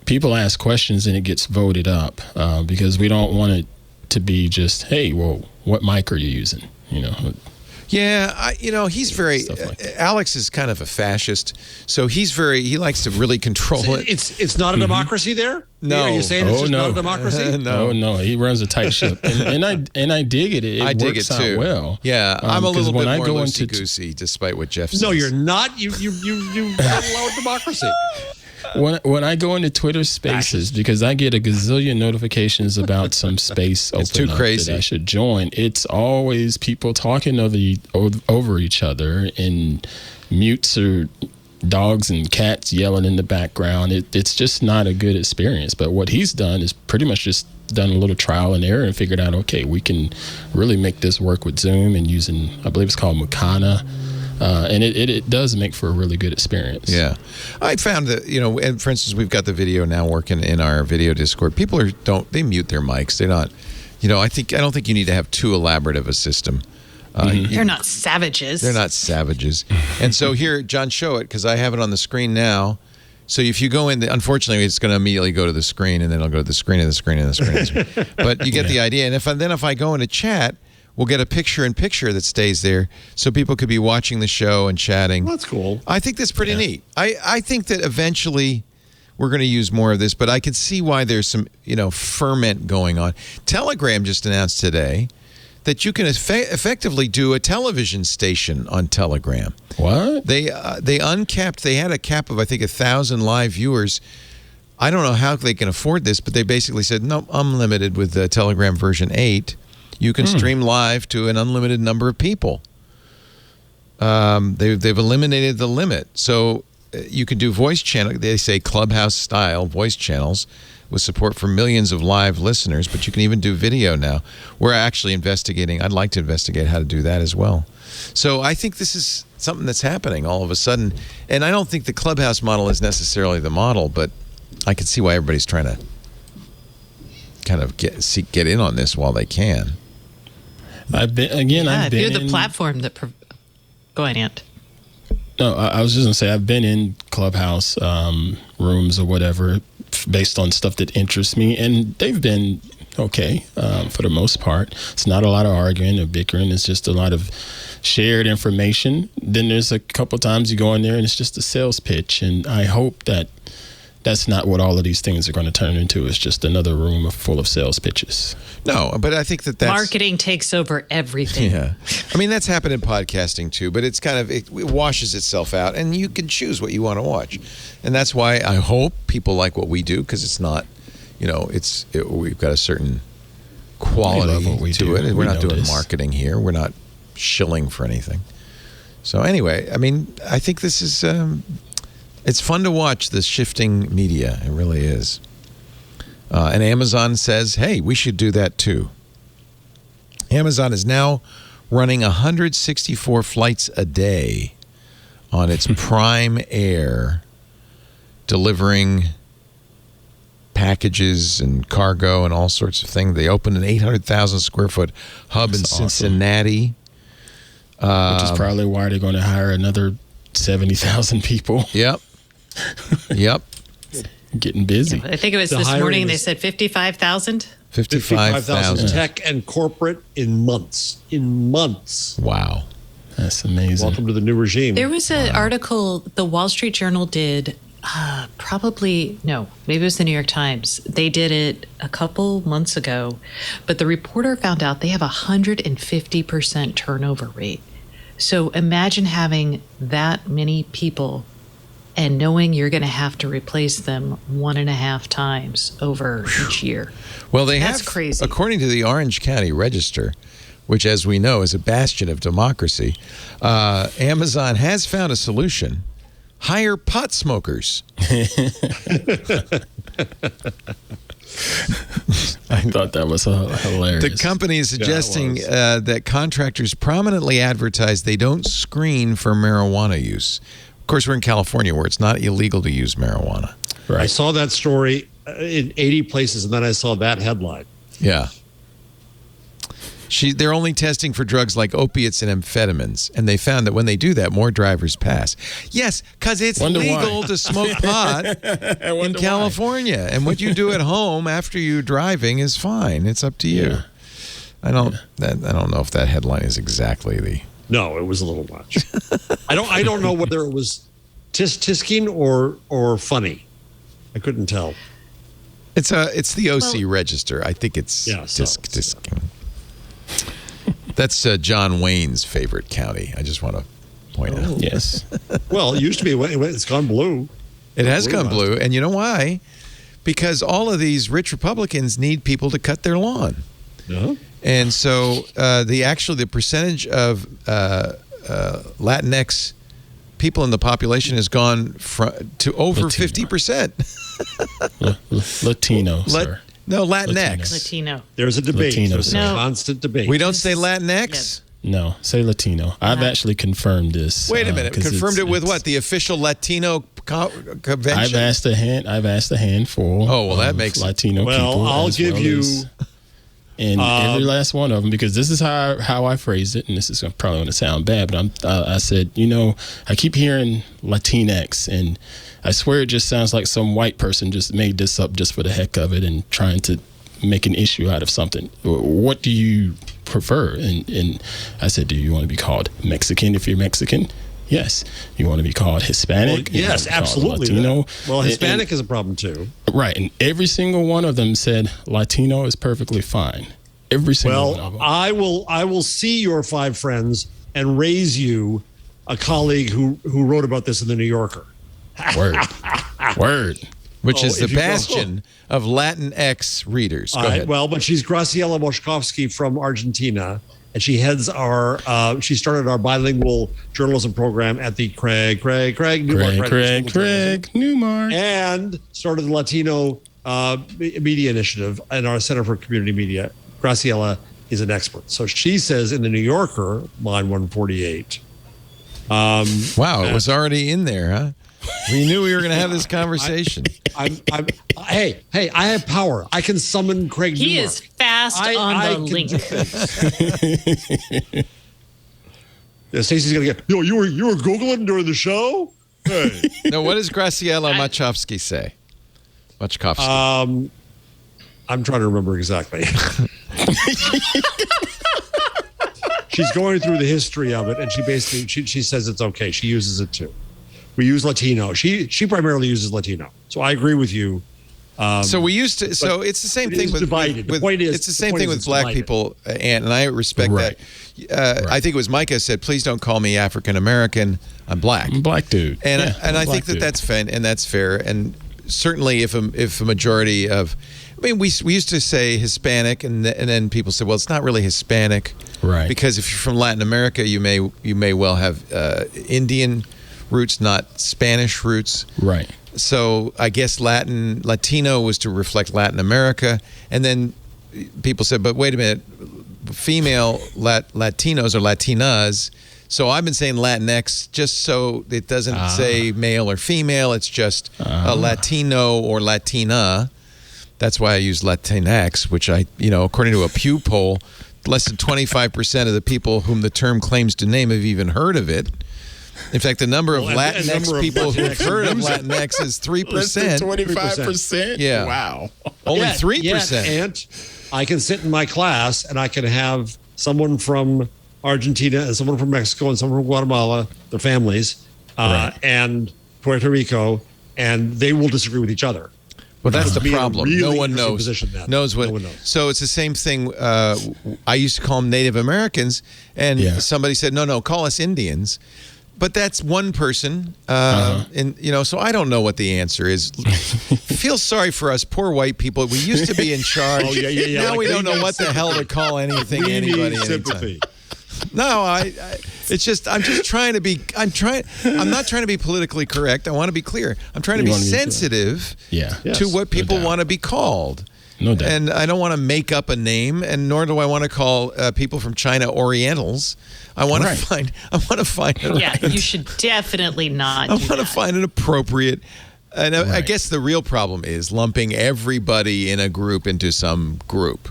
People ask questions and it gets voted up because we don't want it to be just, hey, well, what mic are you using? Yeah, he's very. Alex is kind of a fascist, so he likes to really control it. It's not a democracy there. No, are you saying it's just not a democracy? No, he runs a tight ship, and I dig it. It works out well. Yeah, I'm a little bit more go loosey-goosey, despite what Jeff says. No, you're not. You not allowed democracy. When I go into Twitter Spaces, because I get a gazillion notifications about some space open up that I should join, it's always people talking over each other, and mutes or dogs and cats yelling in the background. It's just not a good experience. But what he's done is pretty much just done a little trial and error and figured out, okay, we can really make this work with Zoom and using, I believe it's called Mukana. And it does make for a really good experience. Yeah. I found that, and for instance, we've got the video now working in our video Discord. People they mute their mics. They're not, I don't think you need to have too elaborate of a system. They're not savages. They're not savages. And so here, John, show it, because I have it on the screen now. So if you go in, unfortunately, it's going to immediately go to the screen, and then it'll go to the screen and the screen and the screen. And the screen. But you get the idea. And if I go into chat, we'll get a picture-in-picture that stays there, so people could be watching the show and chatting. Well, that's cool. I think that's pretty neat. I think that eventually we're going to use more of this, but I can see why there's some ferment going on. Telegram just announced today that you can effectively do a television station on Telegram. What? They uncapped. They had a cap of, I think, 1,000 live viewers. I don't know how they can afford this, but they basically said, no, unlimited with the Telegram version 8. You can stream live to an unlimited number of people. They've eliminated the limit. So you can do voice channel. They say Clubhouse style voice channels with support for millions of live listeners, but you can even do video now. We're actually investigating. I'd like to investigate how to do that as well. So I think this is something that's happening all of a sudden. And I don't think the Clubhouse model is necessarily the model, but I can see why everybody's trying to kind of get in on this while they can. I've been if you're the platform that. Go ahead, Ant. No, I was just gonna say I've been in Clubhouse rooms or whatever based on stuff that interests me, and they've been okay, for the most part. It's not a lot of arguing or bickering. It's just a lot of shared information. Then there's a couple times you go in there and it's just a sales pitch. And I hope that that's not what all of these things are going to turn into. It's just another room full of sales pitches. No, but I think that's... Marketing takes over everything. Yeah. I mean, that's happened in podcasting too, but it's kind of, it washes itself out and you can choose what you want to watch. And that's why I hope people like what we do, because it's not, we've got a certain quality to it. And we're not doing marketing here. We're not shilling for anything. So anyway, I mean, I think this is, it's fun to watch this shifting media. It really is. And Amazon says, hey, we should do that too. Amazon is now running 164 flights a day on its Prime Air, delivering packages and cargo and all sorts of things. They opened an 800,000 square foot hub in Cincinnati. Which is probably why they're going to hire another 70,000 people. Yep. Yep. Getting busy. I think it was this morning they said 55,000. 55,000 tech and corporate in months. In months. Wow. That's amazing. Welcome to the new regime. There was an article the Wall Street Journal did, maybe it was the New York Times. They did it a couple months ago, but the reporter found out they have 150% turnover rate. So imagine having that many people and knowing you're going to have to replace them 1.5 times over each year. Well, That's crazy. According to the Orange County Register, which, as we know, is a bastion of democracy, Amazon has found a solution. Hire pot smokers. I thought that was hilarious. The company is suggesting that contractors prominently advertise they don't screen for marijuana use. Of course, we're in California where it's not illegal to use marijuana. Right. I saw that story in 80 places, and then I saw that headline. Yeah. They're only testing for drugs like opiates and amphetamines, and they found that when they do that, more drivers pass. Yes, because it's legal to smoke pot in California, and what you do at home after you're driving is fine. It's up to you. Yeah. I don't know if that headline is exactly the. No, it was a little much. I don't know whether it was tisking or funny. I couldn't tell. It's the OC Register. I think it's tisking. That's John Wayne's favorite county. I just want to point out. Yes. Well, it used to be. It's gone blue. It has gone blue. And you know why? Because all of these rich Republicans need people to cut their lawn. Uh-huh. And so the percentage of Latinx people in the population has gone to over 50%. Latino, sir. No, Latinx. Latino. There's a debate. There's a No. constant debate. We don't say Latinx? No, say Latino. I've actually confirmed this. Wait a minute. Confirmed it with what? The official Latino convention? I've asked a handful. Oh, well, that makes Latino people. Well, I'll give you. And every last one of them, because this is how I phrased it, and this is probably going to sound bad, but I said, I keep hearing Latinx, and I swear it just sounds like some white person just made this up just for the heck of it and trying to make an issue out of something. What do you prefer? And I said, do you want to be called Mexican if you're Mexican? Yes. You want to be called Hispanic? Well, yes, absolutely. Latino? Well, Hispanic is a problem too. Right. And every single one of them said Latino is perfectly fine. Every single one of them. I will see your 5 friends and raise you a colleague who wrote about this in the New Yorker. Word. Which is the bastion of Latinx readers. Go ahead. Well, but she's Graciela Moshkovsky from Argentina, and she heads she started our bilingual journalism program at the Craig Newmark, and started the Latino Media Initiative and our Center for Community Media. Graciela is an expert. So she says in the New Yorker, line 148. Wow, it was already in there, huh? We knew we were going to have this conversation. Hey, I have power. I can summon Craig Newmark. He is fast on the link. Yeah, Stacey's going to get, you were Googling during the show? Hey. No, what does Graciela Machkovsky say? Machkovsky. I'm trying to remember exactly. She's going through the history of it, and she basically she says it's okay. She uses it too. We use Latino. She primarily uses Latino. So I agree with you. So we used to. So it's the same thing with divided. The point is, it's the same thing with black people, and I respect that. I think it was Micah said, "Please don't call me African American. I'm black." I'm a black dude, and I think dude. that's fair, and that's fair. And certainly, if a majority of, I mean, we used to say Hispanic, and then people said, "Well, it's not really Hispanic, right?" Because if you're from Latin America, you may well have Indian roots, not Spanish roots, right? So I guess Latino was to reflect Latin America, and then people said, "But wait a minute, female Latinos or Latinas." So I've been saying Latinx just so it doesn't say male or female. It's just a Latino or Latina. That's why I use Latinx, which according to a Pew poll, less than 25% of the people whom the term claims to name have even heard of it. In fact, the number of Latinx people who have heard of Latinx is 3%. Less than 25%? Yeah. Wow. Only 3%. And I can sit in my class and I can have someone from Argentina and someone from Mexico and someone from Guatemala, their families, and Puerto Rico, and they will disagree with each other. Well, that's the problem. Really no one knows what. No one knows. So it's the same thing. I used to call them Native Americans, and somebody said, "No, call us Indians." But that's one person, and so I don't know what the answer is. Feel sorry for us poor white people. We used to be in charge. Now we don't know what the hell to call anything, anybody, anytime. No, it's just I'm just trying to be. I'm not trying to be politically correct. I want to be clear. I'm trying to be sensitive to what people want to be called. No doubt. And I don't want to make up a name, and nor do I want to call people from China Orientals. I want to find. You should definitely not. I want to find an appropriate. And I guess the real problem is lumping everybody in a group into some group.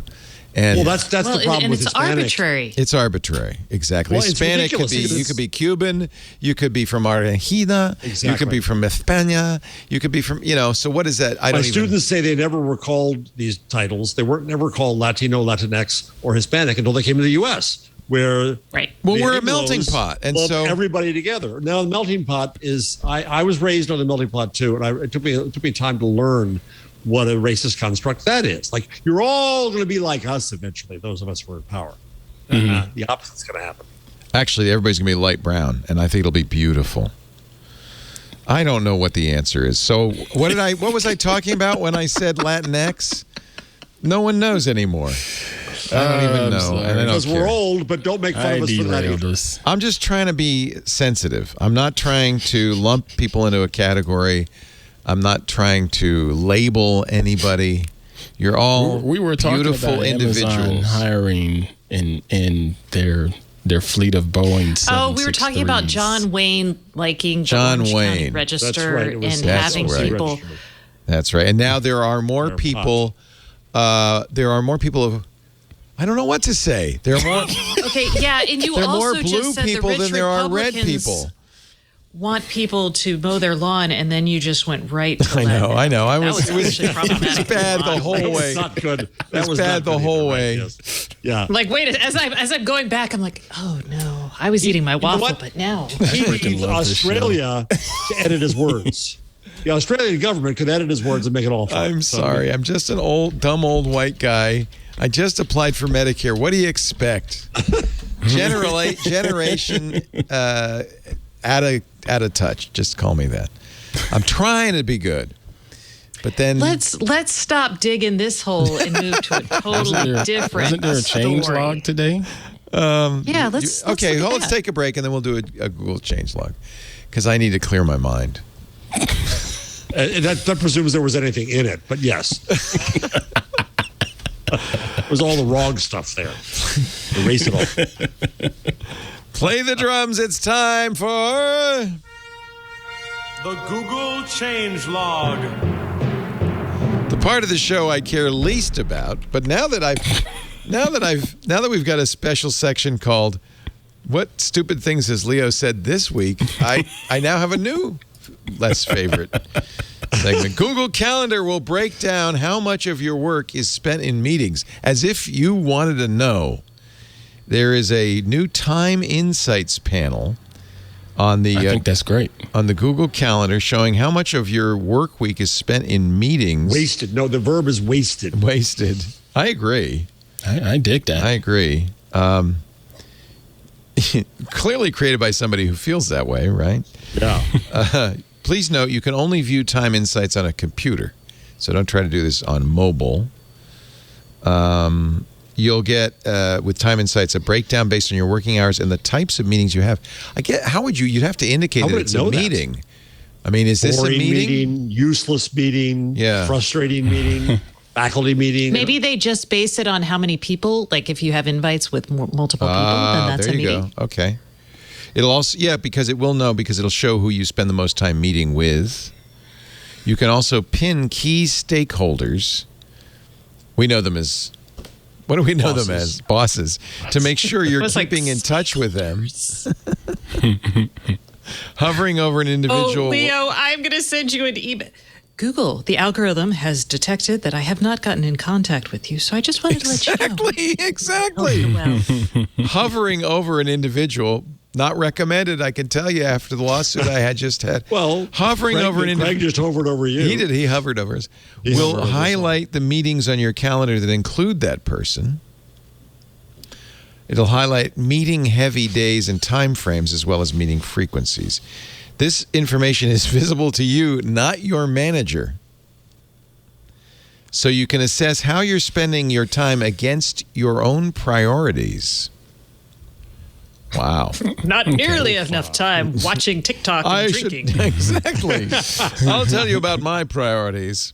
And that's the problem with it's Hispanic. arbitrary. It's arbitrary, exactly. Well, Hispanic could be. You could be Cuban. You could be from Argentina. Exactly. You could be from España. You could be from. So what is that? My students say they never were called these titles. They weren't never called Latino, Latinx, or Hispanic until they came to the U.S., where Well, we're a melting pot, and so everybody together. Now the melting pot is. I was raised on the melting pot too, and it took me time to learn what a racist construct that is. Like, you're all going to be like us eventually, those of us who are in power. The opposite's going to happen. Actually, everybody's going to be light brown, and I think it'll be beautiful. I don't know what the answer is. So what was I talking about when I said Latinx? No one knows anymore. I don't even know. And I don't because care. we're old, but don't make fun of us for that. I'm just trying to be sensitive. I'm not trying to lump people into a category. I'm not trying to label anybody. You're all we were talking beautiful about individuals. Amazon hiring in their fleet of Boeing 767s. Oh, we were talking about John Wayne liking John the Orange Wayne County Register and having people. That's right. And now there are more people. There are more people. I don't know what to say. There are more. Okay, yeah, and you there are also more blue just said people the rich than there are red Republicans people. Want people to mow their lawn, and then you just went right to I know. That It was problematic. bad the whole way. It's not good. That was bad the whole way. Yes. Yeah. Like, wait, as I'm going back, I'm like, oh no, I was eating my waffle, but now He needs Australia to edit his words. The Australian government could edit his words and make it all fine. I'm sorry. I'm just an dumb old white guy. I just applied for Medicare. What do you expect? Generation out of touch. Just call me that. I'm trying to be good. But then let's stop digging this hole and move to a totally different. Wasn't there a change story. log today? Yeah, let's let's take a break and then we'll do a Google change log because I need to clear my mind. That presumes there was anything in it, but yes. It was all the wrong stuff there. Erase it all. Play the drums. It's time for the Google change log. The part of the show I care least about, but now that we've got a special section called "What Stupid Things Has Leo Said This Week," I now have a new less favorite. segment. Google Calendar will break down how much of your work is spent in meetings. As if you wanted to know. There is a new Time Insights panel on the. I think that's great. On the Google Calendar, showing how much of your work week is spent in meetings. Wasted. No, the verb is wasted. Wasted. I agree. I dig that. I agree. Clearly created by somebody who feels that way, right? Yeah. Please note, you can only view Time Insights on a computer, so don't try to do this on mobile. You'll get, with Time Insights, a breakdown based on your working hours and the types of meetings you have. How would you'd have to indicate that it's a meeting. That? I mean, is this boring a meeting? Useless meeting, frustrating meeting, faculty meeting. Maybe they just base it on how many people, like if you have invites with multiple people, then that's a meeting. There you go. Okay. It'll also, because it will know, because it'll show who you spend the most time meeting with. You can also pin key stakeholders. We know them as, what do we know them as? Bosses. To make sure you're keeping in touch with them. Hovering over an individual. Oh, Leo, I'm going to send you an email. Google, the algorithm has detected that I have not gotten in contact with you, so I just wanted to let you know. Exactly. Oh, well. Hovering over an individual, not recommended, I can tell you, after the lawsuit I had just had. Well, hovering over an individual. Craig just hovered over you. He did. He hovered over us. Will highlight the meetings on your calendar that include that person. It'll highlight meeting-heavy days and time frames as well as meeting frequencies. This information is visible to you, not your manager. So you can assess how you're spending your time against your own priorities. Wow. Not nearly enough time watching TikTok and drinking. Exactly. I'll tell you about my priorities.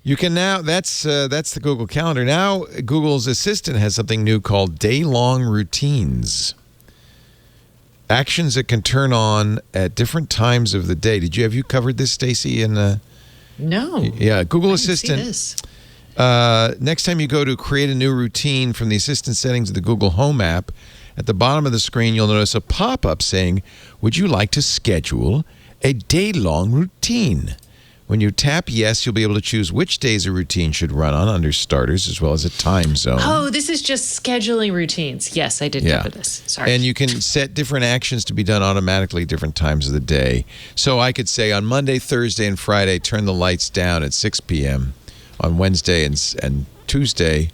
You can now, that's the Google Calendar. Now, Google's Assistant has something new called day-long routines. Actions that can turn on at different times of the day. Have you covered this, Stacey? No. Yeah, Google I Assistant. didn't see this. Next time you go to create a new routine from the Assistant settings of the Google Home app, at the bottom of the screen, you'll notice a pop-up saying, "Would you like to schedule a day-long routine?" When you tap yes, you'll be able to choose which days a routine should run on under starters, as well as a time zone. Oh, this is just scheduling routines. Yes, I did cover this. Sorry. And you can set different actions to be done automatically at different times of the day. So I could say on Monday, Thursday, and Friday, turn the lights down at 6 p.m. On Wednesday and Tuesday,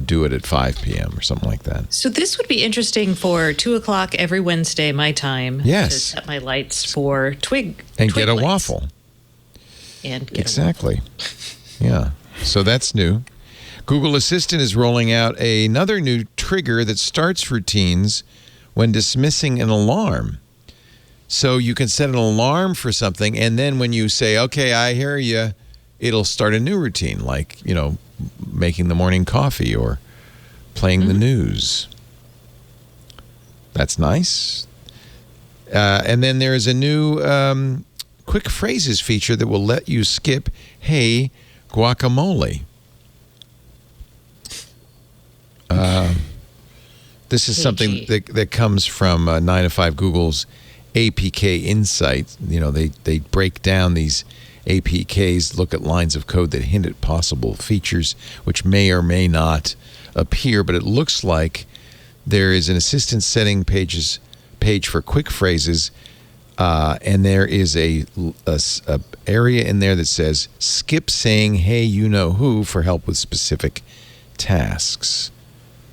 do it at 5 p.m. or something like that. So this would be interesting for 2 o'clock every Wednesday, my time. Yes. To set my lights for Twig. And Twig get a lights. waffle. And get Exactly. Yeah. So that's new. Google Assistant is rolling out another new trigger that starts routines when dismissing an alarm. So you can set an alarm for something, and then when you say, okay, I hear you, it'll start a new routine, like, making the morning coffee or playing the news. That's nice. And then there is a new quick phrases feature that will let you skip, "Hey, guacamole." This is something that comes from 9 to 5 Google's APK Insight. They break down these APKs, look at lines of code that hint at possible features which may or may not appear, but it looks like there is an assistant setting page for quick phrases, and there is a area in there that says skip saying "Hey, you know who" for help with specific tasks.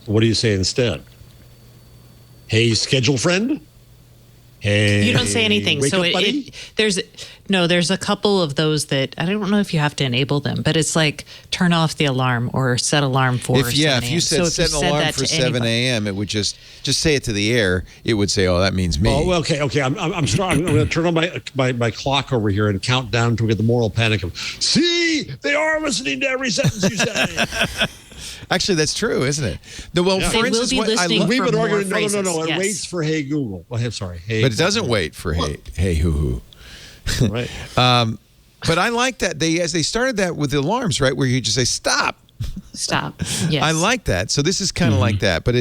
What do you say instead? Hey, schedule friend? Hey, you don't say anything. Wake So up, buddy? there's a couple of those that I don't know if you have to enable them, but it's like turn off the alarm or set alarm for. If you said set an alarm for 7 a.m., it would just say it to the air. It would say, "Oh, that means me." Oh, okay. I'm sorry. I'm going to turn on my clock over here and count down to get the moral panic of, see, they are listening to every sentence you say. Actually, that's true, isn't it? They will be listening We've for been more arguing. phrases. No. It Yes. waits for "Hey Google." Well, I'm sorry. Hey, But it doesn't wait for hey hoo hoo. Right. But I like that they started that with the alarms, right, where you just say stop. Stop. Yes. I like that. So this is kind of like that, but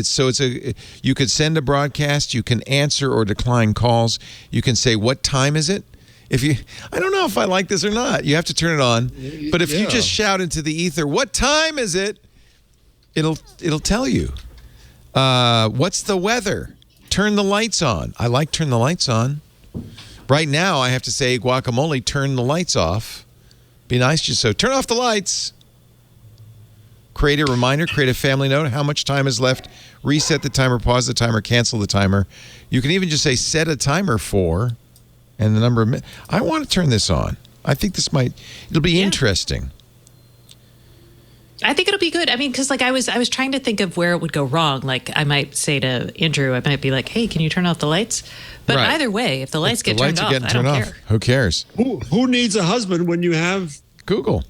you could send a broadcast, you can answer or decline calls, you can say what time is it, I don't know if I like this or not. You have to turn it on. But if you Yeah. just shout into the ether, what time is it? It'll tell you. What's the weather? Turn the lights on. I like turn the lights on. Right now, I have to say, guacamole, turn the lights off. Be nice just so. Turn off the lights. Create a reminder, create a family note, how much time is left, reset the timer, pause the timer, cancel the timer. You can even just say set a timer for, and the number of minutes. I want to turn this on. I think it'll be interesting. I think it'll be good. I mean, because like I was trying to think of where it would go wrong. Like I might say to Andrew, I might be like, "Hey, can you turn off the lights?" But Right. either way, if the lights If get the turned lights off, are getting I don't turned care. off. Who cares? Who needs a husband when you have Google.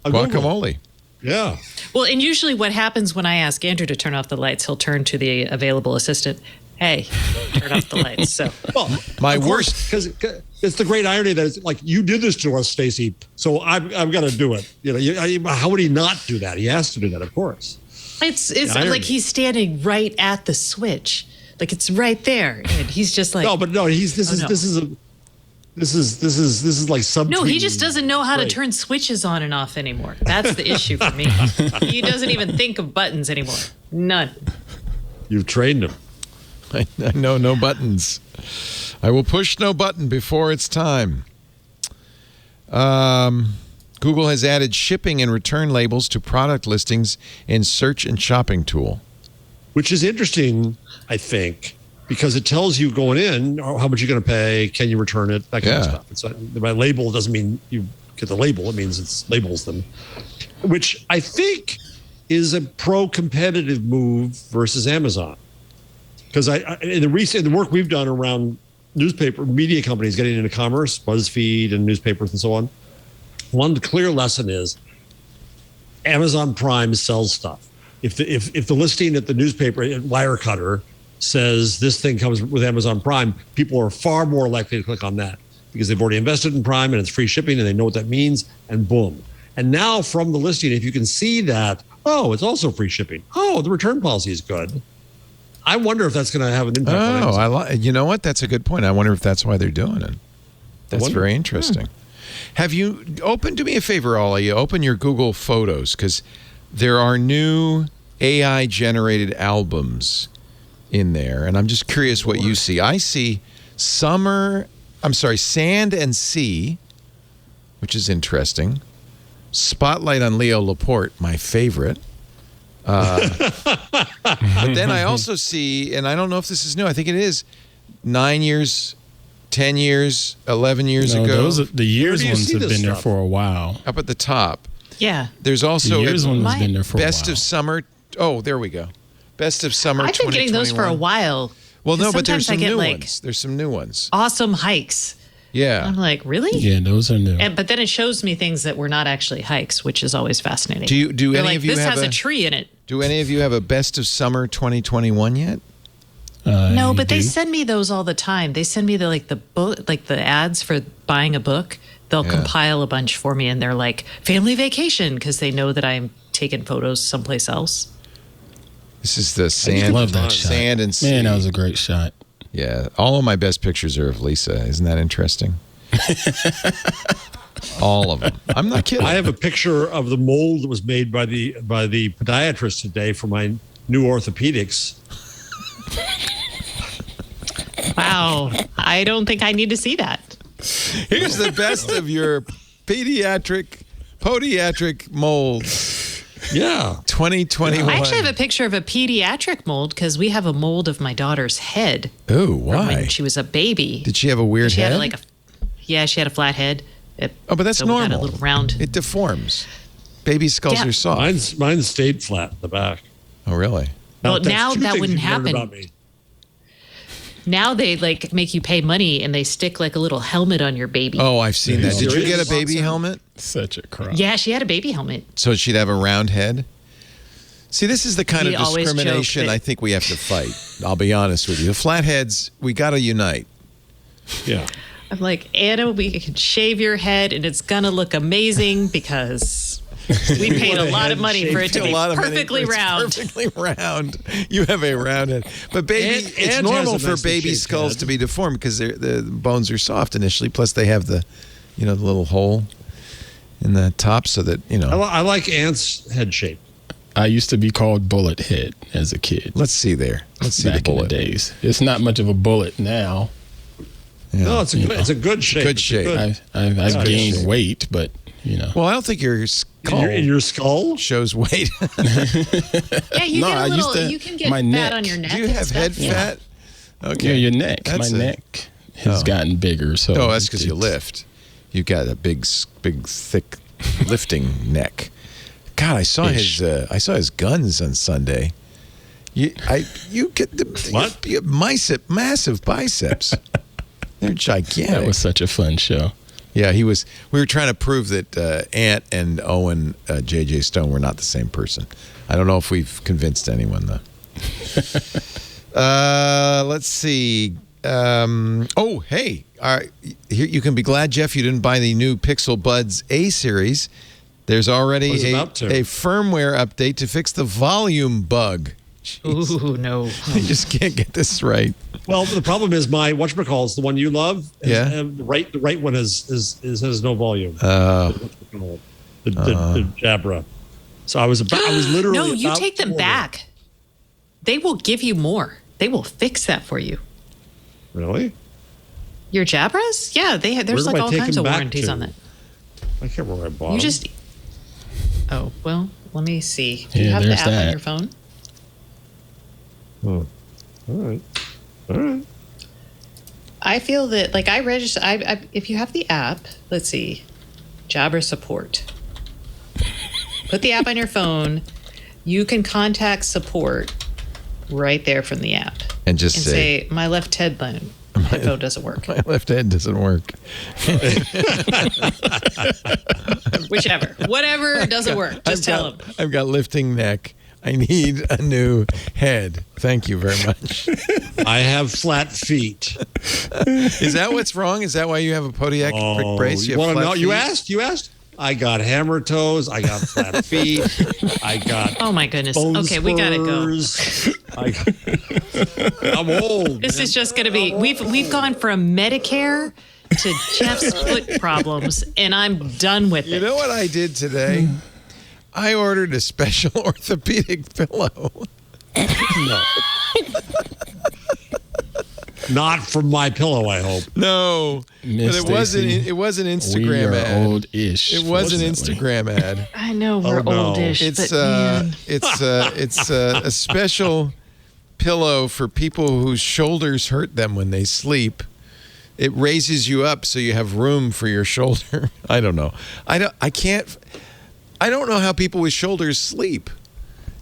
a Google? Guacamole. Yeah. Well, and usually what happens when I ask Andrew to turn off the lights, he'll turn to the available assistant. Hey, turn off the lights. So Well, My of course, worst- because it's the great irony that it's like you did this to us, Stacey. So I'm going to do it. How would he not do that? He has to do that, of course. it's irony. like he's standing right at the switch, like it's right there, and he's just like, No, but no, this is like sub. no, he just doesn't know how to turn switches on and off anymore. That's the issue for me. He doesn't even think of buttons anymore. None. You've trained him. I know no buttons. I will push no button before it's time. Google has added shipping and return labels to product listings in search and shopping tool. Which is interesting, I think, because it tells you going in how much you're going to pay, can you return it, that kind of stuff. It's by label doesn't mean you get the label; it means it labels them, which I think is a pro-competitive move versus Amazon. Because in the work we've done around newspaper media companies getting into commerce, BuzzFeed and newspapers and so on, one clear lesson is Amazon Prime sells stuff. If the listing at the newspaper at Wirecutter says this thing comes with Amazon Prime, people are far more likely to click on that because they've already invested in Prime and it's free shipping and they know what that means, and boom. And now from the listing, if you can see that, oh, it's also free shipping. Oh, the return policy is good. I wonder if that's going to have an impact on Amazon. You know what? That's a good point. I wonder if that's why they're doing it. That's very interesting. Have you do me a favor, Ollie? Open your Google Photos, because there are new AI generated albums in there, and I'm just curious what you see. I see sand and sea, which is interesting. Spotlight on Leo Laporte, my favorite. But then I also see, and I don't know if this is new, I think it is 9 years, 10 years, 11 years ago. The years ones have been there for a while. Up at the top. Yeah. There's also the years one has been there for a while. Best of Summer. Oh, there we go. Best of Summer I've been getting those for a 2021. while. Well, no, but there's Sometimes some I get new like ones. There's some new ones. awesome hikes. Yeah. I'm like, really? Yeah, those are new. But then it shows me things that were not actually hikes, which is always fascinating. Do They're any like, of you this have has a tree in it? Do any of you have a Best of Summer 2021 yet? No, but they send me those all the time. They send me the book, like the ads for buying a book. They'll compile a bunch for me, and they're like family vacation because they know that I'm taking photos someplace else. This is the sand. Love that shot. Sand and sea. Man, that was a great shot. Yeah, all of my best pictures are of Lisa. Isn't that interesting? All of them. I'm not kidding. I have a picture of the mold that was made by the podiatrist today for my new orthopedics. Wow, I don't think I need to see that. Here's the best of your podiatric mold. Yeah. 2021. I actually have a picture of a pediatric mold because we have a mold of my daughter's head. Oh, from why? when she was a baby. Did she have a weird She head? had she had a flat head. But that's so we had normal. a little round. It deforms. Baby skulls Yeah. are soft. Mine stayed flat in the back. Oh, really? Well, that's now two that things wouldn't you've learned happen. about me. Now they make you pay money and they stick like a little helmet on your baby. Oh, I've seen that. Did you Serious? get a baby helmet? Such a crap. Yeah, she had a baby helmet. So she'd have a round head? See, this is the kind We of always joke discrimination that- I think we have to fight. I'll be honest with you. The flatheads, we got to unite. Yeah. I'm like, Anna, we can shave your head and it's gonna look amazing because We paid a lot of money for it to A be lot of money perfectly for it's round. Perfectly round. You have a round head. But baby, And it's has normal a for nicely baby shaped skulls head. to be deformed because the bones are soft initially. Plus, they have the little hole in the top so that, I like Ant's head shape. I used to be called Bullet Head as a kid. Let's see there. Let's see back the bullet. in the days. It's not much of a bullet now. Yeah. No, it's a good shape. Good It's shape. I've gained shape. weight, but Well, I don't think your skull in your skull shows weight. Yeah, you No, get I a used little. to- You can get my fat neck. on your neck. Do you and have stuff. head Yeah. fat? Okay. yeah, your neck. That's my neck has gotten bigger. So Oh, that's because you it's- lift. You got a big, thick lifting neck. God, I saw Ish. his guns on Sunday. You get What? You have massive biceps. They're gigantic. That was such a fun show. Yeah, we were trying to prove that Ant and Owen J.J. Stone were not the same person. I don't know if we've convinced anyone, though. Let's see. Hey. All right. You can be glad, Jeff, you didn't buy the new Pixel Buds A series. There's already What is it a up to? firmware update to fix the volume bug. Jeez. Ooh, no. I just can't get this right. Well, the problem is my whatchamacallit, the one you love. Yeah. The right one has no volume. Oh. The Jabra. So I was literally. No, you about take them to order. back. They will give you more. They will fix that for you. Really? Your Jabras? Yeah, there's Where do like I all take kinds them of back warranties to? on that. I can't remember where I bought You them. just. Oh, well, let me see. Do you Yeah, have the there's app on that. your phone? Oh. All right. I feel that, like, I register. If you have the app, let's see, Jabra support. Put the app on your phone. You can contact support right there from the app And just and say, say my left headphone doesn't work. my left head doesn't work. Whichever, whatever doesn't work. Just tell them. I've got lifting neck. I need a new head. Thank you very much. I have flat feet. Is that what's wrong? Is that why you have a podiatric brace? You have want to flat know? feet? You asked. I got hammer toes. I got flat feet. I got. Oh my goodness. bone Okay, we gotta go. spurs. I'm old. This man. is just going to be. We've gone from Medicare to Jeff's foot problems, and I'm done with You it. know what I did today? I ordered a special orthopedic pillow. No. Not from My Pillow, I hope. No, Miss but it wasn't. Stacy, It was an We Instagram are ad. old-ish. It was an fortunately. Instagram ad. I know we're Oh, no. oldish, It's but man. it's a special pillow for people whose shoulders hurt them when they sleep. It raises you up so you have room for your shoulder. I don't know. I don't know how people with shoulders sleep.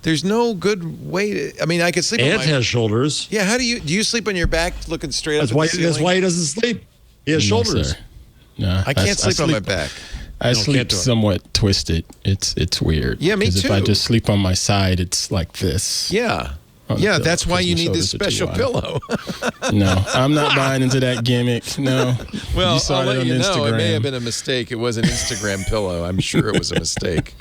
There's no good way to. I mean, I could sleep. Ant on my, has shoulders. yeah. How do you sleep on your back, looking straight up? That's at why. the ceiling? That's why he doesn't sleep. He has No, shoulders. sir. No, I can't sleep on my back. I can't sleep do it. somewhat twisted. It's weird. Yeah, me 'Cause If I too. just sleep on my side, it's like this. Yeah. on the Yeah, pillow, that's why 'cause you my need this shoulders are too special wide. pillow. No, I'm not buying into that gimmick. No. Well, you saw I'll that let on you know. Instagram. It may have been a mistake. It was an Instagram pillow. I'm sure it was a mistake.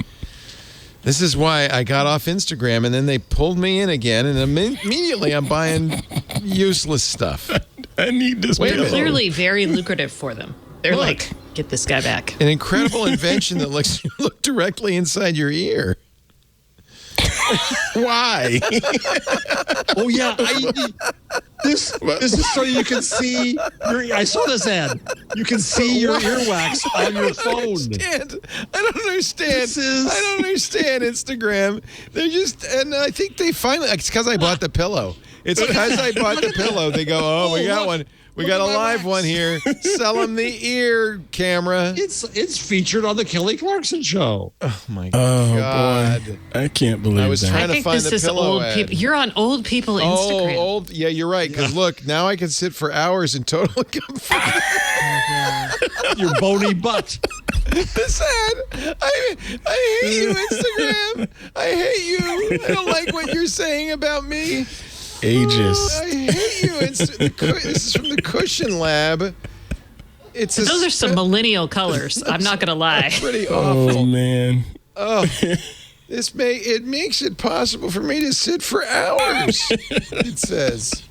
This is why I got off Instagram, and then they pulled me in again, and immediately I'm buying useless stuff. I need this Wait a pillow. minute. Clearly very lucrative for them. They're Look. like, get this guy back. An incredible invention that lets you look directly inside your ear. Why? Oh yeah, this is so you can see. I saw this ad. You can see your earwax on your phone. I don't understand. I don't understand Instagram. They're just, and I think they finally. It's because I bought the pillow. It's because I bought the pillow. They go, oh, we got one. We got a live one here. Sell them the ear camera. It's featured on the Kelly Clarkson show. Oh my Oh God. boy, I can't believe I was that. trying I to think find this the is pillow old ad. people. You're on old people Instagram. Oh, old. Yeah, you're right. Because look, now I can sit for hours in total comfort. Your bony butt. This ad. I hate you, Instagram. I hate you. I don't like what you're saying about me. Aegis. I hate you. This is from the Cushion Lab. It's Those are some millennial colors. I'm not going to lie. pretty Oh awful. man. It makes it possible for me to sit for hours. It says.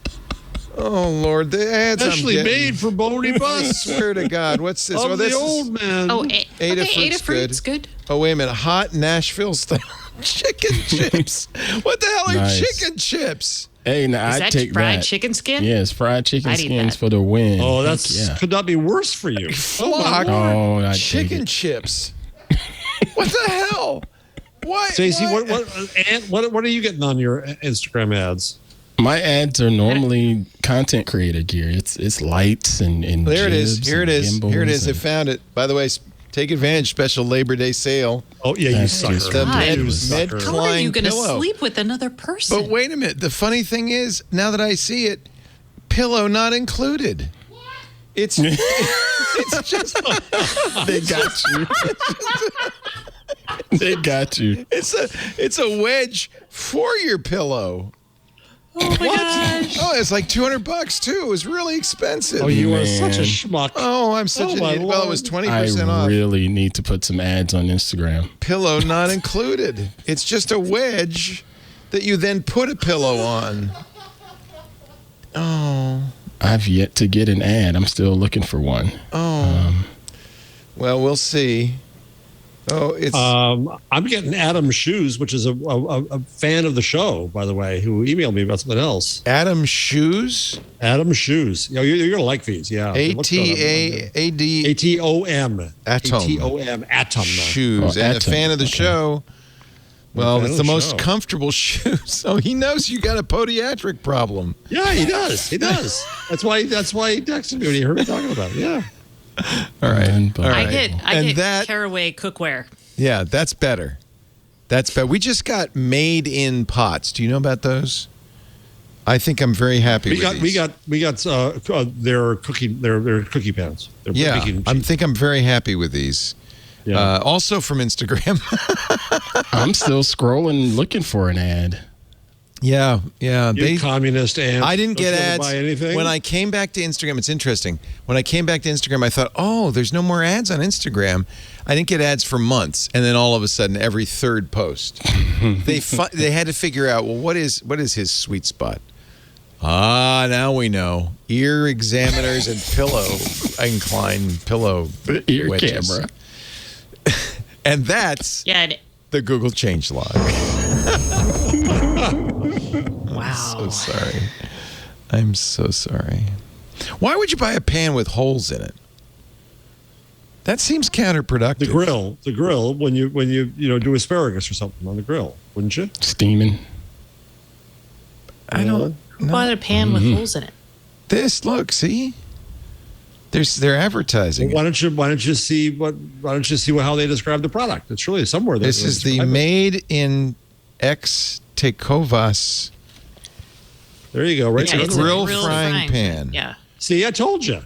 Oh Lord, the ads Especially I'm getting. made for Boney I Bus. swear to God, what's this? Of this the old man. Oh, Ada Ada Fruit's Fruit's good. Oh, wait a minute. Hot Nashville style chicken chips. What the hell are Nice. chicken chips? Hey, now Is I that take fried that. chicken skin? Yes, fried chicken I'd eat skins that. for the win. Oh, Heck that's could not be worse for you. Flock. Oh, I Chicken dig it. chips. What the hell? Why? Stacey, why- what are you getting on your Instagram ads? My ads are normally content creator gear. It's lights and There it is. jibs Here it and is. Here it gimbals is. I and- found it. By the way, take advantage. Special Labor Day sale. Oh yeah, you That's sucker. just The God. Med, You Med sucker. How are you Klein going to pillow. sleep with another person? But wait a minute. The funny thing is, now that I see it, pillow not included. It's just They got you. They got you. it's a wedge for your pillow. Oh my gosh. Oh, it's like $200 too. It was really expensive. Oh, you are Man. such a schmuck. Oh, I'm such Oh, an my idiot. Well, it was Lord. 20% I off. really need to put some ads on Instagram. Pillow not included. It's just a wedge that you then put a pillow on. Oh, I've yet to get an ad. I'm still looking for one. well, we'll see. Oh, it's I'm getting Adam's shoes, which is a fan of the show, by the way, who emailed me about something else. Adam's shoes. Adam's shoes. You're gonna like these. Yeah. ATAAD ATOM. Atom. ATOM. Atom. shoes. Oh, And a Atom. fan of the Okay. show. Well, fan it's of the the most show. comfortable shoes. Oh, he knows you got a podiatric problem. Yeah, he does. He does. That's why he texted me when he heard me talking about it. Yeah. All right. Unbelievable. All I right. get And that- caraway cookware. Yeah, that's better. That's better. We just got made in pots. Do you know about those? I think I'm very happy with these. We got their cookie pans. They're Yeah, baking I cheese. think I'm very happy with these. Yeah. Also from Instagram. I'm still scrolling looking for an ad. yeah. You communist and I didn't get ads. Buy anything. When I came back to Instagram, it's interesting. When I came back to Instagram, I thought, oh, there's no more ads on Instagram. I didn't get ads for months, and then all of a sudden, every third post, they had to figure out, well, what is his sweet spot? Now we know. Ear examiners and pillow Ear wedges. camera. And that's Yeah. the Google changelog. Wow. So sorry. I'm so sorry. Why would you buy a pan with holes in it? That seems counterproductive. the grill when you do asparagus or something on the grill, wouldn't you? Steaming. I don't know. Why a pan with holes in it? This, look, see? They're advertising. Why don't you see how they describe the product? It's really somewhere. This is the made in Ex Tecovas. There you go. Right It's there. a it's grill frying pan. Yeah. See, I told you.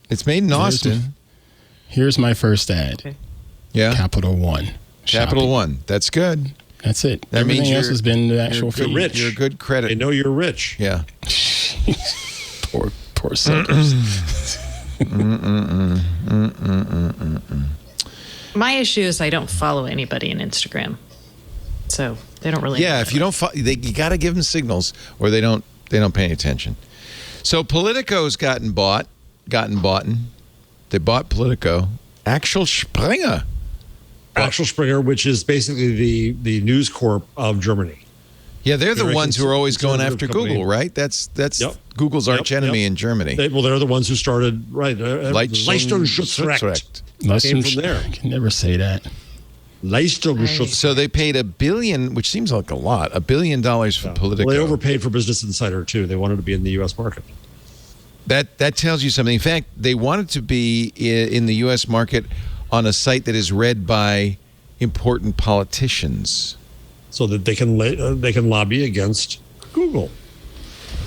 It's made in Austin. Here's my first ad. Okay. Yeah. Capital One. Capital Shopping. One. That's good. That's it. That Everything means else you're- has been the actual you're fee. rich. You're a good credit. They know you're rich. Yeah. Poor suckers. My issue is I don't follow anybody on Instagram, so they don't really. Yeah, know if you don't, you got to give them signals, or they don't pay any attention. So Politico's gotten bought. They bought Politico. Axel Springer. Axel Springer, which is basically the News Corp of Germany. Yeah, they're the Very ones who are always going conservative after company. Google, right? That's Yep. Google's arch enemy in Germany. They're the ones who started Leistungsschutzrecht. Came from there. I can never say that. Leistungsschutzrecht. So they paid $1 billion, which seems like a lot, $1 billion for Politico. Well, they overpaid for Business Insider too. They wanted to be in the U.S. market. That tells you something. In fact, they wanted to be in the U.S. market on a site that is read by important politicians. So that they can lobby against Google.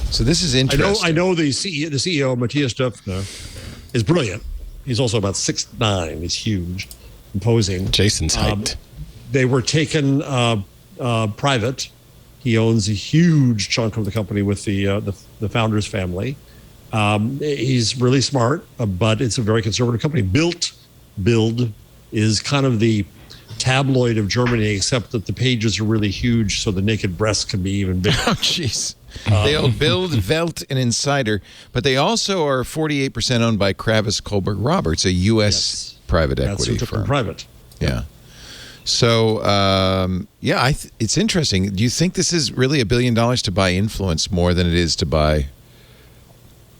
So this is interesting. I know the CEO Matthias Döpfner is brilliant. He's also about 6'9". He's huge, imposing. Jason's hyped. They were taken private. He owns a huge chunk of the company with the founder's family. He's really smart, but it's a very conservative company. Build is kind of the tabloid of Germany, except that the pages are really huge, so the naked breasts can be even bigger. Oh, jeez. They own Bild, Welt, and Insider, but they also are 48% owned by Kravis Kohlberg Roberts, a U.S. private That's equity who took them firm. private. Yeah. So, it's interesting. Do you think this is really $1 billion to buy influence more than it is to buy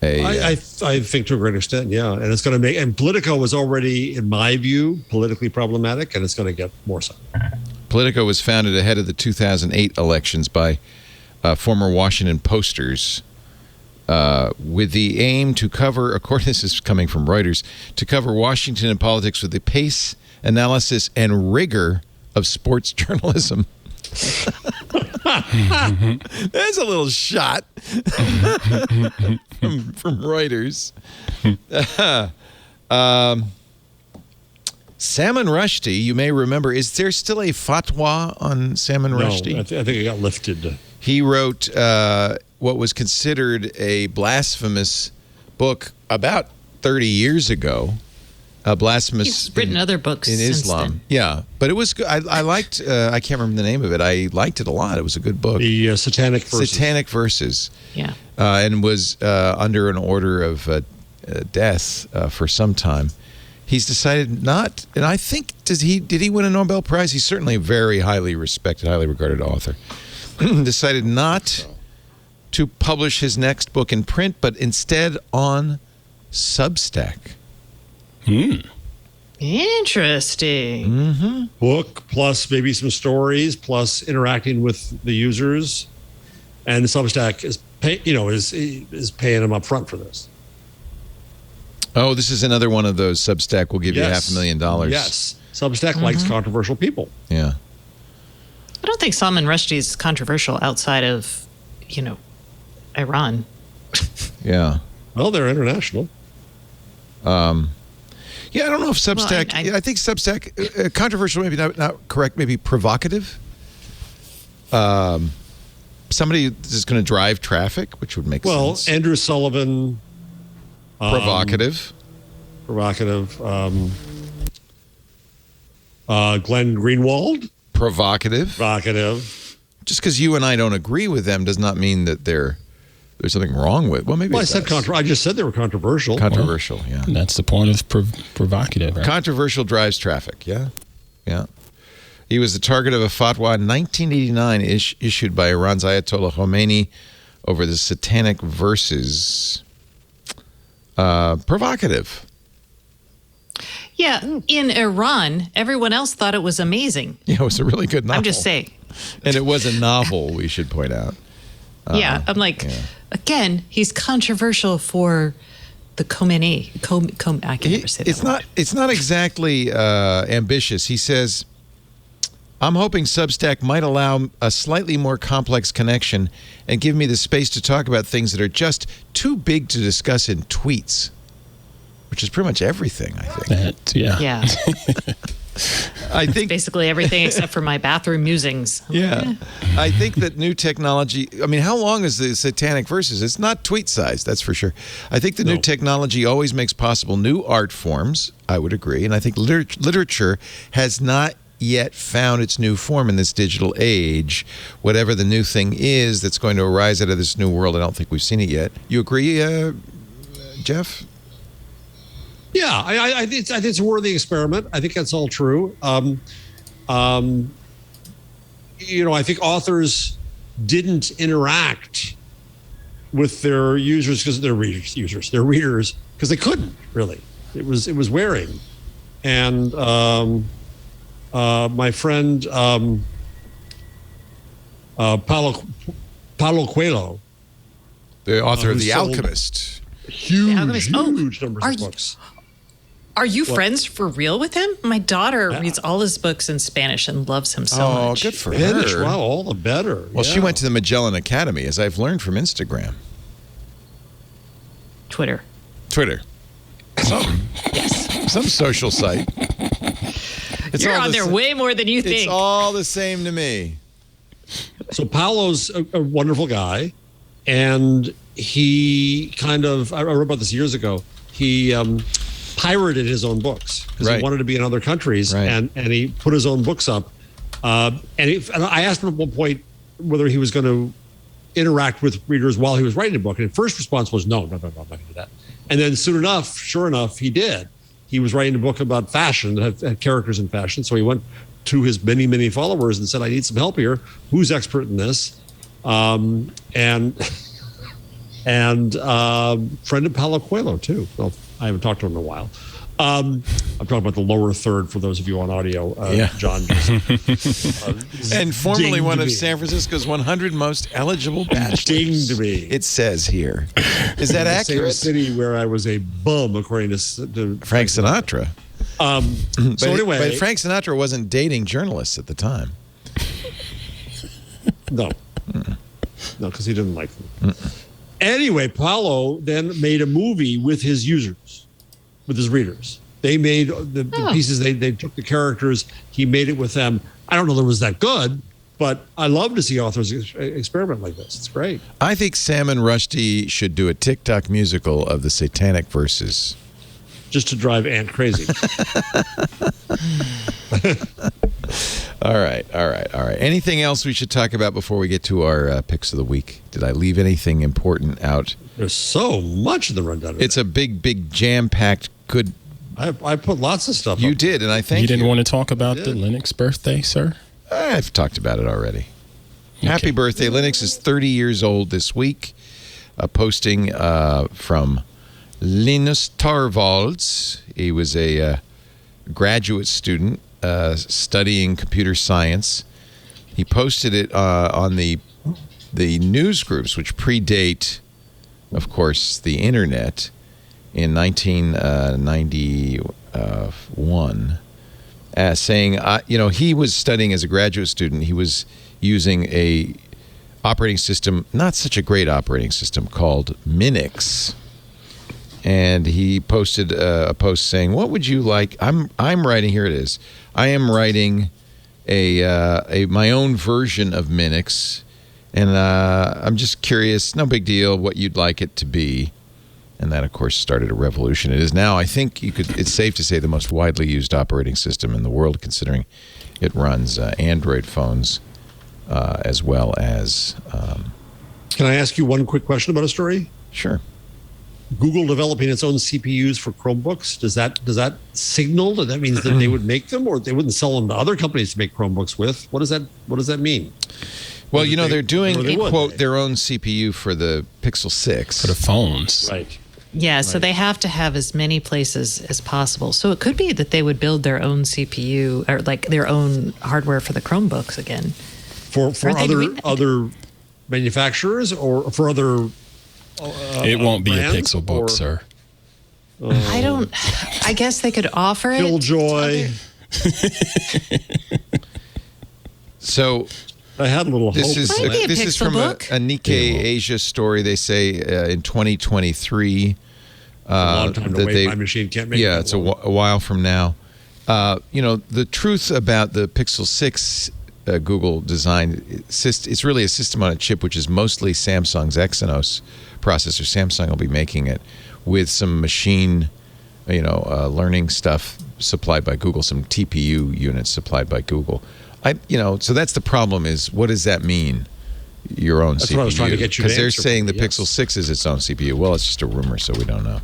I think to a great extent, yeah. And it's going to make, and Politico was already, in my view, politically problematic, and it's going to get more so. Politico was founded ahead of the 2008 elections by former Washington Posters with the aim to cover, according, this is coming from Reuters, to cover Washington and politics with the pace, analysis, and rigor of sports journalism. That's a little shot from Reuters. Salman Rushdie, you may remember, is there still a fatwa on Salman Rushdie? No, I think it got lifted. He wrote what was considered a blasphemous book about 30 years ago. Blasphemous. He's written other books in since Islam. then. Yeah, but it was good. I liked. I can't remember the name of it. I liked it a lot. It was a good book. The Satanic Verses. Satanic Verses. Yeah. And was under an order of death for some time. He's decided not, and I think did he win a Nobel Prize? He's certainly a very highly respected, highly regarded author. Decided not to publish his next book in print, but instead on Substack. Interesting. Book plus maybe some stories plus interacting with the users, and Substack is paying him up front for this. Oh, this is another one of those. Substack will give you $500,000. Yes, Substack likes controversial people. Yeah. I don't think Salman Rushdie is controversial outside of, Iran. Yeah. Well, they're international. Yeah, I don't know if Substack. Well, I think Substack controversial, maybe not correct, maybe provocative. Somebody is going to drive traffic, which would make sense. Well, Andrew Sullivan. Provocative. Glenn Greenwald. Provocative. Just because you and I don't agree with them does not mean that there's something wrong with. Well, maybe. Well, I just said they were controversial. Controversial, yeah. That's the point of provocative, right? Controversial drives traffic, yeah. Yeah. He was the target of a fatwa in 1989 issued by Iran's Ayatollah Khomeini over the Satanic Verses. Provocative. Yeah, in Iran, everyone else thought it was amazing. Yeah, it was a really good novel. I'm just saying. And it was a novel, we should point out. Yeah, I'm like, again, he's controversial for the Khomeini. I can never say that. It's not exactly ambitious. He says, I'm hoping Substack might allow a slightly more complex connection and give me the space to talk about things that are just too big to discuss in tweets, which is pretty much everything, I think. Yeah. I think basically everything except for my bathroom musings. Yeah. I think that new technology, I mean, how long is the Satanic Verses? It's not tweet size, that's for sure. I think the new technology always makes possible new art forms, I would agree, and I think literature has not yet found its new form in this digital age. Whatever the new thing is that's going to arise out of this new world, I don't think we've seen it yet. You agree, Jeff? Yeah, I think it's a worthy experiment. I think that's all true. I think authors didn't interact with their users because their readers because they couldn't really. It was wearing, and my friend Paulo Coelho, the author of The Alchemist, huge numbers of books. Are you friends for real with him? My daughter reads all his books in Spanish and loves him so much. Oh, good for her. Wow, all the better. Well, she went to the Magellan Academy, as I've learned from Instagram. Twitter. Some social site. You're on there way more than you think. It's all the same to me. So Paulo's a wonderful guy, and he I wrote about this years ago. He pirated his own books because Right. he wanted to be in other countries, Right. and he put his own books up. And I asked him at one point whether he was going to interact with readers while he was writing a book, and his first response was no, I'm not going to do that. And then sure enough, he did. He was writing a book about fashion that had characters in fashion, so he went to his many followers and said, "I need some help here. Who's expert in this?" And friend of Paulo Coelho too. Well, I haven't talked to him in a while. I'm talking about the lower third for those of you on audio. John, And formerly dinged one of me. San Francisco's 100 most eligible bachelors. Dinged me. It says here. Is that The same accurate? city where I was a bum, according to Frank Sinatra. So anyway, but Frank Sinatra wasn't dating journalists at the time. no, because he didn't like them. Anyway, Paulo then made a movie with his users, with his readers. They made the pieces. They took the characters. He made it with them. I don't know that it was that good, but I love to see authors experiment like this. It's great. I think Sam and Rushdie should do a TikTok musical of the Satanic Verses. Just to drive Ant crazy. All right. Anything else we should talk about before we get to our picks of the week? Did I leave anything important out? There's so much in the rundown. It's a big, jam-packed, good. I put lots of stuff. You up. did, and I thank you. You didn't want to talk about the Linux birthday, sir? I've talked about it already. Happy birthday. Linux is 30 years old this week. Posting from Linus Torvalds. He was a graduate student studying computer science. He posted it on the news groups, which predate, of course, the internet, in 1991, saying, he was studying as a graduate student. He was using a operating system, not such a great operating system, called Minix. And he posted a post saying, "What would you like?" I'm writing. Here it is. I am writing my own version of Minix, and I'm just curious. No big deal. What you'd like it to be. And that, of course, started a revolution. It is now, I think, it's safe to say, the most widely used operating system in the world, considering it runs Android phones as well as. Can I ask you one quick question about a story? Sure. Google developing its own CPUs for Chromebooks, does that signal that means that they would make them, or they wouldn't sell them to other companies to make Chromebooks with? What does that mean? Well, they're doing they quote their own CPU for the Pixel 6 For the phones. Right. Yeah, so they have to have as many places as possible. So it could be that they would build their own CPU or like their own hardware for the Chromebooks again. For Aren't they doing that? other manufacturers or for other. It won't be a brands, Pixel book, or- sir. I guess they could offer it. Killjoy. So I had a little this hope. is Might be a this is Pixel from book. a Nikkei Asia story. They say in 2023 a long time to that wait. My machine can't make it. yeah, it's a while from now. The truth about the Pixel 6 Google design, it's really a system on a chip, which is mostly Samsung's Exynos processor. Samsung will be making it with some machine, learning stuff supplied by Google, some TPU units supplied by Google. So that's the problem. Is what does that mean? Your own That's CPU? what I was trying to get you to because they're answer, saying the yes. Pixel 6 is its own CPU. Well, it's just a rumor, so we don't know.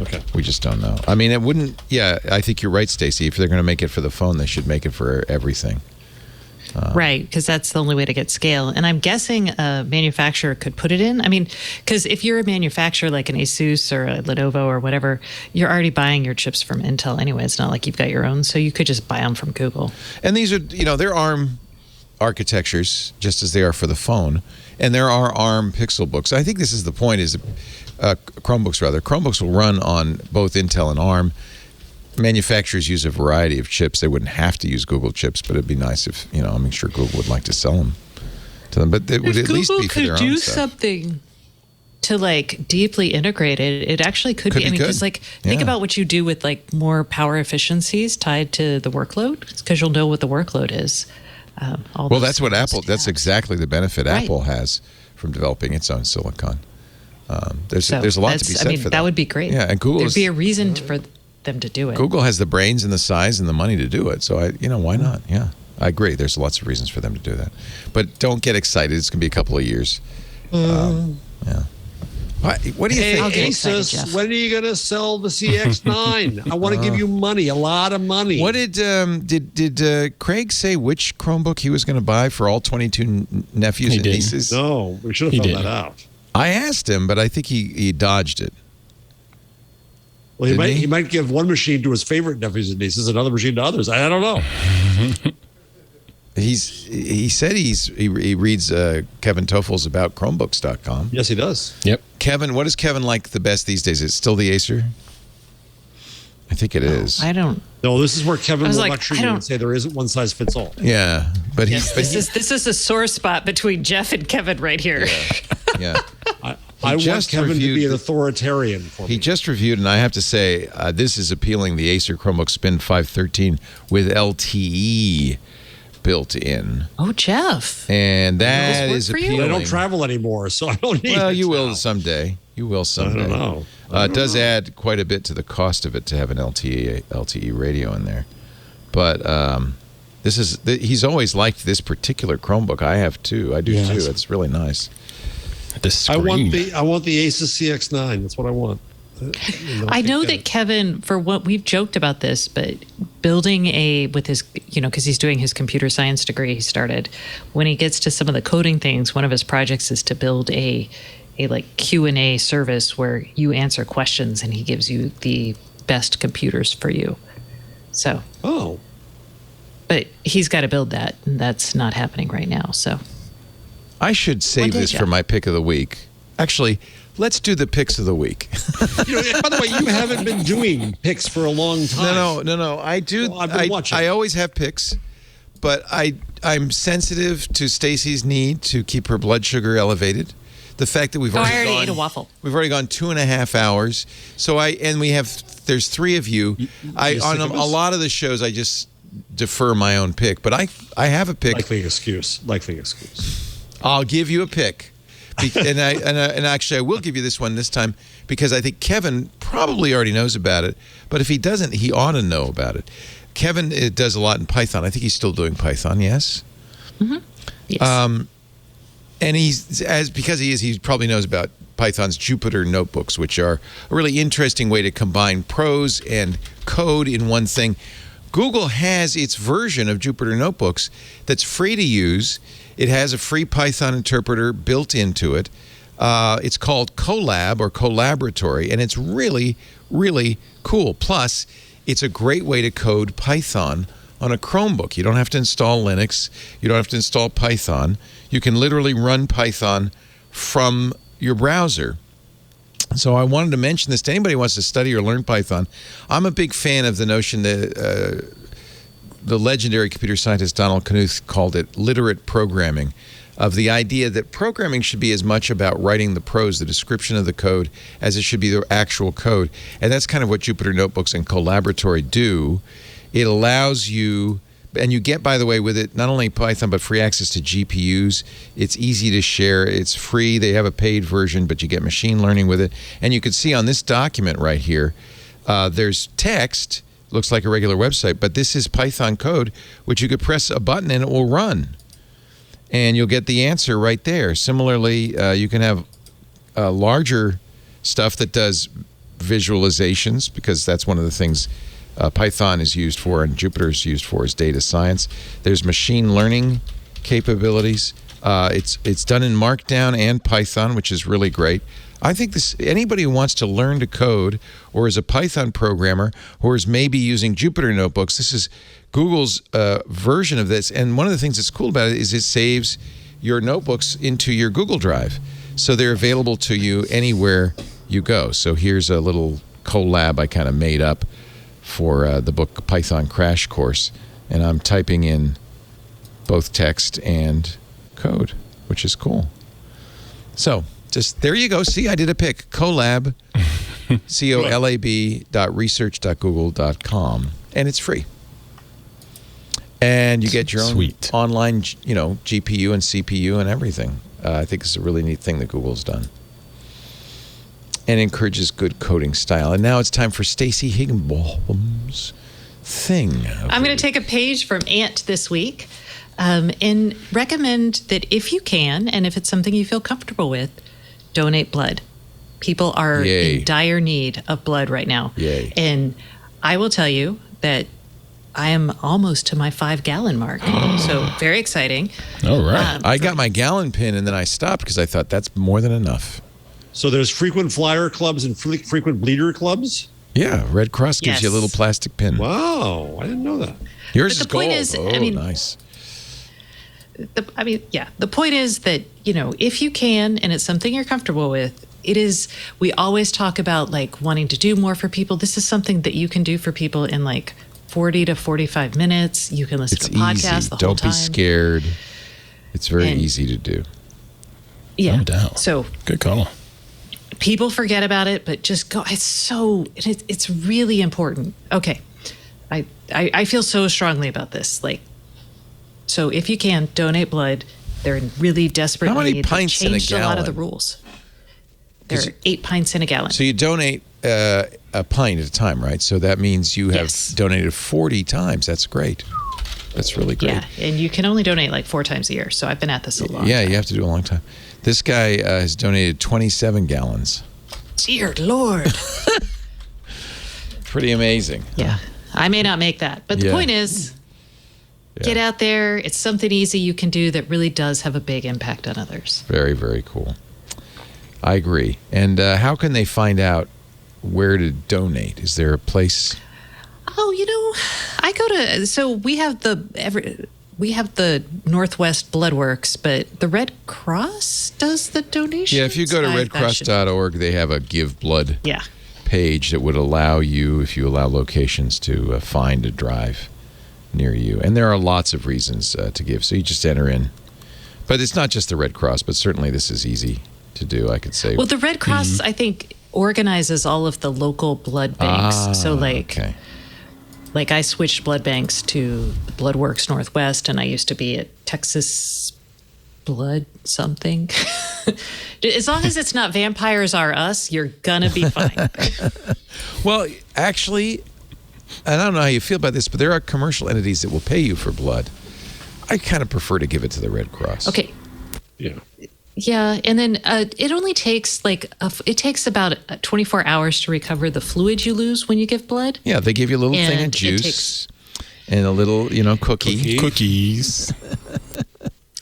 Okay. We just don't know. I mean, it wouldn't. Yeah, I think you're right, Stacey. If they're going to make it for the phone, they should make it for everything. Right, because that's the only way to get scale. And I'm guessing a manufacturer could put it in. I mean, because if you're a manufacturer like an Asus or a Lenovo or whatever, you're already buying your chips from Intel anyway. It's not like you've got your own, so you could just buy them from Google. And these are, they're ARM architectures, just as they are for the phone. And there are ARM Pixel books. I think this is the point, is Chromebooks, rather. Chromebooks will run on both Intel and ARM. Manufacturers use a variety of chips. They wouldn't have to use Google chips, but it'd be nice if, I'm sure Google would like to sell them to them. But it would at least be for their own Google could do stuff. something to like deeply integrate it, it actually could be. I mean, good. because think about what you do with like more power efficiencies tied to the workload, because you'll know what the workload is. Well, that's what Apple. That's exactly the benefit Right. Apple has from developing its own silicon. There's a lot to be said for that. That would be great. Yeah, and Google There'd be a reason for them to do it. Google has the brains and the size and the money to do it. So, why not? Yeah, I agree. There's lots of reasons for them to do that. But don't get excited. It's going to be a couple of years. Yeah. What do you think? I'll get excited, Asus, Jeff. when are you going to sell the CX9? I want to give you money, a lot of money. What did Craig say which Chromebook he was going to buy for all 22 nephews He and didn't. nieces? No, we should have found that out. I asked him, but I think he dodged it. Well, Didn't he? he might give one machine to his favorite nephews and nieces, another machine to others. I don't know. He said he reads Kevin Tofel's about Chromebooks.com. Yes, he does. Yep. Kevin, what does Kevin like the best these days? Is it still the Acer? I think it is. I don't. No, this is where Kevin I was will like, lecture I you don't- and say there isn't one size fits all. Yeah, but Yes, this is a sore spot between Jeff and Kevin right here. yeah. I want just Kevin to reviewed be an the- authoritarian for me. He just reviewed, and I have to say, this is appealing. The Acer Chromebook Spin 513 with LTE built in, Oh, Jeff. and that work is for you? appealing. I don't travel anymore, so I don't need Well, it you will now. someday. You will I someday. don't know. It does add quite a bit to the cost of it to have an LTE radio in there. But he's always liked this particular Chromebook. I have too. I do Yes. too. It's really nice. The screen. I want the Asus CX9. That's what I want. I know that Kevin, for what we've joked about this, but building with his, because he's doing his computer science degree, he started. When he gets to some of the coding things, one of his projects is to build a like Q&A service where you answer questions and he gives you the best computers for you. So, but he's got to build that, and that's not happening right now. So, I should save day, this Jeff. for my pick of the week. Actually, let's do the picks of the week. By the way, you haven't been doing picks for a long time. No. I do. Well, I've been watching. I always have picks, but I'm sensitive to Stacy's need to keep her blood sugar elevated. The fact that I already ate a waffle. We've already gone 2.5 hours. So there's three of you. On a lot of the shows, I just defer my own pick, but I have a pick. Likely excuse. I'll give you a pick. And actually, I will give you this one this time because I think Kevin probably already knows about it. But if he doesn't, he ought to know about it. Kevin does a lot in Python. I think he's still doing Python. Yes. Mm-hmm. Yes. And he probably knows about Python's Jupyter notebooks, which are a really interesting way to combine prose and code in one thing. Google has its version of Jupyter notebooks that's free to use. It has a free Python interpreter built into it. It's called Colab or Collaboratory, and it's really, really cool. Plus, it's a great way to code Python on a Chromebook. You don't have to install Linux. You don't have to install Python. You can literally run Python from your browser. So I wanted to mention this to anybody who wants to study or learn Python. I'm a big fan of the notion that the legendary computer scientist Donald Knuth called it literate programming, of the idea that programming should be as much about writing the prose, the description of the code, as it should be the actual code. And that's kind of what Jupyter Notebooks and Collaboratory do. It allows you, and you get, by the way, with it, not only Python, but free access to GPUs. It's easy to share. It's free. They have a paid version, but you get machine learning with it. And you can see on this document right here, there's text. Looks like a regular website, but this is Python code, which you could press a button and it will run. And you'll get the answer right there. Similarly, you can have larger stuff that does visualizations, because that's one of the things Python is used for and Jupyter is used for, is data science. There's machine learning capabilities. It's done in Markdown and Python, which is really great. I think anybody who wants to learn to code, or is a Python programmer, or is maybe using Jupyter Notebooks, this is Google's version of this. And one of the things that's cool about it is it saves your notebooks into your Google Drive. So they're available to you anywhere you go. So here's a little collab I kind of made up for the book Python Crash Course. And I'm typing in both text and code, which is cool. So just there you go. See, I did a pick. Colab, colab.research.google.com, and it's free. And you get your own online, GPU and CPU and everything. I think it's a really neat thing that Google's done. and encourages good coding style. And now it's time for Stacey Higginbotham's thing. I'm going to take a page from Ant this week and recommend that if you can, and if it's something you feel comfortable with, donate blood. People are in dire need of blood right now. Yay. And I will tell you that I am almost to my 5-gallon mark. So very exciting. All right. I got my gallon pin and then I stopped because I thought that's more than enough. So there's frequent flyer clubs and frequent bleeder clubs? Yeah, Red Cross gives you a little plastic pin. Wow, I didn't know that. Yours But is the point gold. is, oh, I mean, nice. The point is that, if you can and it's something you're comfortable with, we always talk about like wanting to do more for people. This is something that you can do for people in like 40 to 45 minutes. You can listen to a podcast the whole Don't time. be scared. It's very easy to do. Yeah. No doubt. So good call. People forget about it, but just go. It's really important. Okay. I feel so strongly about this. So if you can, donate blood. They're in really desperate How many need. pints in a changed a lot of the gallon? rules. There are 8 pints in a gallon. So you donate a pint at a time, right? So that means you have donated 40 times. That's great. That's really great. Yeah, and you can only donate like 4 times a year. So I've been at this a long Yeah, time. you have to do a long time. This guy has donated 27 gallons. Dear Lord. Pretty amazing. Yeah. I may not make that. But the point is, get out there. It's something easy you can do that really does have a big impact on others. Very, very cool. I agree. And how can they find out where to donate? Is there a place? Oh, I go to, so we have the Northwest Blood Works, but the Red Cross does the donations. Yeah, if you go to redcross.org, they have a Give Blood page that would allow you, if you allow locations, to find a drive near you. And there are lots of reasons to give, so you just enter in. But it's not just the Red Cross, but certainly this is easy to do, I could say. Well, the Red Cross, I think, organizes all of the local blood banks. So, like I switched blood banks to Blood Works Northwest, and I used to be at Texas Blood something. As long as it's not Vampires Are Us, you're gonna be fine. Well, actually, I don't know how you feel about this, but there are commercial entities that will pay you for blood. I kind of prefer to give it to the Red Cross. Okay. Yeah. Yeah, and then it only takes it takes about 24 hours to recover the fluid you lose when you give blood. Yeah, they give you a little thing of And it juice and a little, cookie. Cookies.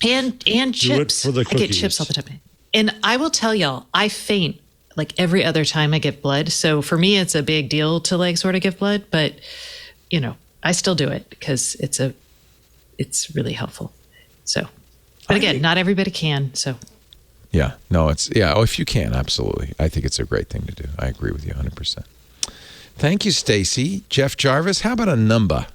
And chips. for the I get cookies. chips all the time. And I will tell y'all, I faint like every other time I give blood. So for me, it's a big deal to sort of give blood, but I still do it because it's really helpful. So, but again, not everybody can. So. Yeah, no, if you can, absolutely. I think it's a great thing to do. I agree with you 100%. Thank you, Stacey. Jeff Jarvis, how about a number?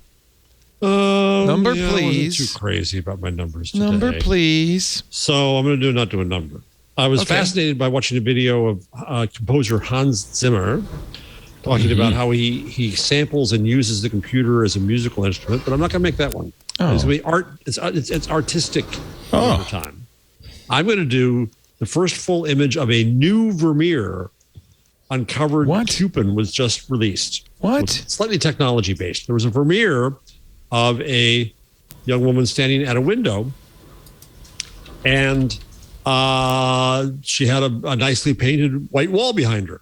Number, I please. wasn't too crazy about my numbers today. Number, please. So I'm going to not do a number. I was fascinated by watching a video of composer Hans Zimmer talking about how he samples and uses the computer as a musical instrument, but I'm not going to make that one. Oh. It's going to be it's artistic over time. I'm going to do the first full image of a new Vermeer uncovered coupon was just released. What? It's slightly technology based. There was a Vermeer of a young woman standing at a window, and she had a nicely painted white wall behind her.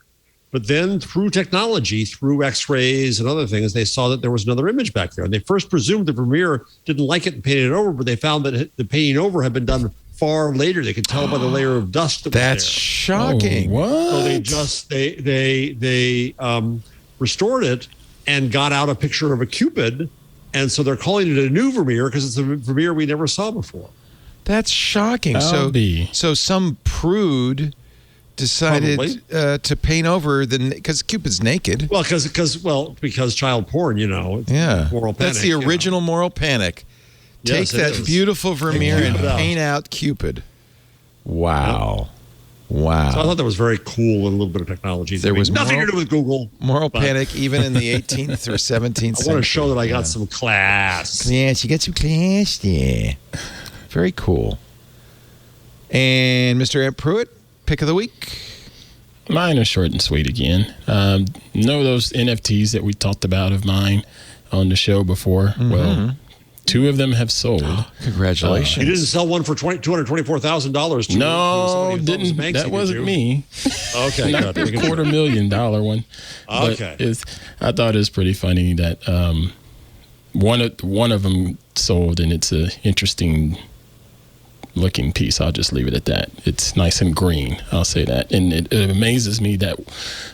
But then through technology, through x-rays and other things, they saw that there was another image back there. And they first presumed the Vermeer didn't like it and painted it over, but they found that the painting over had been done far later. They could tell by the layer of dust that was That's there. shocking. What? So they restored it and got out a picture of a Cupid. And so they're calling it a new Vermeer because it's a Vermeer we never saw before. That's shocking. So some prude decided to paint over because Cupid's naked. Well, because child porn, Yeah, moral panic. That's the original moral panic. Yes, Take it that is. beautiful Vermeer and Paint it out. paint out Cupid. Wow. Wow. So I thought that was very cool and a little bit of technology. There was nothing to do with Google. Moral but panic even in the 18th or 17th century. I want to show that I got some class. Yes, you got some class there. Very cool. And Mr. Ant Pruitt, pick of the week. Mine are short and sweet again. Those NFTs that we talked about of mine on the show before? Mm-hmm. Well, 2 of them have sold. Congratulations. You didn't sell one for $224,000. No, didn't. That wasn't me. Okay. Not the $250,000 one. Okay. But I thought it was pretty funny that one of them sold, and it's an interesting looking piece. I'll just leave it at that. It's nice and green. I'll say that. And it amazes me that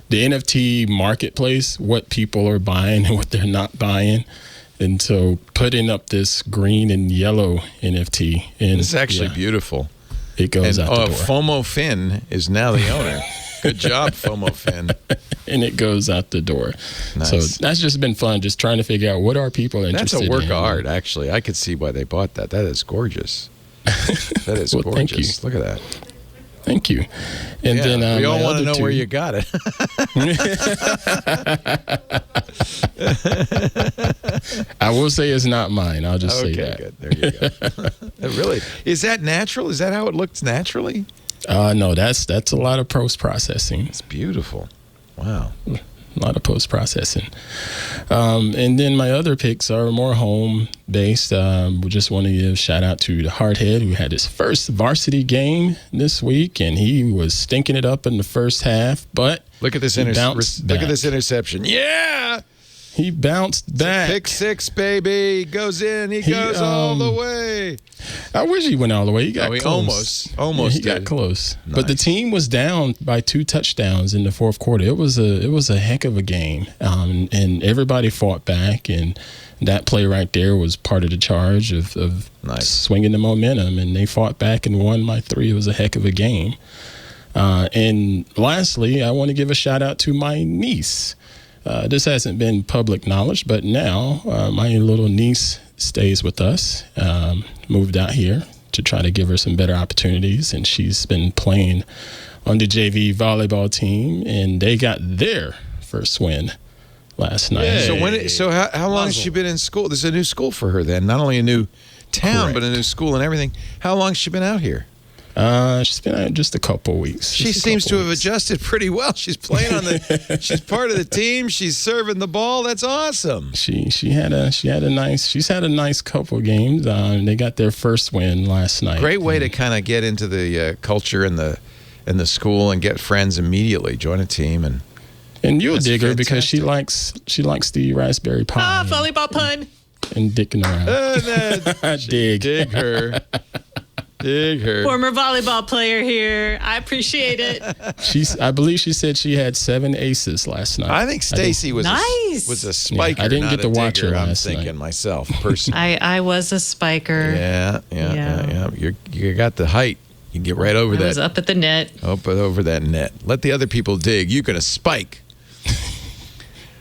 the NFT marketplace, what people are buying and what they're not buying. And so putting up this green and yellow NFT. And it's actually beautiful. It goes out the door. FOMO Finn is now the owner. Good job, FOMO Finn. And it goes out the door. Nice. So that's just been fun, just trying to figure out what are people interested in. That's a work of art, actually. I could see why they bought that. That is gorgeous. That is gorgeous. Thank you. Look at that. Thank you. And then we all want to know where you got it. I will say it's not mine. I'll just say that. Good. There you go. Really? Is that natural? Is that how it looks naturally? No, that's a lot of post-processing. It's beautiful. Wow. A lot of post-processing. And then my other picks are more home-based. We just want to give a shout-out to the Hardhead, who had his first varsity game this week, and he was stinking it up in the first half. But look at this interception. Yeah! He bounced back. Pick 6, baby. Goes in. He goes all the way. I wish he went all the way. He got close. Almost he got close. Nice. But the team was down by 2 touchdowns in the fourth quarter. It was a heck of a game. And everybody fought back. And that play right there was part of the charge of swinging the momentum. And they fought back and won by 3. It was a heck of a game. And lastly, I want to give a shout out to my niece. This hasn't been public knowledge, but now my little niece stays with us, moved out here to try to give her some better opportunities. And she's been playing on the JV volleyball team, and they got their first win last night. Yay. So how long has she been in school? This is a new school for her then. Not only a new town, but a new school and everything. How long has she been out here? She's been out just a couple weeks. She seems to have adjusted pretty well. She's playing she's part of the team. She's serving the ball. That's awesome. She's had a nice couple games. They got their first win last night. Great way to kind of get into the culture and the school and get friends immediately. Join a team and you'll dig her because she likes the raspberry pie. Volleyball pun. And dicking around. Dig her. Dig her. Former volleyball player here. I appreciate it. I believe she said she had 7 aces last night. I think Stacy was a spiker. I didn't get to watch her last night. I'm thinking myself personally. I was a spiker. Yeah. You got the height. You can get right over that. I was up at the net. Up over that net. Let the other people dig. You're gonna spike.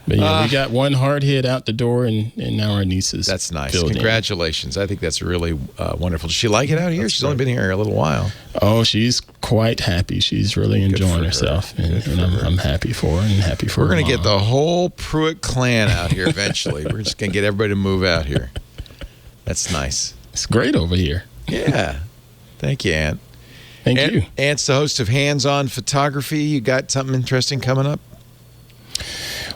But we got one hard hit out the door, and now our niece is. That's nice. Congratulations. I think that's really wonderful. Does she like it out here? She's only been here a little while. Oh, she's quite happy. She's really enjoying herself, and I'm happy for her and happy for her. We're going to get the whole Pruitt clan out here eventually. We're just going to get everybody to move out here. That's nice. It's great over here. Yeah. Thank you, Ant. Thank you. Ant's the host of Hands-On Photography. You got something interesting coming up?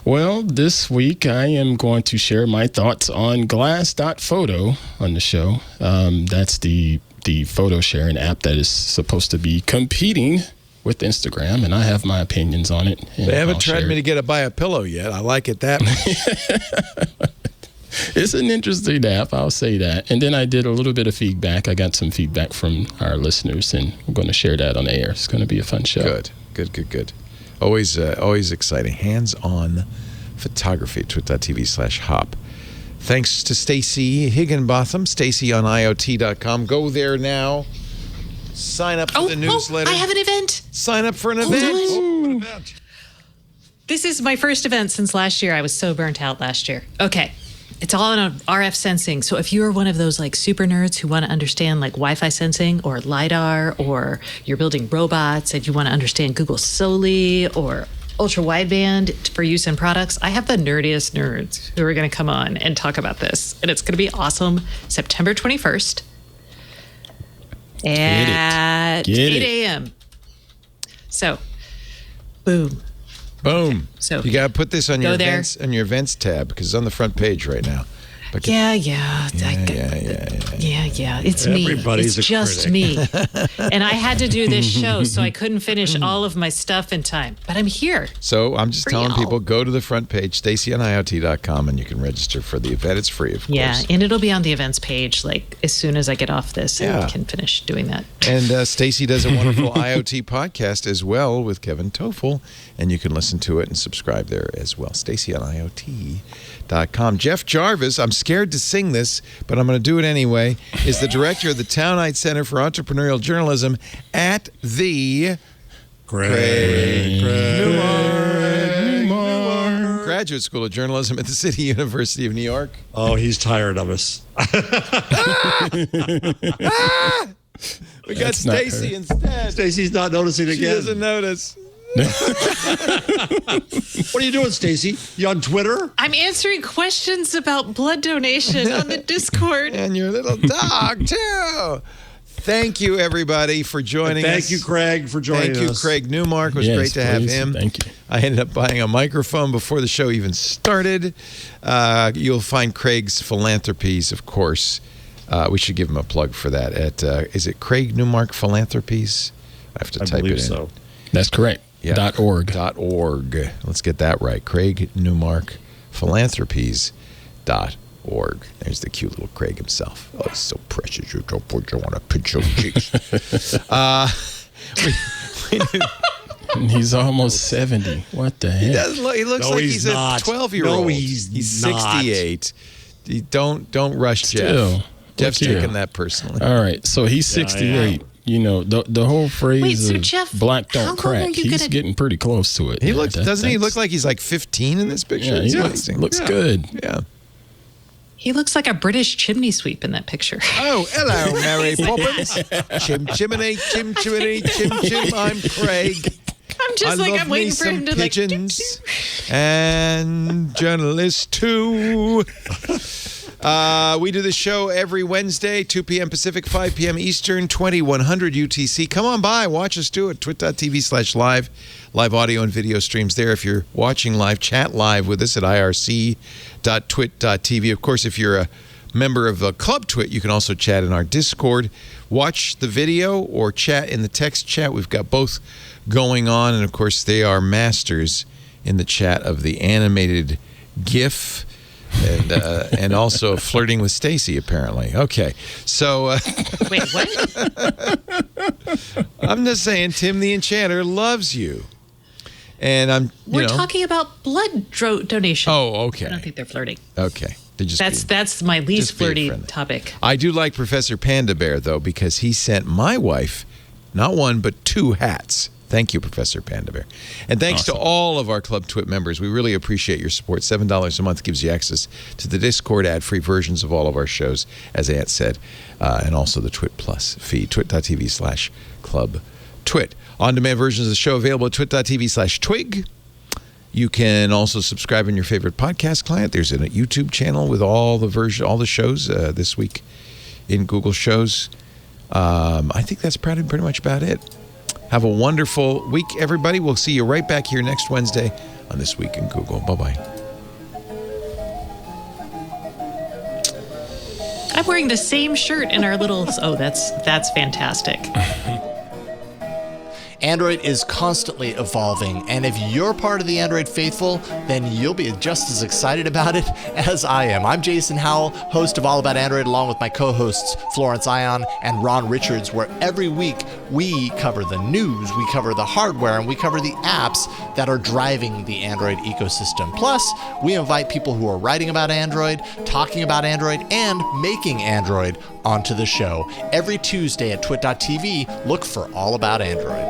Well, this week I am going to share my thoughts on Glass.photo on the show. That's the photo sharing app that is supposed to be competing with Instagram, and I have my opinions on it. They haven't tried me to buy a pillow yet. I like it that much. It's an interesting app, I'll say that. And then I did a little bit of feedback. I got some feedback from our listeners, and I'm going to share that on the air. It's going to be a fun show. Good. Always exciting. Hands-on photography. Twit.tv/hop. Thanks to Stacy Higginbotham. Stacy on IoT.com. Go there now. Sign up for the newsletter. I have an event. Sign up for an event. This is my first event since last year. I was so burnt out last year. Okay. It's all on RF sensing. So if you're one of those like super nerds who want to understand like Wi-Fi sensing or LiDAR, or you're building robots and you want to understand Google Soli or ultra wideband for use in products, I have the nerdiest nerds who are going to come on and talk about this. And it's going to be awesome. September 21st at 8 a.m. So Boom. Boom. So you got to put this on go your there. events tab because it's on the front page right now. But Yeah. yeah. It's me. Everybody's It's a just me. And I had to do this show, so I couldn't finish all of my stuff in time. But I'm here. So I'm just For telling y'all. people, go to the front page, StacyOnIoT.com, and you can register for the event. It's free, of Yeah, course. and it'll be on the events page like as soon as I get off this and Yeah. can finish doing that. And Stacy does a wonderful IoT podcast as well with Kevin Toffel, and you can listen to it and subscribe there as well. StacyOnIoT.com. Jeff Jarvis, I'm scared to sing this, but I'm going to do it anyway, is the director of the Townite Center for Entrepreneurial Journalism at the Newmark Graduate School of Journalism at the City University of New York. Oh, he's tired of us. We got That's not Stacy her. instead. Stacy's not noticing She again. doesn't notice. What are you doing, Stacy? You on Twitter? I'm answering questions about blood donation on the Discord. And your little dog, too. Thank you, everybody, for joining us. Thank you, Craig, for joining us. Thank you, Craig Newmark. It was Yes, great to have please. him. Thank you. I ended up buying a microphone before the show even started. You'll find Craig's Philanthropies, of course. We should give him a plug for that. At is it Craig Newmark Philanthropies? I have to type believe it in. so. That's correct. Yeah. .org. .org. Let's get that right. Craig Newmark Philanthropies.org. There's the cute little Craig himself. Oh, he's so precious. You don't want to pinch your cheeks. He's almost 70. What the heck? He looks No, like he's he's not. a 12-year-old. No, he's not. 68. Don't rush Still, Jeff. Jeff's look here. taking that personally. All right. So he's 68. You know, the whole phrase Wait, so of Jeff, black how don't long crack, are you he's gonna- getting pretty close to it. He Yeah, looks. Doesn't he that's- look like he's like 15 in this picture? Yeah, It's he amazing. looks good. Yeah. He looks like a British chimney sweep in that picture. Oh, hello, Mary Poppins. Chim chimney, chim chimney, chim chim. I'm Craig. I'm just like, love I'm me waiting for some him to pigeons and journalists too. We do the show every Wednesday, 2 p.m. Pacific, 5 p.m. Eastern, 2100 UTC. Come on by, watch us do it. Twit.tv/live. Live audio and video streams there. If you're watching live, chat live with us at irc.twit.tv. Of course, if you're a member of Club Twit, you can also chat in our Discord. Watch the video or chat in the text chat. We've got both going on. And, of course, they are masters in the chat of the animated GIF. And also flirting with Stacy, apparently. Okay, so Wait, what? I'm just saying, Tim the Enchanter loves you, and We're talking about blood donation. Oh, I don't okay, think they're flirting. okay. They're just That's my least just being flirty friendly. topic. I do like Professor Panda Bear though, because he sent my wife not one but 2 hats. Thank you, Professor Panda Bear. And thanks to all of our Club Twit members. We really appreciate your support. $7 a month gives you access to the Discord ad-free versions of all of our shows, as Ant said, and also the Twit Plus feed, twit.tv/Club Twit. On-demand versions of the show available at twit.tv/Twig. You can also subscribe in your favorite podcast client. There's a YouTube channel with all the shows this week in Google Shows. I think that's pretty much about it. Have a wonderful week, everybody. We'll see you right back here next Wednesday on This Week in Google. Bye-bye. I'm wearing the same shirt in our little. Oh, that's fantastic. Android is constantly evolving, and if you're part of the Android faithful, then you'll be just as excited about it as I am. I'm Jason Howell, host of All About Android, along with my co-hosts Florence Ion and Ron Richards, where every week we cover the news, we cover the hardware, and we cover the apps that are driving the Android ecosystem. Plus, we invite people who are writing about Android, talking about Android, and making Android onto the show. Every Tuesday at twit.tv, look for All About Android.